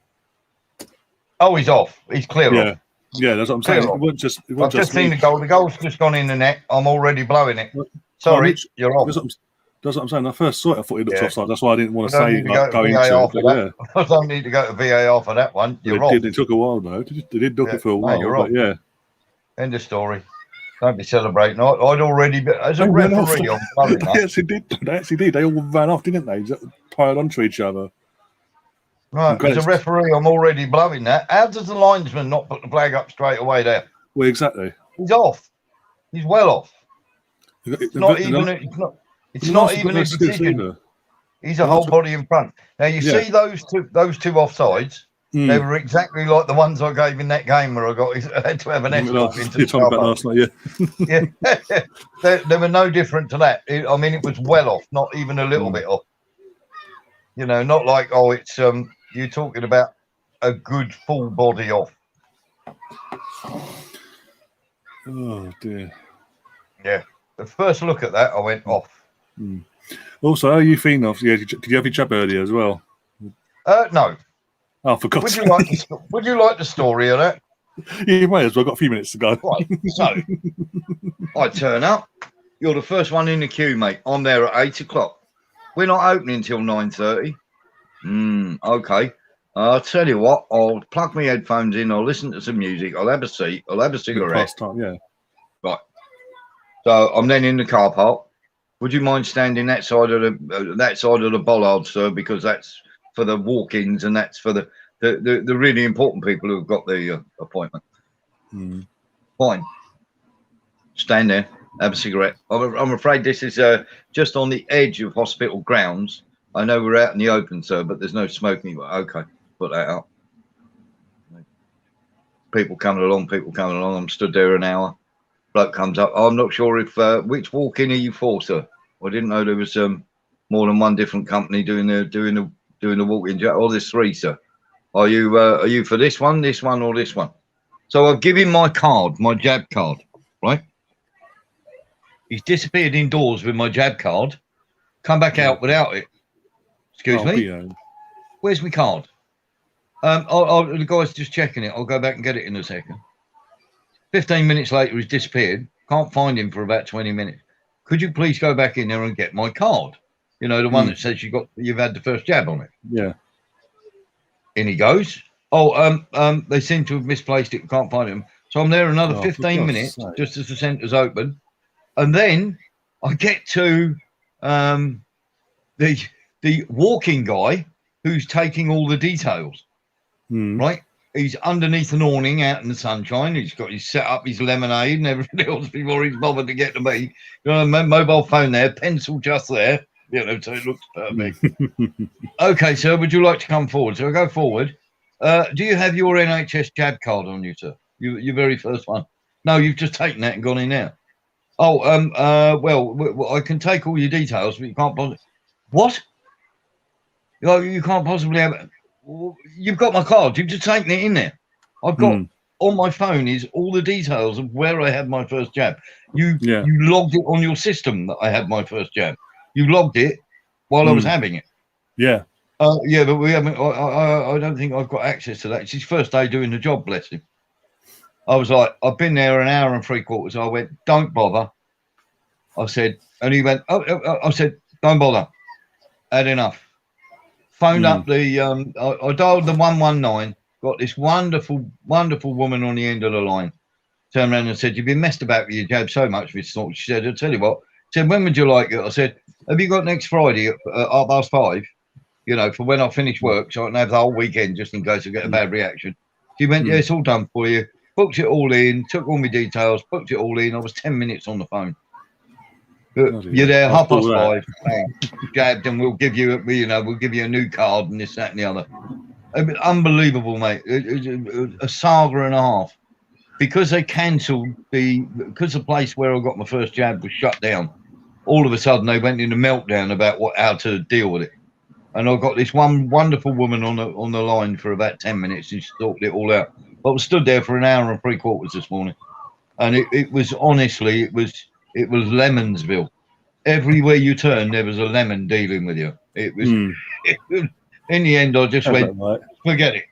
Oh, he's off. He's clear off. Yeah, that's what I'm saying. I've just seen the goal. The goal's just gone in the net. I'm already blowing it. Sorry, you're off. That's what I'm saying. I first saw it, I thought it looked offside. That's why I didn't want to say going into it. I don't need to go to VAR for that one. You're off. It took a while, though. They did look it for a while. You're off. Yeah. End of story. Don't be celebrating. I'd already been as a referee. Yes, he did. They actually did. They all ran off, didn't they? Piled onto each other. Right, as a referee, I'm already blowing that. How does the linesman not put the flag up straight away there? Well, exactly. He's off. He's well off. It's not even a decision. Either. He's a whole body in front. Now you see those two offsides. They were exactly like the ones I gave in that game where I had to have an escort into the car park. Last night, they were no different to that. It was well off, not even a little bit off. Not like it's you're talking about a good full body off. Oh dear. Yeah, the first look at that, I went off. Also, how are you feeling off? Yeah, did you have your jab earlier as well? No. Oh, for God's sake. Would you like the story of that? You may as well. I've got a few minutes to go. Right. So, I turn up. You're the first one in the queue, mate. I'm there at 8 o'clock. We're not opening until 9:30. Okay. I'll tell you what. I'll plug my headphones in. I'll listen to some music. I'll have a seat. I'll have a cigarette. Yeah. Right. So I'm then in the car park. Would you mind standing that side of the bollard, sir? Because that's for the walk-ins and that's for the the really important people who have got the appointment. Fine. Stand there, have a cigarette. I'm afraid this is just on the edge of hospital grounds. I know we're out in the open, sir, but there's no smoking. Okay, put that up. People coming along. I'm stood there an hour. Bloke comes up. I'm not sure if which walk-in are you for, sir? I didn't know there was more than one different company doing the walk-in. Oh, there's 3, sir. Are you for this one, or this one? So I've given him my card, my jab card, right? He's disappeared indoors with my jab card. Come back out without it. Excuse me. Where's my card? The guy's just checking it. I'll go back and get it in a second. 15 minutes later, he's disappeared. Can't find him for about 20 minutes. Could you please go back in there and get my card? You know, the one that says you've had the first jab on it. Yeah. In he goes. Oh, they seem to have misplaced it. Can't find him. So I'm there another 15 minutes just as the centre's open. And then I get to the walking guy who's taking all the details. Right? He's underneath an awning out in the sunshine. He's set up his lemonade and everything else before he's bothered to get to me. You know, mobile phone there, pencil just there. You know, so it looks perfect. Okay, sir, would you like to come forward? So I go forward. Do you have your NHS jab card on you, sir? Your very first one? No, you've just taken that and gone in there. Oh, well, I can take all your details, but you can't possibly. What? You can't possibly have it. You've got my card. You've just taken it in there. I've got on my phone is all the details of where I had my first jab. You logged it on your system that I had my first jab. You logged it while I was having it. Yeah. Yeah, but we haven't. I don't think I've got access to that. It's his first day doing the job. Bless him. I was like, I've been there an hour and 3/4. I went, don't bother. I said, and he went, I said, don't bother. Had enough. Phoned up the, I dialed the 119, got this wonderful, wonderful woman on the end of the line. Turned around and said, you've been messed about with your jab so much. She said, I'll tell you what. Said, when would you like it? I said, have you got next Friday at 5:30? You know, for when I finish work, so I can have the whole weekend just in case I get a bad reaction. She went, yeah, it's all done for you. Booked it all in, took all my details, booked it all in. I was 10 minutes on the phone. You're there, 5:30, jabbed, and we'll give you, we'll give you a new card and this, that, and the other. Unbelievable, mate. A saga and a half. Because they cancelled because the place where I got my first jab was shut down. All of a sudden, they went into meltdown about how to deal with it. And I got this one wonderful woman on the line for about 10 minutes, and she sorted it all out. But I was stood there for an hour and 3/4 this morning, and it was honestly, it was Lemonsville. Everywhere you turn, there was a lemon dealing with you. It was, in the end, I just went, forget it.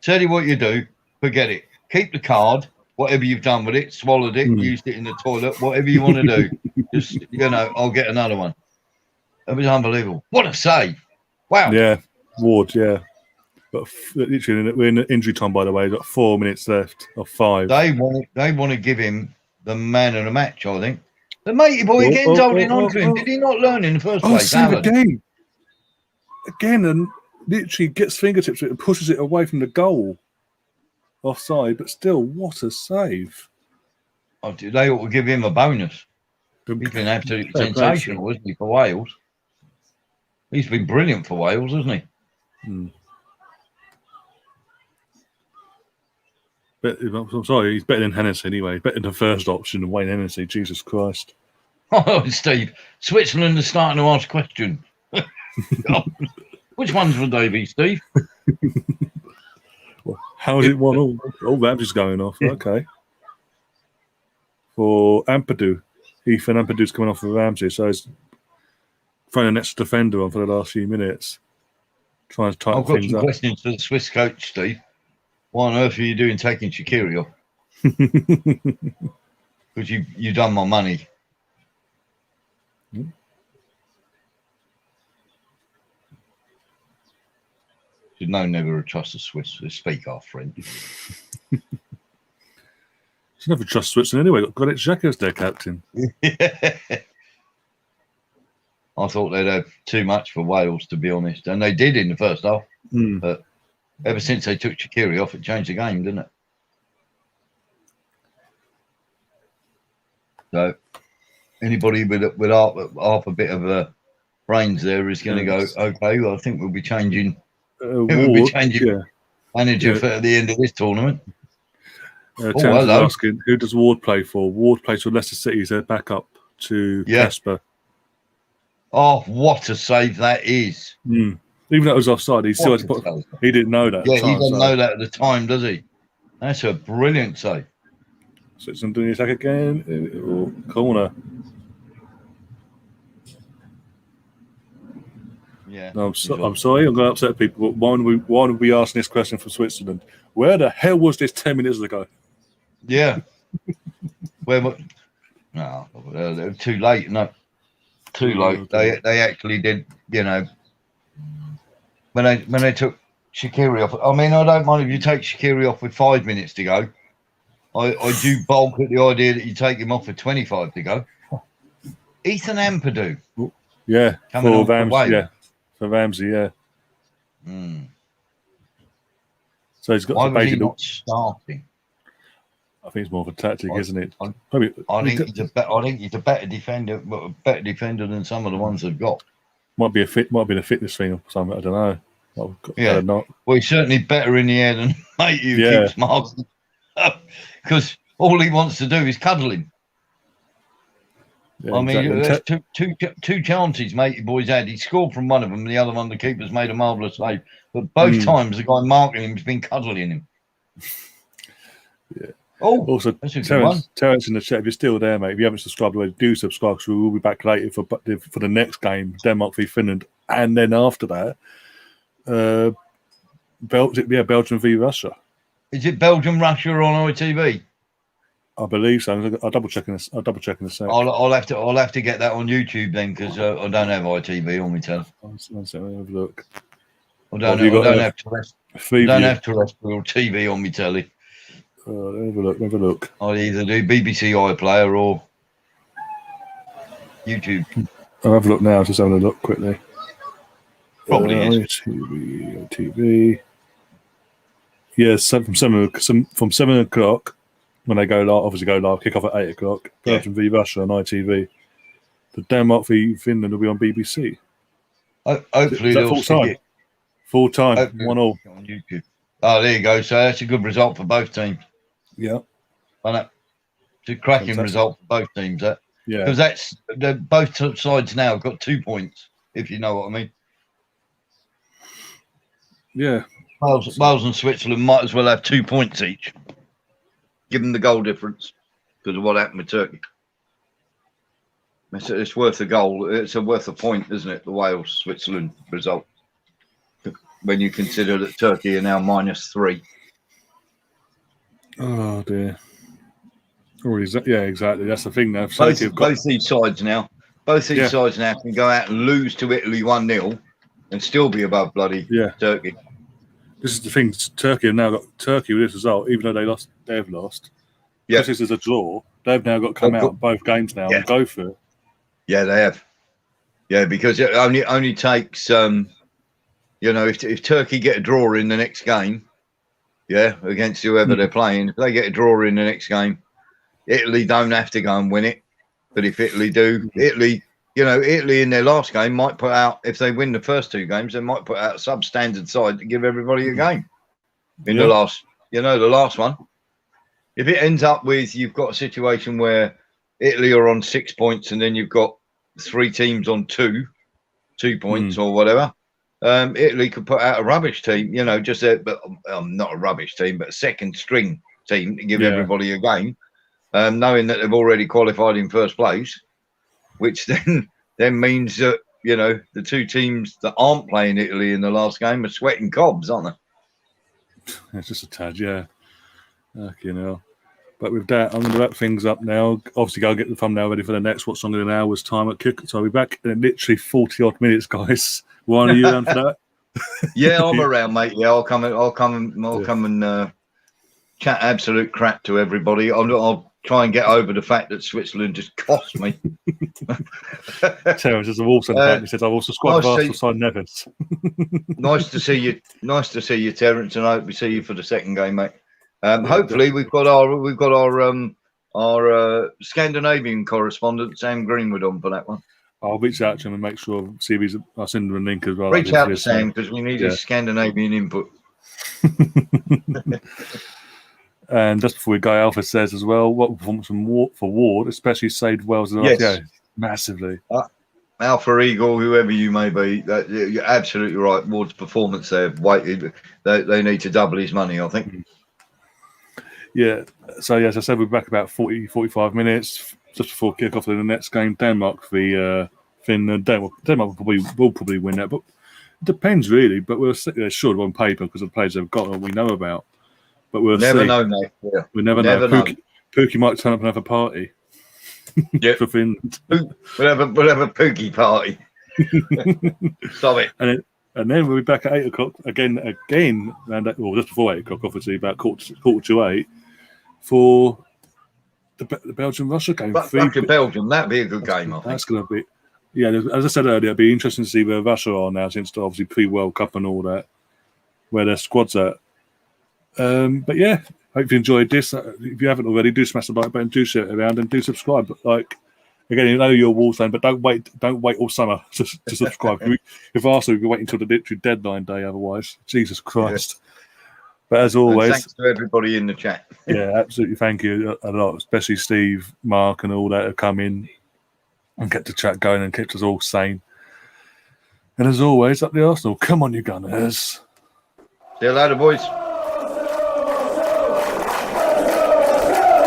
Tell you what you do, forget it. Keep the card, whatever you've done with it, swallowed it, used it in the toilet, whatever you want to do. Just, I'll get another one. It was unbelievable. What a save. Wow. Yeah, Ward, yeah. But literally, we're in injury time, by the way. We've got 4 minutes left, or 5. They want to give him the man of the match, I think. The matey boy again's holding on to him. Did he not learn in the first place? Save again. Again, and literally gets fingertips it and pushes it away from the goal. Offside, but still, what a save. Oh, they ought to give him a bonus. He's been absolutely sensational, isn't he, for Wales? He's been brilliant for Wales, hasn't he? But I'm sorry, he's better than Hennessy anyway. Better than the first option of Wayne Hennessy. Jesus Christ. Oh, Steve, Switzerland is starting to ask questions. Which ones would they be, Steve? How is it 1-1? Oh, Ramsey's going off. Okay. For Ampadu. Ethan Ampadu's coming off for Ramsey, so he's throwing an extra defender on for the last few minutes. Trying to tighten things up. I've got some questions for the Swiss coach, Steve. Why on earth are you doing taking Shaqiri off? Because you done my money. Should know never trust the Swiss. They speak our French. Should never trust Switzerland anyway. Got it Xhaka as their captain. I thought they'd have too much for Wales, to be honest, and they did in the first half. But ever since they took Shaqiri off, it changed the game, didn't it? So anybody with half a bit of brains there is going to go, okay, well, I think we'll be changing. We'll be changing manager for the end of this tournament. Terence is asking, who does Ward play for? Ward plays for Leicester City. He's their backup to Casper. Oh, what a save that is! Even though it was offside, he still had to put. He didn't know that. Yeah, he doesn't know that at the time, does he? That's a brilliant save. So it's doing the attack again. Corner. Yeah. No, I'm sorry, I'm going to upset people. But why would we asking this question from Switzerland? Where the hell was this 10 minutes ago? Yeah. No, they're too late. No, too late. They actually did. You know, when they took Shaqiri off. I mean, I don't mind if you take Shaqiri off with 5 minutes to go. I do balk at the idea that you take him off with 25 to go. Ethan Ampadu. Yeah, for Ramsey. Yeah, for Ramsey. Yeah. So he's got. Why was he not starting? I think it's more of a tactic, isn't it? I think he's a better defender, than some of the ones they've got. Might be a fitness thing or something. I don't know. Well, he's certainly better in the air than mate who keeps marking. Because all he wants to do is cuddle him. Yeah, I mean, exactly. Two chances, matey boys had. He scored from one of them, the other one the keeper's made a marvellous save. But both times the guy marking him has been cuddling him. Yeah. Oh, also, Terence in the chat, if you're still there, mate, if you haven't subscribed already, do subscribe because we will be back later for the next game, Denmark v Finland, and then after that, Belgium v Russia. Is it Belgium Russia on ITV? I believe so. I'll double check in a sec. I'll have to get that on YouTube then because I don't have ITV on my telephone. Let's have a look. I don't have terrestrial TV on my telly. Have a look. I'll either do BBC iPlayer or YouTube. I'll have a look now. Just having a look quickly. Probably is. TV. Yes, from 7 o'clock when they go live, kick off at 8 o'clock. Belgium v Russia on ITV. The Denmark v Finland will be on BBC. Hopefully, they'll full time, 1-1 on YouTube. Oh, there you go. So that's a good result for both teams. Yeah, it's a cracking result for both teams. Yeah, because both sides now have got 2 points. If you know what I mean. Yeah. Wales and Switzerland might as well have 2 points each, given the goal difference because of what happened with Turkey. It's worth a goal. It's worth a point, isn't it? The Wales-Switzerland result, when you consider that Turkey are now -3. Oh dear. Yeah, exactly. That's the thing now. Both these sides now can go out and lose to Italy 1-0 and still be above bloody Turkey. This is the thing. Turkey have now got with this result, even though they've lost. Yeah, this is a draw. They've now got to come out both games now and go for it. Yeah, they have. Yeah, because it only takes if Turkey get a draw in the next game, against whoever they're playing, if they get a draw in the next game, Italy don't have to go and win it. But if Italy do, Italy in their last game might put out, if they win the first 2 games, they might put out a substandard side to give everybody a game in the last one. If it ends up with you've got a situation where Italy are on 6 points and then you've got 3 teams on 2 points or whatever, Italy could put out a rubbish team, not a rubbish team, but a second string team to give everybody a game, knowing that they've already qualified in first place, which then means that, the 2 teams that aren't playing Italy in the last game are sweating cobs, aren't they? It's just a tad, yeah. But with that, I'm going to wrap things up now. Obviously, go get the thumbnail ready for the next What's On in an hour's time at kick. So I'll be back in literally 40-odd minutes, guys. One of you around for that? Yeah, I'm around, mate. Yeah, I'll come and chat absolute crap to everybody. I'll try and get over the fact that Switzerland just cost me. Terence is a Wolves fan. He says, "I've also squad nice Arsenal side Neves." Nice to see you. Nice to see you, Terence, and I hope we see you for the second game, mate. Hopefully, we've got our Scandinavian correspondent Sam Greenwood on for that one. I'll reach out to him and make sure. See if I'll send him a link as well. Reach out to Sam because we need his Scandinavian input. And just before we go, Alpha says as well, what performance for Ward, especially saved Wales and RTO massively. Alpha Eagle, whoever you may be, you're absolutely right. Ward's performance there, they need to double his money, I think. Yeah. So, as I said, we're back about 45 minutes just before kick-off of the next game. Denmark v Finland. Denmark will probably win that, but it depends really. But we're sure on paper because the players have got what we know about. But we'll never see. Know, mate. Yeah. We never know. Pookie might turn up and have a party. Yeah. For Finland. We'll have a Pookie party. Stop it. And then we'll be back at 8 o'clock again, and just before 8 o'clock, obviously about quarter to 8 for the Belgium-Russia game. Belgium, that'd be a good game. I think that's going to be. Yeah, as I said earlier, it'd be interesting to see where Russia are now, since obviously pre-World Cup and all that, where their squad's at. But yeah, hope you enjoyed this. If you haven't already, do smash the like button, do share it around, and do subscribe. But again, you know you're a Wolves fan, but don't wait all summer to subscribe. If Arsenal, we're waiting until the literally deadline day. Otherwise, Jesus Christ. Yeah. But as always, and thanks to everybody in the chat. Yeah, absolutely. Thank you a lot, especially Steve, Mark, and all that have come in and kept the chat going and kept us all sane. And as always, up the Arsenal. Come on, you Gunners. See you later, boys.